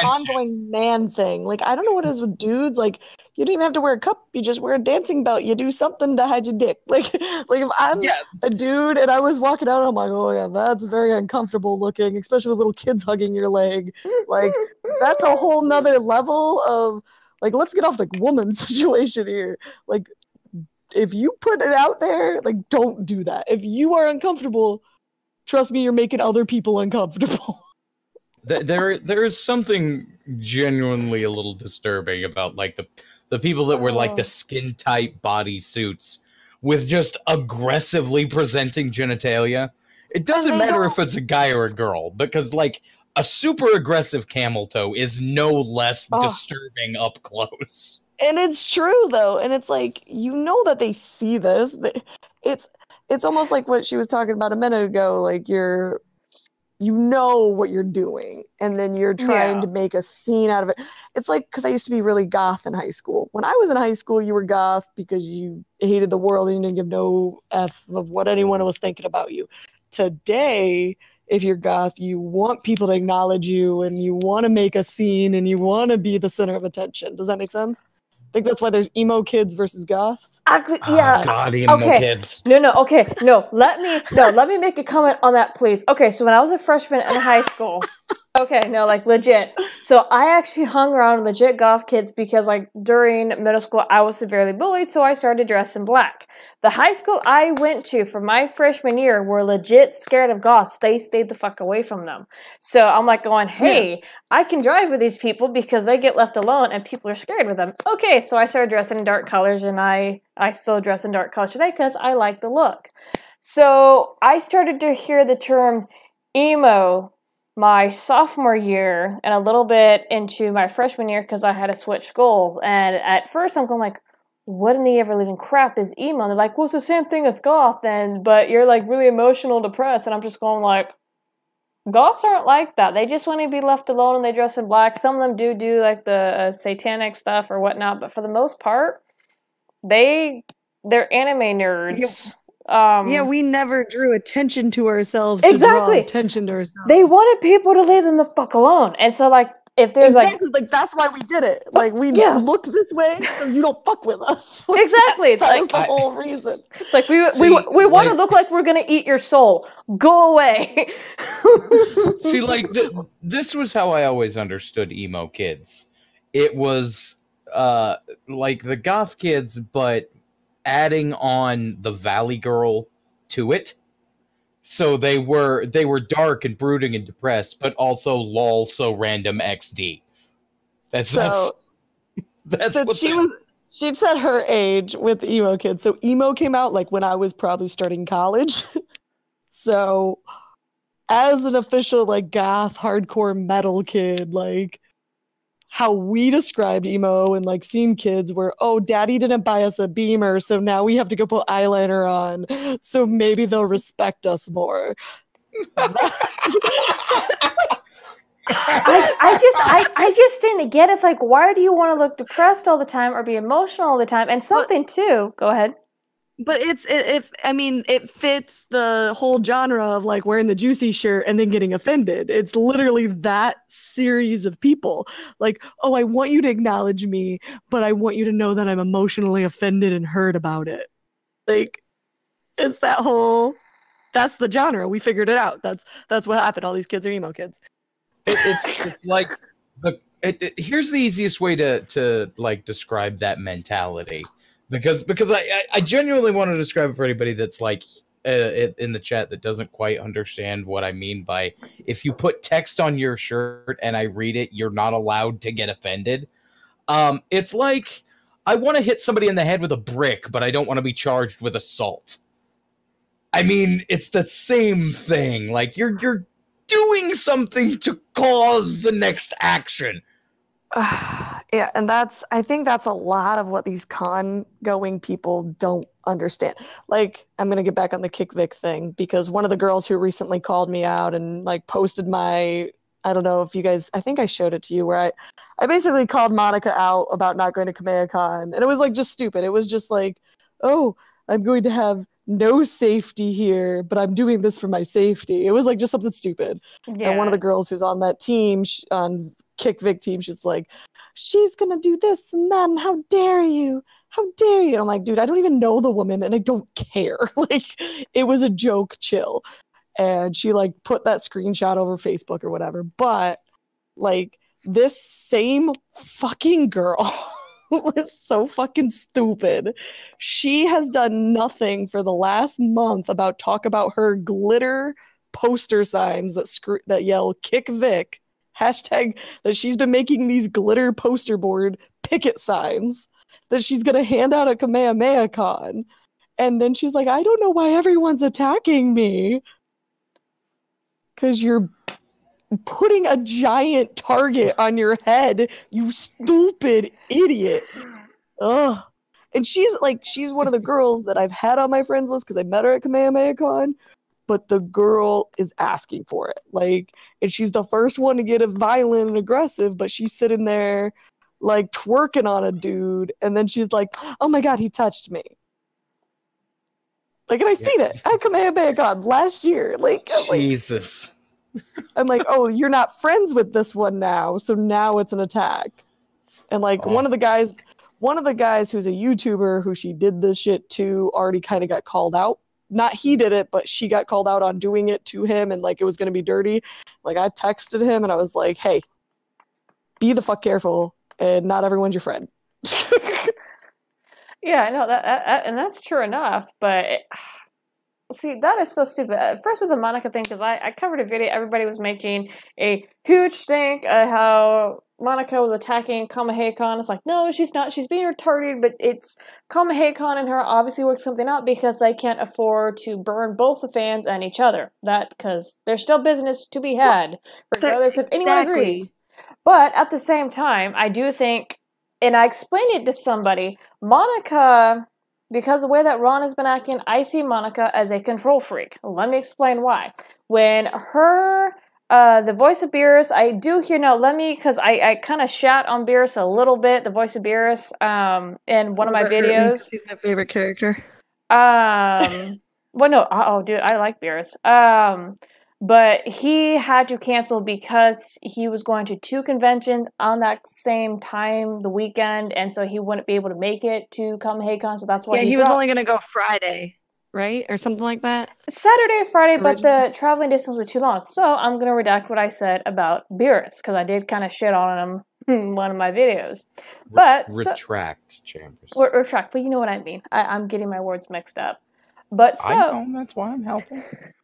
S3: ongoing man thing. Like, I don't know what it is with dudes. Like, you don't even have to wear a cup. You just wear a dancing belt. You do something to hide your dick. Like if I'm a dude and I was walking out, I'm like, oh yeah, that's very uncomfortable looking, especially with little kids hugging your leg. Like, that's a whole nother level of, like, let's get off the woman situation here. Like, if you put it out there, like, don't do that. If you are uncomfortable, trust me, you're making other people uncomfortable.
S2: There is something genuinely a little disturbing about like the people that wear like the skin tight body suits with just aggressively presenting genitalia. It doesn't matter if it's a guy or a girl, because like a super aggressive camel toe is no less disturbing up close.
S3: And it's true though, and it's like, you know that they see this. It's almost like what she was talking about a minute ago. Like you know what you're doing, and then you're trying to make a scene out of it. It's like, because I used to be really goth in high school. When I was in high school, you were goth because you hated the world and you didn't give no F of what anyone was thinking about you. Today, if you're goth, you want people to acknowledge you, and you want to make a scene, and you want to be the center of attention. Does that make sense? I think that's why there's emo kids versus goths.
S1: Yeah.
S2: Oh, God, emo kids.
S1: No. Let me make a comment on that, please. Okay, so when I was a freshman in high school, like legit. So I actually hung around legit goth kids because like during middle school I was severely bullied, so I started dressing black. The high school I went to for my freshman year were legit scared of goths. They stayed the fuck away from them. So I'm like going, hey, I can drive with these people because they get left alone and people are scared with them. Okay, so I started dressing in dark colors, and I still dress in dark colors today because I like the look. So I started to hear the term emo my sophomore year and a little bit into my freshman year because I had to switch schools. And at first I'm going like, what in the ever-living crap is emo? And they're like, well, it's the same thing as goth, but you're like really emotional, depressed. And I'm just going like, goths aren't like that. They just want to be left alone and they dress in black. Some of them do like the satanic stuff or whatnot, but for the most part, they're anime nerds.
S3: We never drew attention to ourselves to draw attention to ourselves.
S1: They wanted people to leave them the fuck alone. And so like, if there's like
S3: that's why we did it. Like we looked this way so you don't fuck with us. Like,
S1: exactly.
S3: That's the whole reason.
S1: It's like we want to look like we're gonna eat your soul. Go away.
S2: See, like this was how I always understood emo kids. It was like the goth kids, but adding on the Valley Girl to it. So they were dark and brooding and depressed, but also lol so random XD. That's
S3: so
S2: what
S3: she said her age with emo kids. So emo came out like when I was probably starting college. So as an official like goth hardcore metal kid, like how we described emo and like scene kids were, oh, daddy didn't buy us a Beamer, so now we have to go put eyeliner on, so maybe they'll respect us more.
S1: I I just didn't get it. It's like, why do you want to look depressed all the time or be emotional all the time? And something too. Go ahead.
S3: But it fits the whole genre of like wearing the juicy shirt and then getting offended. It's literally that series of people. Like, oh, I want you to acknowledge me, but I want you to know that I'm emotionally offended and hurt about it. Like, it's that whole. That's the genre. We figured it out. That's what happened. All these kids are emo kids.
S2: It's like here's the easiest way to like describe that mentality. Because I genuinely want to describe it for anybody that's like in the chat that doesn't quite understand what I mean by if you put text on your shirt and I read it, you're not allowed to get offended. It's like I want to hit somebody in the head with a brick, but I don't want to be charged with assault. I mean, it's the same thing. Like you're doing something to cause the next action.
S3: Yeah, and I think that's a lot of what these con-going people don't understand. Like, I'm going to get back on the Kick Vic thing, because one of the girls who recently called me out and, like, posted I don't know if you guys, I think I showed it to you, where I basically called Monica out about not going to Kameha Con, and it was, like, just stupid. It was just like, oh, I'm going to have no safety here, but I'm doing this for my safety. It was, like, just something stupid. Yeah. And one of the girls who's on that team, on Kick Vic team, she's like, she's gonna do this and that, and how dare you, and I'm like, dude, I don't even know the woman and I don't care. Like, it was a joke, chill. And she like put that screenshot over Facebook or whatever, but like this same fucking girl was so fucking stupid. She has done nothing for the last month about talk about her glitter poster signs that yell Kick Vic. Hashtag that she's been making these glitter poster board picket signs that she's going to hand out at Kamehameha Con. And then she's like, I don't know why everyone's attacking me. Because you're putting a giant target on your head, you stupid idiot. Ugh. And she's one of the girls that I've had on my friends list because I met her at Kamehameha Con. But the girl is asking for it. Like, and she's the first one to get violent and aggressive, but she's sitting there, like, twerking on a dude, and then she's like, oh my god, he touched me. Like, and I seen it at Kamehameha Con last year. Like,
S2: Jesus.
S3: I'm like, oh, you're not friends with this one now, so now it's an attack. And, like, one of the guys who's a YouTuber who she did this shit to already kind of got called out. Not he did it, but she got called out on doing it to him, and like it was going to be dirty. Like, I texted him and I was like, hey, be the fuck careful, and not everyone's your friend.
S1: Yeah, I know that and that's true enough, but see, that is so stupid. First was the Monica thing, because I covered a video, everybody was making a huge stink of how Monica was attacking Kameha Con. It's like, no, she's not. She's being retarded, but it's Kameha Con and her obviously worked something out because they can't afford to burn both the fans and each other. Because there's still business to be had, regardless if anyone agrees. But at the same time, I do think, and I explained it to somebody, Monica, because the way that Ron has been acting, I see Monica as a control freak. Let me explain why. When her... the voice of Beerus, I do hear now. Because I kind of shat on Beerus a little bit. The voice of Beerus, in one of my videos.
S3: He's my favorite character.
S1: Well, no, dude, I like Beerus. But he had to cancel because he was going to 2 conventions on that same time, the weekend, and so he wouldn't be able to make it to Kameha Con. So that's why
S3: he was only going to go Friday. Right? Or something like that?
S1: Saturday, Friday, but the traveling distance was too long. So I'm going to redact what I said about Beerus, because I did kind of shit on him in one of my videos. But
S2: retract, Chambers.
S1: Retract, but you know what I mean. I'm getting my words mixed up. But so...
S2: I know, that's why I'm helping.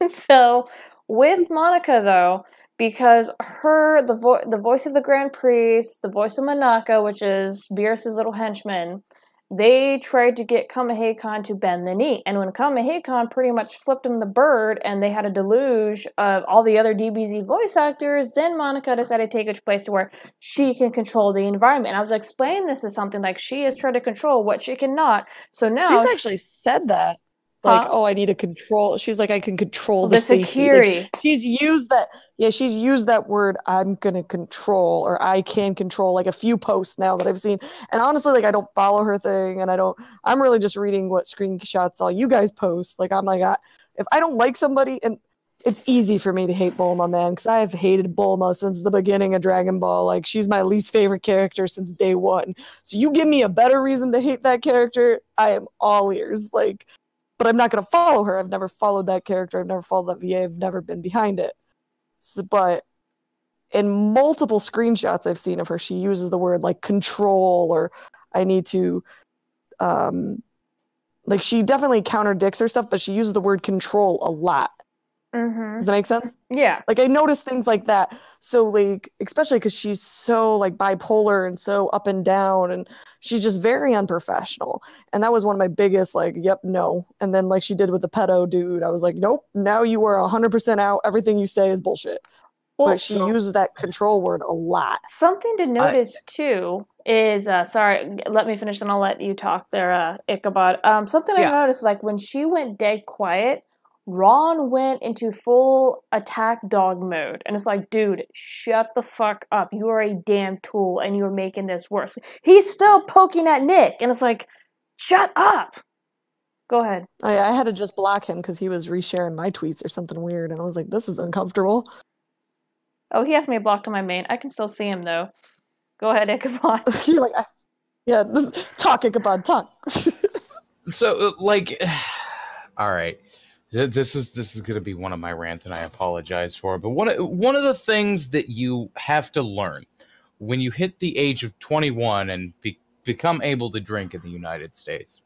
S1: So, with Monica, though, because the voice of the Grand Priest, the voice of Manaka, which is Beerus' little henchman, they tried to get Kameha Con to bend the knee. And when Kameha Con pretty much flipped him the bird and they had a deluge of all the other DBZ voice actors, then Monica decided to take it to a place to where she can control the environment. And I was explaining this as something like she is trying to control what she cannot. So now...
S3: She's actually said that. Like,
S1: Huh?
S3: oh, I need to control. She's like, I can control
S1: The
S3: safety.
S1: security.
S3: Like, she's used that. Yeah, she's used that word. I'm gonna control, or I can control. Like a few posts now that I've seen. And honestly, like I don't follow her thing, and I'm really just reading what screenshots all you guys post. Like I'm like, if I don't like somebody, and it's easy for me to hate Bulma, man, because I have hated Bulma since the beginning of Dragon Ball. Like she's my least favorite character since day one. So you give me a better reason to hate that character, I am all ears. Like. But I'm not going to follow her. I've never followed that character. I've never followed that VA. I've never been behind it. So, but in multiple screenshots I've seen of her, she uses the word like control, or I need to, like she definitely counterdicts her stuff, but she uses the word control a lot.
S1: Mm-hmm.
S3: Does that make sense?
S1: Yeah.
S3: Like I noticed things like that. So like, especially because she's so like bipolar and so up and down, and she's just very unprofessional. And that was one of my biggest like, yep, no. And then like she did with the pedo dude, I was like, nope, now you are 100% out. Everything you say is bullshit.
S1: Well,
S3: But she uses that control word a lot.
S1: something to notice too is sorry, let me finish, and I'll let you talk there, Ichabod. Something I noticed, like when she went dead quiet, Ron went into full attack dog mode. And it's like, dude, shut the fuck up. You are a damn tool and you're making this worse. He's still poking at Nick. And it's like, shut up. Go ahead.
S3: I had to just block him because he was resharing my tweets or something weird. And I was like, this is uncomfortable.
S1: Oh, he has me blocked on my main. I can still see him though. Go ahead, Ichabod.
S3: You're like, yeah, talk, Ichabod, talk.
S2: So, like, all right. This is going to be one of my rants, and I apologize for it. But one of the things that you have to learn when you hit the age of 21 and become able to drink in the United States,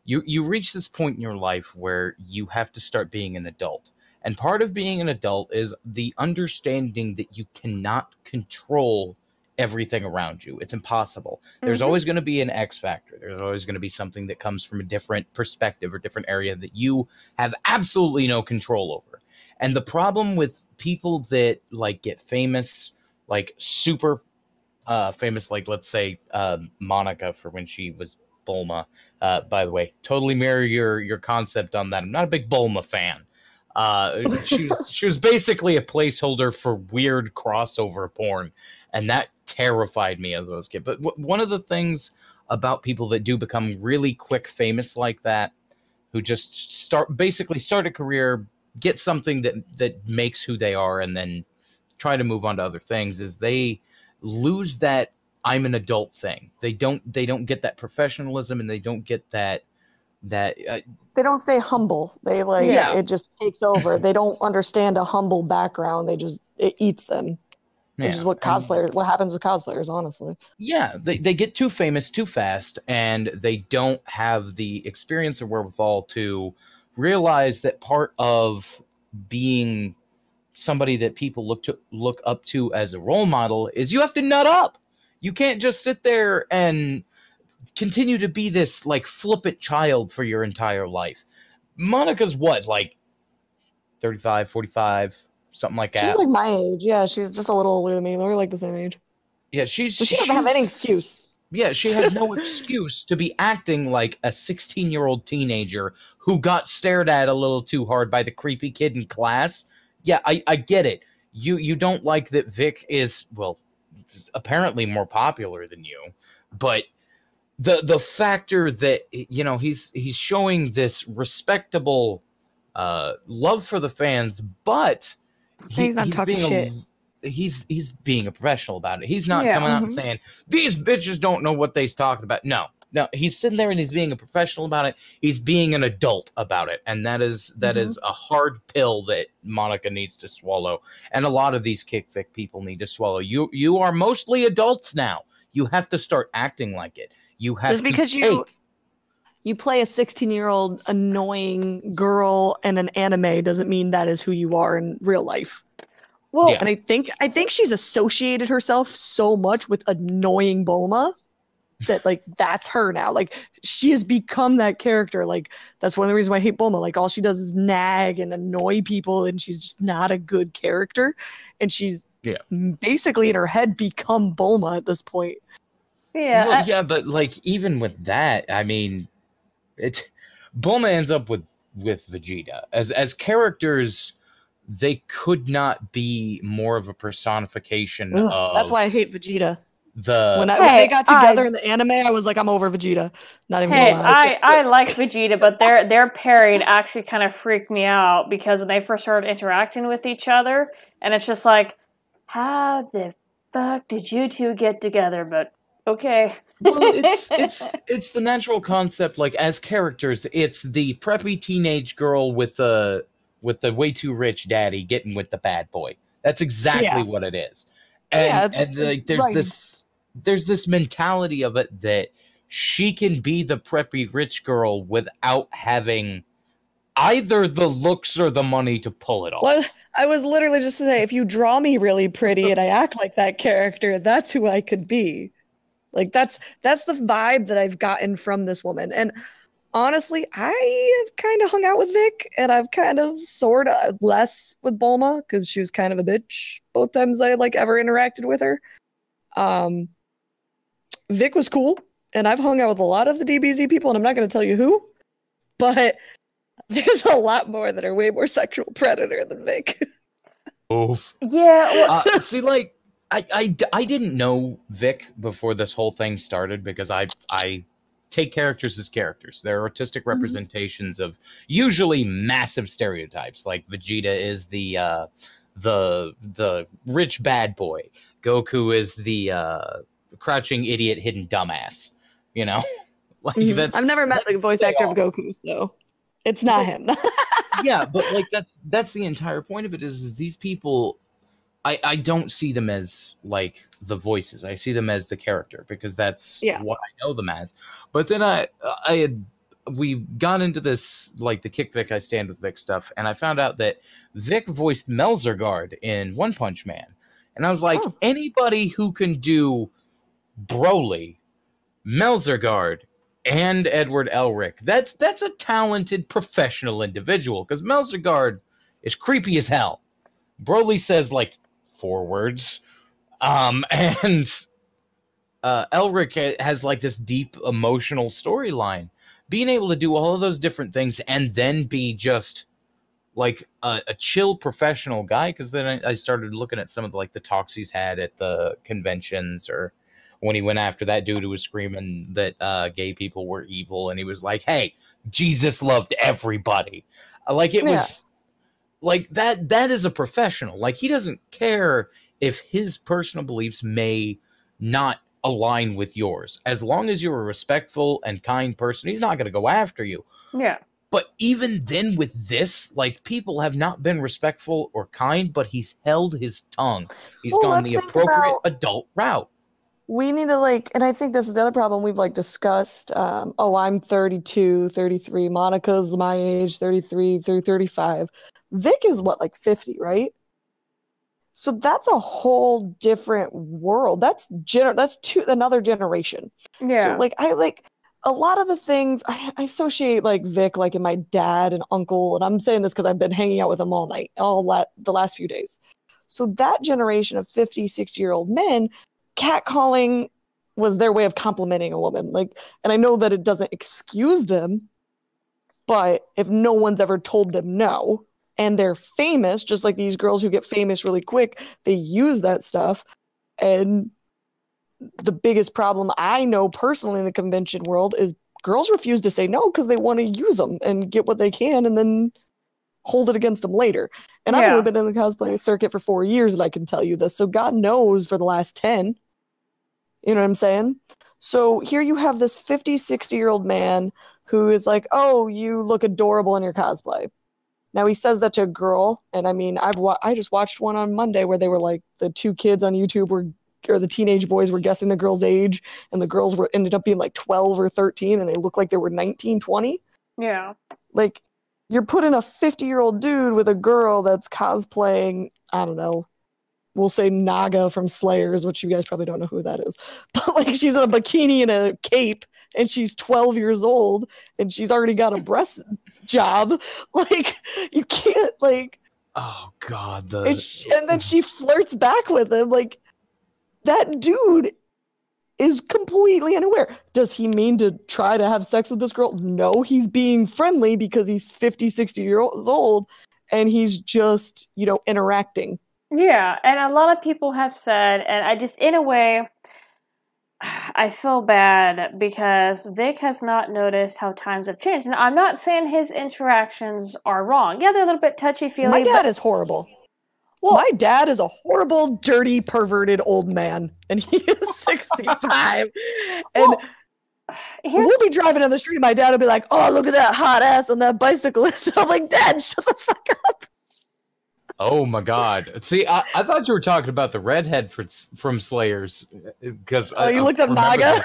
S2: you reach this point in your life where you have to start being an adult. And part of being an adult is the understanding that you cannot control everything around you. It's impossible. There's always going to be an X factor. There's always going to be something that comes from a different perspective or different area that you have absolutely no control over. And the problem with people that like get famous, like super famous, like let's say Monica for when she was Bulma. By the way, totally mirror your concept on that. I'm not a big Bulma fan. She was basically a placeholder for weird crossover porn, and that terrified me as I was a kid. But one of the things about people that do become really quick famous like that, who just start a career, get something that makes who they are, and then try to move on to other things, is they lose that I'm an adult thing. They don't get that professionalism, and they don't get that
S3: they don't stay humble. They like it just takes over. They don't understand a humble background. It eats them. Which is what happens with cosplayers, honestly.
S2: Yeah, they get too famous too fast, and they don't have the experience or wherewithal to realize that part of being somebody that people look up to as a role model is you have to nut up. You can't just sit there and continue to be this like flippant child for your entire life. Monica's what, like 35, 45, something like that.
S3: She's like my age. Yeah, she's just a little older than me. We're like the same age.
S2: Yeah, she
S3: doesn't have any excuse.
S2: Yeah, she has no excuse to be acting like a 16-year-old teenager who got stared at a little too hard by the creepy kid in class. Yeah, I get it. You don't like that Vic is, well, apparently more popular than you, but the factor that, you know, he's showing this respectable love for the fans, but
S3: he's not talking shit.
S2: He's being a professional about it. He's not coming out and saying these bitches don't know what they's talking about. No, he's sitting there and he's being a professional about it. He's being an adult about it, and that is a hard pill that Monica needs to swallow, and a lot of these kickfic people need to swallow. You are mostly adults now. You have to start acting like it. You have
S3: just because you play a 16-year-old annoying girl in an anime doesn't mean that is who you are in real life. Well, and I think she's associated herself so much with annoying Bulma that like that's her now. Like she has become that character. Like that's one of the reasons why I hate Bulma. Like all she does is nag and annoy people, and she's just not a good character. And she's basically in her head become Bulma at this point.
S1: Yeah.
S2: Well, yeah, but like even with that, I mean, Bulma ends up with Vegeta. As characters, they could not be more of a personification of.
S3: That's why I hate Vegeta.
S2: When
S3: they got together in the anime, I was like, I'm over Vegeta. Not even gonna lie.
S1: I like Vegeta, but their pairing actually kind of freaked me out because when they first started interacting with each other, and it's just like, how the fuck did you two get together? But okay.
S2: Well, it's the natural concept. Like, as characters, it's the preppy teenage girl with the way too rich daddy getting with the bad boy. That's exactly what it is. And, there's this mentality of it that she can be the preppy rich girl without having either the looks or the money to pull it off.
S3: Well, I was literally just to say, if you draw me really pretty and I act like that character, that's who I could be. Like, that's the vibe that I've gotten from this woman. And honestly, I have kind of hung out with Vic, and I've kind of sort of less with Bulma because she was kind of a bitch both times I ever interacted with her. Vic was cool, and I've hung out with a lot of the DBZ people, and I'm not going to tell you who, but there's a lot more that are way more sexual predator than Vic.
S2: Oof.
S1: Yeah. Well,
S2: see, like, I didn't know Vic before this whole thing started because I take characters as characters. They're artistic representations of usually massive stereotypes. Like Vegeta is the rich bad boy. Goku is the crouching idiot hidden dumbass. You know, like that's.
S3: I've never met the voice actor of Goku, so it's not him.
S2: Yeah, but like that's the entire point of it is these people. I don't see them as like the voices. I see them as the character because that's what I know them as. But then we got into this like the Kick Vic I Stand with Vic stuff, and I found out that Vic voiced Meixsell in One Punch Man, and I was like, anybody who can do Broly, Meixsell, and Edward Elric, that's a talented professional individual because Meixsell is creepy as hell. Broly says like 4 words. And Elric has like this deep emotional storyline. Being able to do all of those different things and then be just like a chill professional guy, because then I started looking at some of the talks he's had at the conventions, or when he went after that dude who was screaming that gay people were evil, and he was like, hey, Jesus loved everybody. Like, it was like that is a professional. Like, he doesn't care if his personal beliefs may not align with yours. As long as you're a respectful and kind person, he's not going to go after you.
S1: Yeah.
S2: But even then with this, like, people have not been respectful or kind, but he's held his tongue. He's gone the appropriate adult route.
S3: We need to, and I think this is the other problem we've, discussed. I'm 32, 33. Monica's my age, 33 through 35. Vic is, 50, right? So that's a whole different world. That's another generation.
S1: Yeah.
S3: So, a lot of the things, I associate, Vic, in my dad and uncle, and I'm saying this because I've been hanging out with them all night, the last few days. So that generation of 50, 60-year-old men, catcalling was their way of complimenting a woman. And I know that it doesn't excuse them, but if no one's ever told them no, and they're famous, just like these girls who get famous really quick, they use that stuff. And the biggest problem I know personally in the convention world is girls refuse to say no because they want to use them and get what they can and then hold it against them later. And I've only been in the cosplay circuit for 4 years, and I can tell you this. So God knows for the last 10. You know what I'm saying? So here you have this 50, 60-year-old man who is like, oh, you look adorable in your cosplay. Now he says that to a girl, and I mean, I just watched one on Monday where they were like, the 2 kids on YouTube or the teenage boys were guessing the girl's age, and the girls ended up being 12 or 13, and they looked like they were 19, 20.
S1: Yeah.
S3: You're putting a 50-year-old dude with a girl that's cosplaying, I don't know, we'll say Naga from Slayers, which you guys probably don't know who that is. But she's in a bikini and a cape, and she's 12 years old, and she's already got a breast job. You can't,
S2: oh God.
S3: And then she flirts back with him. That dude is completely unaware. Does he mean to try to have sex with this girl? No, he's being friendly because he's 50, 60 years old and he's just, interacting.
S1: Yeah, and a lot of people have said, and I just, in a way, I feel bad because Vic has not noticed how times have changed. And I'm not saying his interactions are wrong. Yeah, they're a little bit touchy-feely.
S3: My dad is horrible. Well, my dad is a horrible, dirty, perverted old man, and he is 65. And we'll be driving down the street, and my dad will be like, "Oh, look at that hot ass on that bicyclist." And I'm like, "Dad, shut the fuck up."
S2: Oh my God! See, I thought you were talking about the redhead from Slayers, because
S3: you looked up Naga.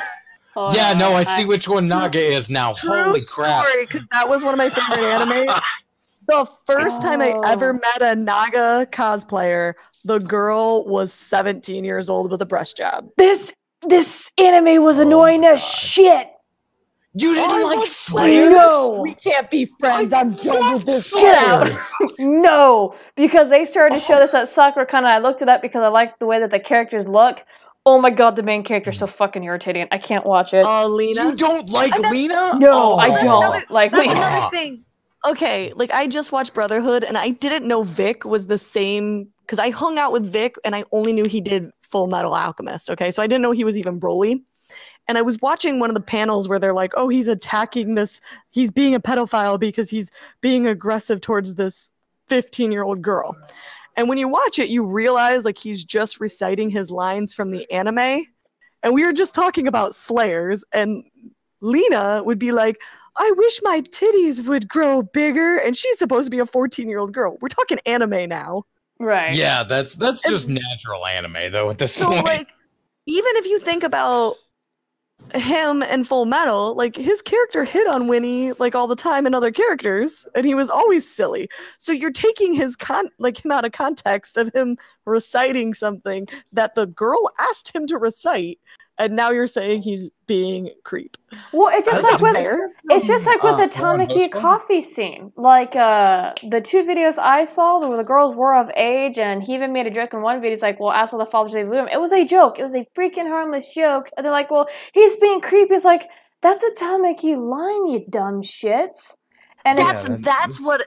S2: Yeah, no, I see which one Naga is now. Holy crap!
S3: Story, because that was one of my favorite anime. The first time I ever met a Naga cosplayer, the girl was 17 years old with a breast job.
S1: This anime was annoying as shit.
S2: You didn't like Slayers?
S3: No, we can't be friends. I'm done with this.
S1: Get out! No, because they started to show this at SakuraCon, and I looked it up because I liked the way that the characters look. Oh my God, the main character is so fucking irritating. I can't watch it.
S3: Lena.
S2: You don't like Lena?
S1: No, I don't like Lena.
S3: That's another thing. Okay, like I just watched Brotherhood, and I didn't know Vic was the same because I hung out with Vic, and I only knew he did Full Metal Alchemist. Okay, so I didn't know he was even Broly. And I was watching one of the panels where they're like, "Oh, he's attacking this. He's being a pedophile because he's being aggressive towards this 15-year-old girl." And when you watch it, you realize like he's just reciting his lines from the anime. And we were just talking about Slayers, and Lena would be like, "I wish my titties would grow bigger," and she's supposed to be a 14-year-old girl. We're talking anime now.
S1: Right.
S2: Yeah, that's just natural anime though at this point.
S3: So like, even if you think about him and Full Metal, like his character hit on Winnie like all the time in other characters, and he was always silly. So you're taking him out of context of him reciting something that the girl asked him to recite, and now you're saying he's being creep.
S1: Well, it's just like with the Tamaki coffee scene. Like the two videos I saw where the girls were of age, and he even made a joke in one video. He's like, "Well, ask all the fathers they leave him." It was a joke. It was a freaking harmless joke. And they're like, "Well, he's being creepy." It's like, that's a Tamaki line, you dumb shits. And
S3: that's what.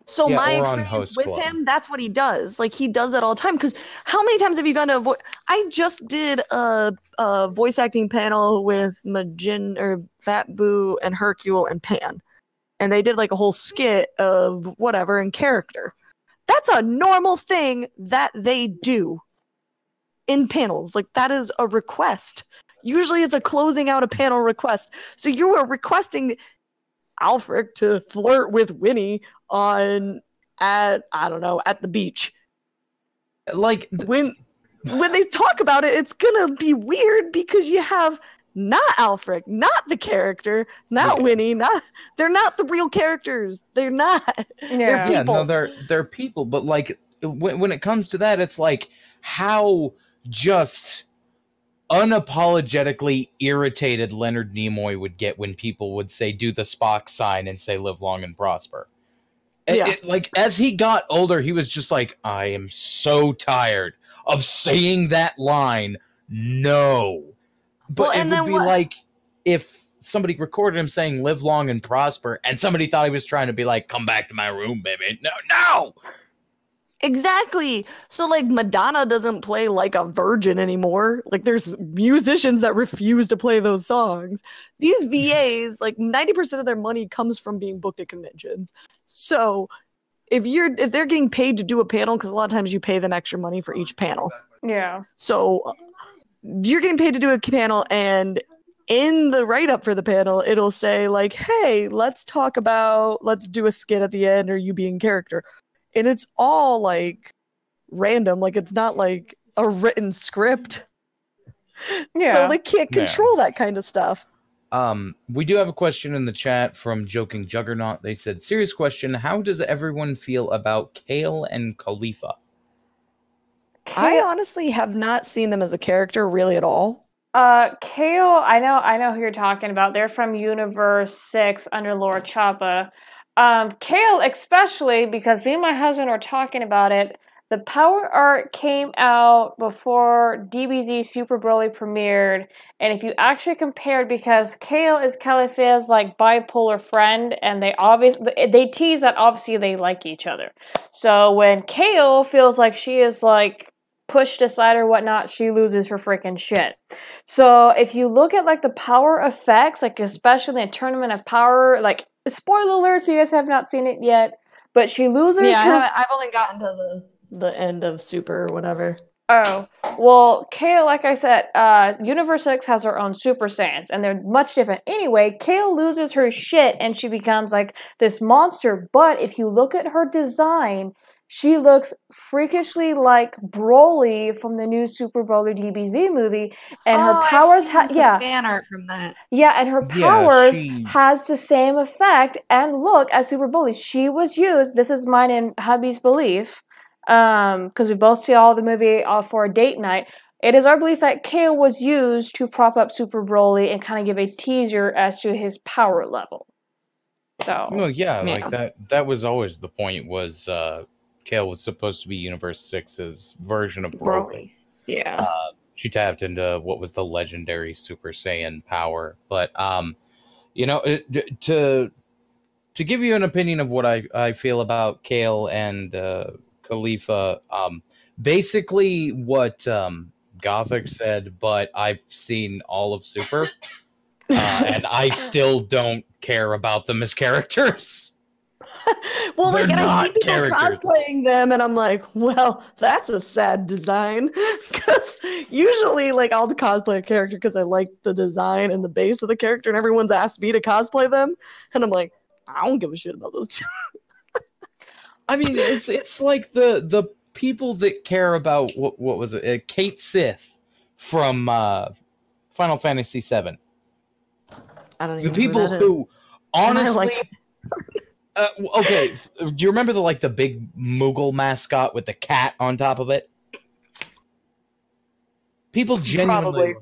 S3: So my experience with him, that's what he does. Like he does that all the time. Because how many times have you gone to avoid? I just did a voice acting panel with Majin or Fat Boo and Hercule and Pan, and they did like a whole skit of whatever in character. That's a normal thing that they do in panels. Like that is a request. Usually it's a closing out a panel request. So you are requesting Alfred to flirt with Winnie at the beach. Like when they talk about it, it's gonna be weird because you have not Alfred, not the character, not Winnie, they're not the real characters. They're not.
S1: Yeah.
S3: They're people.
S2: No, they're people. But like when it comes to that, it's like how just unapologetically irritated Leonard Nimoy would get when people would say do the Spock sign and say live long and prosper. Yeah. Like as he got older, he was just like, I am so tired of saying that line. No. But it would be like if somebody recorded him saying live long and prosper and somebody thought he was trying to be like, come back to my room, baby. No.
S3: Exactly. So like Madonna doesn't play like a virgin anymore. Like there's musicians that refuse to play those songs. These VAs, like 90% of their money comes from being booked at conventions. So if they're getting paid to do a panel, because a lot of times you pay them extra money for each panel.
S1: Yeah.
S3: So you're getting paid to do a panel, and in the write-up for the panel, it'll say like, hey, let's do a skit at the end, or you be in character. And it's all like random. Like it's not like a written script. Yeah. So they can't control that kind of stuff.
S2: We do have a question in the chat from Joking Juggernaut. They said, serious question, how does everyone feel about Kale and Khalifa?
S3: I honestly have not seen them as a character really at all.
S1: Kale, I know who you're talking about. They're from Universe 6 under Laura Chapa. Kale especially, because me and my husband were talking about it. The Power Art came out before DBZ Super Broly premiered, and if you actually compared, because Kale is Calipha's like bipolar friend, and they tease that obviously they like each other. So when Kale feels like she is like pushed aside or whatnot, she loses her freaking shit. So if you look at like the power effects, like especially in Tournament of Power, like spoiler alert if you guys have not seen it yet, but she loses.
S3: Yeah, I've only gotten to the end of Super or whatever.
S1: Oh, well, Kale, like I said, Universe X has her own Super Saiyans, and they're much different. Anyway, Kale loses her shit, and she becomes, like, this monster, but if you look at her design, she looks freakishly like Broly from the new Super Broly DBZ movie, and her powers
S3: fan art from that.
S1: Yeah, and her powers has the same effect and look as Super Broly. She was used, this is mine and hubby's belief, because we both see all the movie for a date night. It is our belief that Kale was used to prop up Super Broly and kind of give a teaser as to his power level. So,
S2: well, yeah, like that was always the point, was Kale was supposed to be Universe 6's version of Broly.
S3: Yeah.
S2: She tapped into what was the legendary Super Saiyan power. But, you know, to give you an opinion of what I feel about Kale and Khalifa, basically what Gothic said, but I've seen all of Super, and I still don't care about them as characters.
S3: Well, like, and I see people cosplaying them, and I'm like, well, that's a sad design. Because usually, like, I'll cosplay a character because I like the design and the base of the character, and everyone's asked me to cosplay them, and I'm like, I don't give a shit about those two.
S2: I mean, it's like the people that care about what was it? Kate Sith from Final Fantasy VII.
S3: I don't even know
S2: the people who honestly. Okay, do you remember the big Moogle mascot with the cat on top of it? People genuinely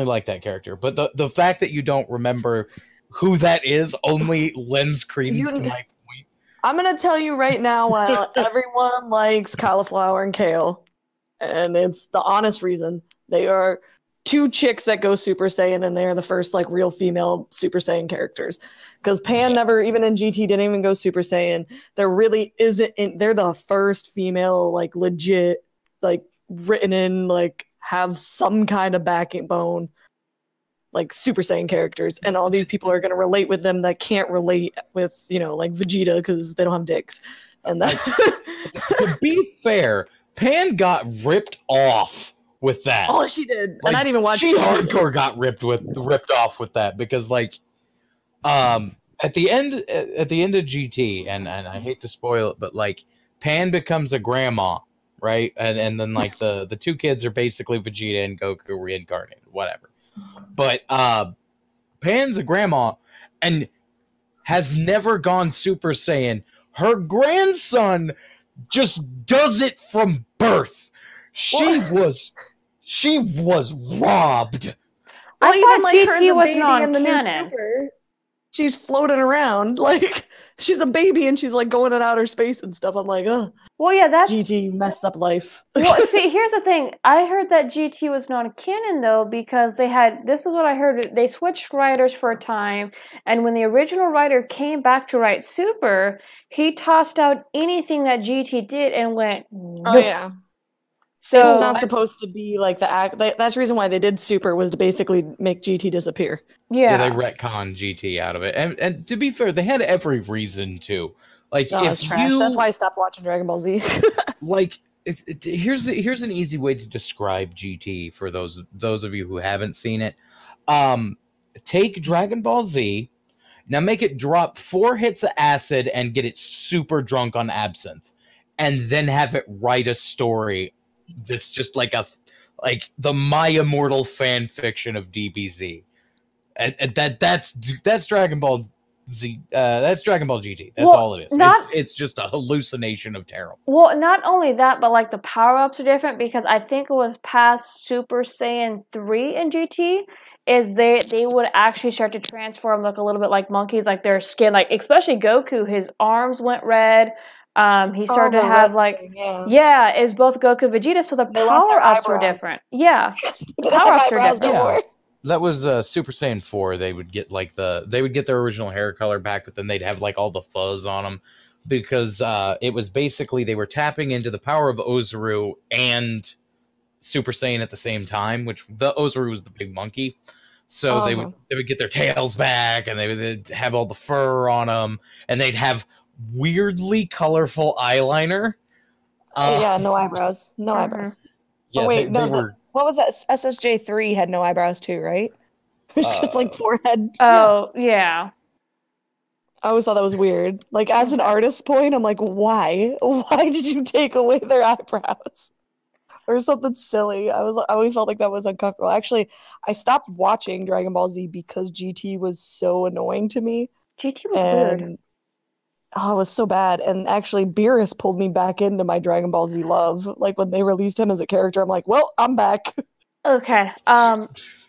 S2: like that character, but the fact that you don't remember who that is only lends credence to my point.
S3: I'm gonna tell you right now why everyone likes cauliflower and kale, and it's the honest reason. They are two chicks that go Super Saiyan, and they're the first real female Super Saiyan characters. Because Pan never, even in GT, didn't even go Super Saiyan. There really isn't. They're the first female, legit, written in, have some kind of backbone, Super Saiyan characters. And all these people are gonna relate with them that can't relate with, Vegeta because they don't have dicks. And that.
S2: To be fair, Pan got ripped off with that.
S3: Oh, she did. And I didn't even watch
S2: she hardcore got ripped off with that, because at the end of GT, and I hate to spoil it, but Pan becomes a grandma, right? And then the two kids are basically Vegeta and Goku reincarnated, whatever. But Pan's a grandma and has never gone Super Saiyan. Her grandson just does it from birth. She was robbed.
S3: Well,
S1: I thought
S3: even
S1: GT
S3: her as a
S1: was
S3: baby in the new
S1: non-canon.
S3: Super, she's floating around she's a baby and she's going in outer space and stuff. I'm like, ugh.
S1: Well, yeah, that's
S3: GT messed up life.
S1: Well, see, here's the thing. I heard that GT was non-canon though, because this is what I heard. They switched writers for a time, and when the original writer came back to write Super, he tossed out anything that GT did and went,
S3: "Oh yeah." So it's not supposed to be the act. That's the reason why they did Super, was to basically make GT disappear.
S1: Yeah,
S2: they retconned GT out of it, and to be fair, they had every reason to.
S3: It's trash. That's why I stopped watching Dragon Ball Z.
S2: Here's an easy way to describe GT for those of you who haven't seen it. Take Dragon Ball Z, now make it drop 4 hits of acid and get it super drunk on absinthe, and then have it write a story that's just the My Immortal fan fiction of DBZ. And that's Dragon Ball Z. That's Dragon Ball GT. That's all it is. It's just a hallucination of terrible.
S1: Well, not only that, but the power-ups are different, because I think it was past Super Saiyan 3 in GT is they would actually start to transform, look a little bit like monkeys, their skin, especially Goku, his arms went red. He started to
S3: the
S1: have
S3: red thing, yeah.
S1: yeah, is both Goku and Vegeta, so the
S3: They lost their
S1: power ups were
S3: eyebrows.
S1: different. Yeah,
S3: They didn't have
S1: power ups were
S3: eyebrows
S1: different.
S3: no more.
S2: That was Super Saiyan 4. They would get they would get their original hair color back, but then they'd have like all the fuzz on them because it was basically they were tapping into the power of Ozaru and Super Saiyan at the same time, which the Ozaru was the big monkey. So they would get their tails back, and they'd have all the fur on them, and they'd have weirdly colorful eyeliner.
S3: Yeah, no eyebrows. No eyebrows.
S2: Yeah,
S3: oh, wait,
S2: they were.
S3: What was that? SSJ3 had no eyebrows too, right? It's just like forehead.
S1: Oh, yeah.
S3: I always thought that was weird. Like, as an artist point, I'm like, why? Why did you take away their eyebrows? Or something silly. I always felt like that was uncomfortable. Actually, I stopped watching Dragon Ball Z because GT was so annoying to me.
S1: GT was weird.
S3: Oh, it was so bad. And actually, Beerus pulled me back into my Dragon Ball Z love. Like, when they released him as a character, I'm like, well, I'm back.
S1: Okay.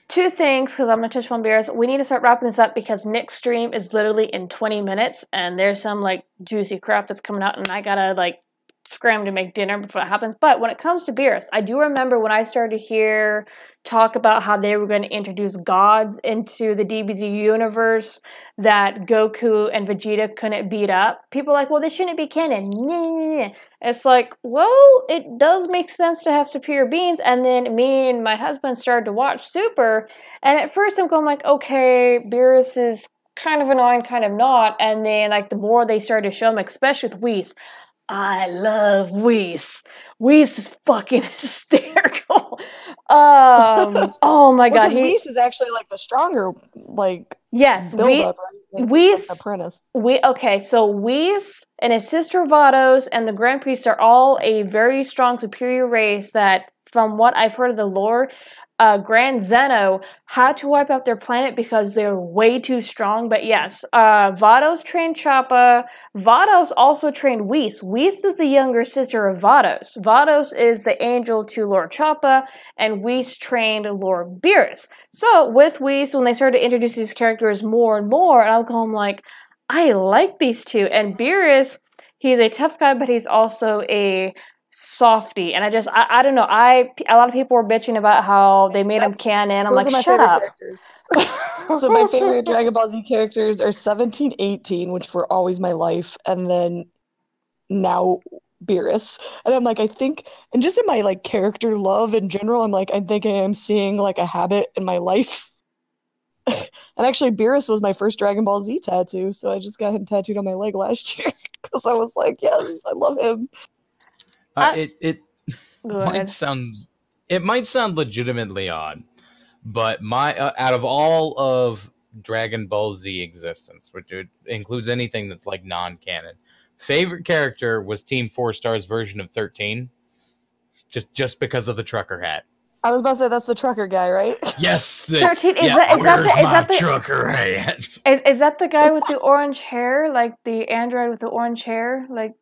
S1: Two things, because I'm going to touch on Beerus. We need to start wrapping this up because Nick's stream is literally in 20 minutes, and there's some, like, juicy crap that's coming out, and I gotta, like, scram to make dinner before it happens. But when it comes to Beerus, I do remember when I started to hear talk about how they were going to introduce gods into the DBZ universe that Goku and Vegeta couldn't beat up. People are like, well, this shouldn't be canon. It's like, well, it does make sense to have superior beings. And then me and my husband started to watch Super, and at first I'm going like, okay, Beerus is kind of annoying, kind of not. And then like the more they started to show him, especially with Whis, I love Whis. Whis is fucking hysterical. Oh my god,
S3: Whis is actually like the stronger, like
S1: yes,
S3: build up, right?
S1: Whis,
S3: like apprentice.
S1: Okay, so Whis and his sister Vados and the Grand Priests are all a very strong, superior race that, from what I've heard of the lore, Grand Zeno had to wipe out their planet because they're way too strong. But yes, Vados trained Choppa. Vados also trained Whis. Whis is the younger sister of Vados. Vados is the angel to Lord Choppa, and Whis trained Lord Beerus. So with Whis, when they started to introduce these characters more and more, and I'll go home like, I like these two. And Beerus, he's a tough guy, but he's also a softy, and I don't know. A lot of people were bitching about how they made him canon. I'm like, shut up.
S3: So my favorite Dragon Ball Z characters are 17, 18, which were always my life, and then now Beerus. And I'm like, I think, and just in my like character love in general, I'm like, I think I am seeing like a habit in my life. And actually, Beerus was my first Dragon Ball Z tattoo, so I just got him tattooed on my leg last year because I was like, yes, I love him.
S2: It might sound legitimately odd, but my out of all of Dragon Ball Z existence, which includes anything that's like non-canon, favorite character was Team 4 Star's version of 13, just because of the trucker hat.
S3: I was about to say that's the trucker guy, right?
S2: Yes.
S1: 13 is
S2: that
S1: the
S2: trucker hat?
S1: Is that the guy with the orange hair, like the android with the orange hair, like?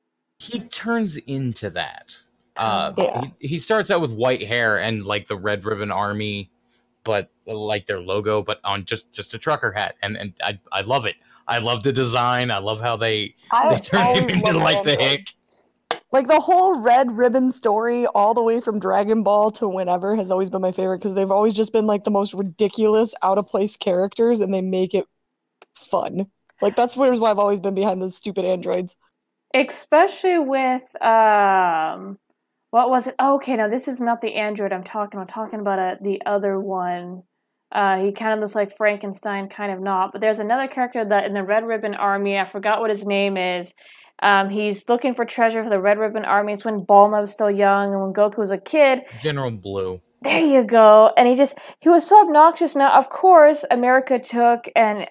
S2: He turns into that.
S3: Yeah.
S2: He starts out with white hair and like the Red Ribbon Army, but like their logo, but on just a trucker hat, and I love it. I love the design. I love how they turn him into like the hick.
S3: Like the whole Red Ribbon story, all the way from Dragon Ball to whenever, has always been my favorite because they've always just been like the most ridiculous, out of place characters, and they make it fun. Like that's why I've always been behind those stupid androids.
S1: Especially with what was it? Oh, okay, no, this is not the android I'm talking about the other one. He kind of looks like Frankenstein, kind of not. But there's another character that in the Red Ribbon Army, I forgot what his name is. He's looking for treasure for the Red Ribbon Army. It's when Bulma was still young and when Goku was a kid.
S2: General Blue.
S1: There you go. And he was so obnoxious. Now, of course, America took and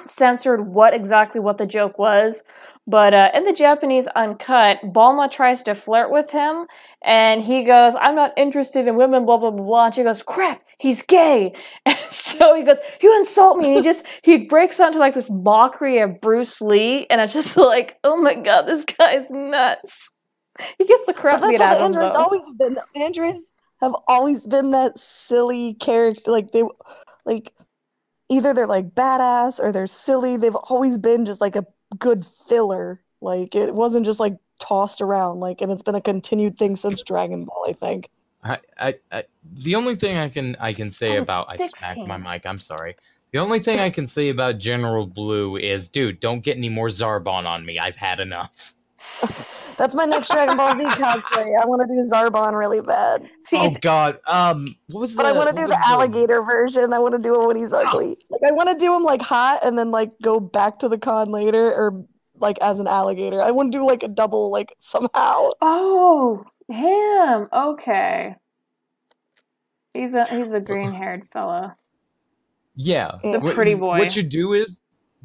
S1: censored what the joke was. But in the Japanese uncut, Bulma tries to flirt with him, and he goes, I'm not interested in women, blah, blah, blah, blah. And she goes, crap, he's gay. And so he goes, you insult me. And he breaks out into like this mockery of Bruce Lee, and it's just like, oh my god, this guy's nuts. He gets the crap beat out of him, though.
S3: Androids have always been that silly character. Like, either they're like badass or they're silly. They've always been just like a good filler Like, it wasn't just like tossed around, like, and it's been a continued thing since Dragon Ball, I think.
S2: The only thing I can say about I smacked my mic. I'm sorry. The only thing I can say about General Blue is, dude, don't get any more Zarbon on me. I've had enough.
S3: That's my next Dragon Ball Z cosplay. I want to do Zarbon really bad.
S1: See,
S2: Oh God, what was?
S3: But I want to do the alligator version. I want to do it when he's ugly. Like, I want to do him like hot, and then like go back to the con later, or like as an alligator. I want to do like a double, like somehow.
S1: Oh, him. Okay. He's a green-haired fella.
S2: Yeah,
S1: The pretty boy.
S2: What you do is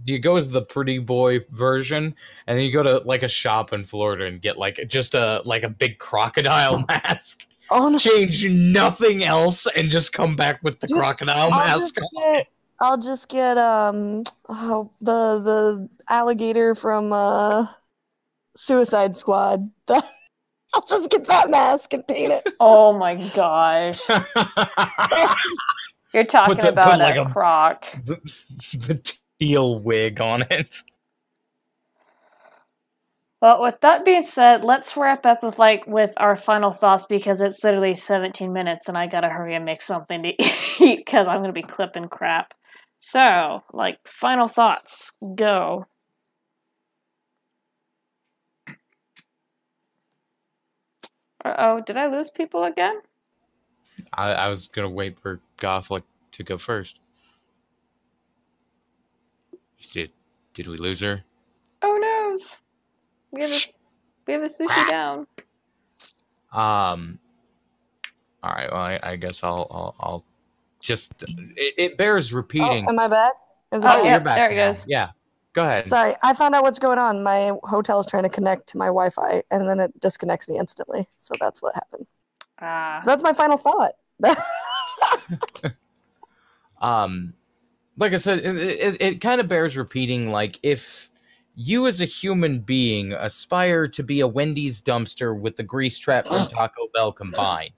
S2: you go as the pretty boy version, and then you go to like a shop in Florida and get like just a big crocodile mask.
S3: Oh, no.
S2: Change nothing else and just come back with the crocodile mask.
S3: I'll just get the alligator from Suicide Squad. I'll just get that mask and paint it.
S1: Oh my gosh. You're talking about a croc.
S2: The teal wig on it.
S1: Well, with that being said, let's wrap up with our final thoughts, because it's literally 17 minutes and I gotta hurry and make something to eat because I'm gonna be clipping crap. So, final thoughts. Go. Uh-oh, did I lose people again?
S2: I was gonna wait for Gothic to go first. Did we lose her?
S1: Oh no! We have a sushi down.
S2: All right. Well, I guess I'll just. It bears repeating.
S3: Oh, am I back?
S2: You're back.
S1: There it goes.
S2: Yeah. Go ahead.
S3: Sorry, I found out what's going on. My hotel is trying to connect to my Wi-Fi, and then it disconnects me instantly. So that's what happened. So that's my final thought.
S2: Like I said, it kind of bears repeating. Like, if you as a human being aspire to be a Wendy's dumpster with the grease trap from Taco Bell combined,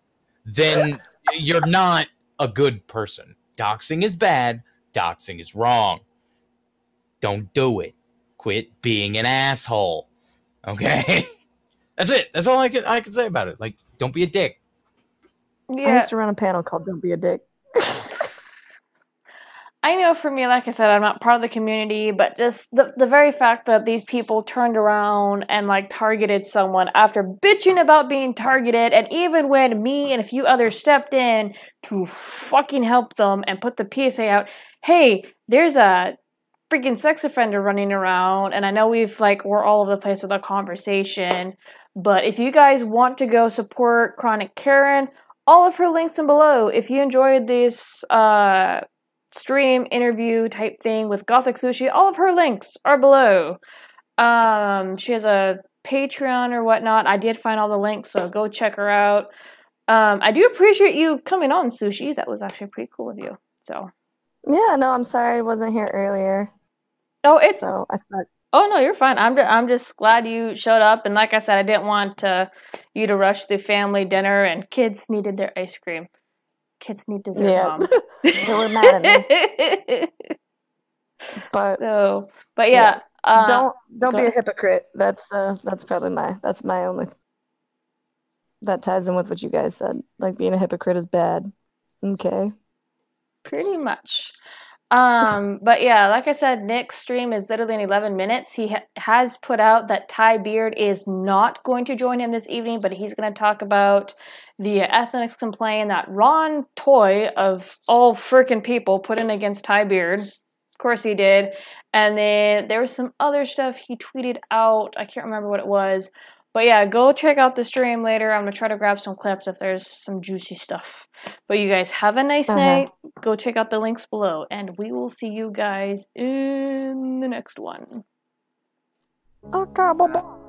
S2: then you're not a good person. Doxing is bad. Doxing is wrong. Don't do it. Quit being an asshole. Okay? That's it. That's all I can say about it. Like, don't be a dick.
S1: Yeah.
S3: I used to run a panel called Don't Be a Dick.
S1: I know for me, like I said, I'm not part of the community, but just the very fact that these people turned around and targeted someone after bitching about being targeted, and even when me and a few others stepped in to fucking help them and put the PSA out, hey, there's a freaking sex offender running around, and I know we're all over the place with our conversation, but if you guys want to go support KRONICKaren, all of her links are below. If you enjoyed this stream interview type thing with Gothic Sushi, all of her links are below. She has a Patreon or whatnot. I did find all the links, so go check her out. I do appreciate you coming on, Sushi. That was actually pretty cool of you. So
S3: yeah, no, I'm sorry I wasn't here earlier.
S1: Oh,
S3: so I thought.
S1: Oh no, you're fine. I'm just glad you showed up, and like I said, I didn't want you to rush the family dinner, and kids needed their ice cream. Kids need dessert, Mom.
S3: They were mad at me. But
S1: yeah.
S3: Don't be a hypocrite. That's probably my only. That ties in with what you guys said. Like, being a hypocrite is bad. Okay.
S1: Pretty much. But yeah, like I said, Nick's stream is literally in 11 minutes. He has put out that Ty Beard is not going to join him this evening, but he's going to talk about the ethics complaint that Ron Toy, of all freaking people, put in against Ty Beard. Of course he did. And then there was some other stuff he tweeted out. I can't remember what it was. But yeah, go check out the stream later. I'm going to try to grab some clips if there's some juicy stuff. But you guys have a nice night. Go check out the links below. And we will see you guys in the next one.
S3: Okay, bye-bye.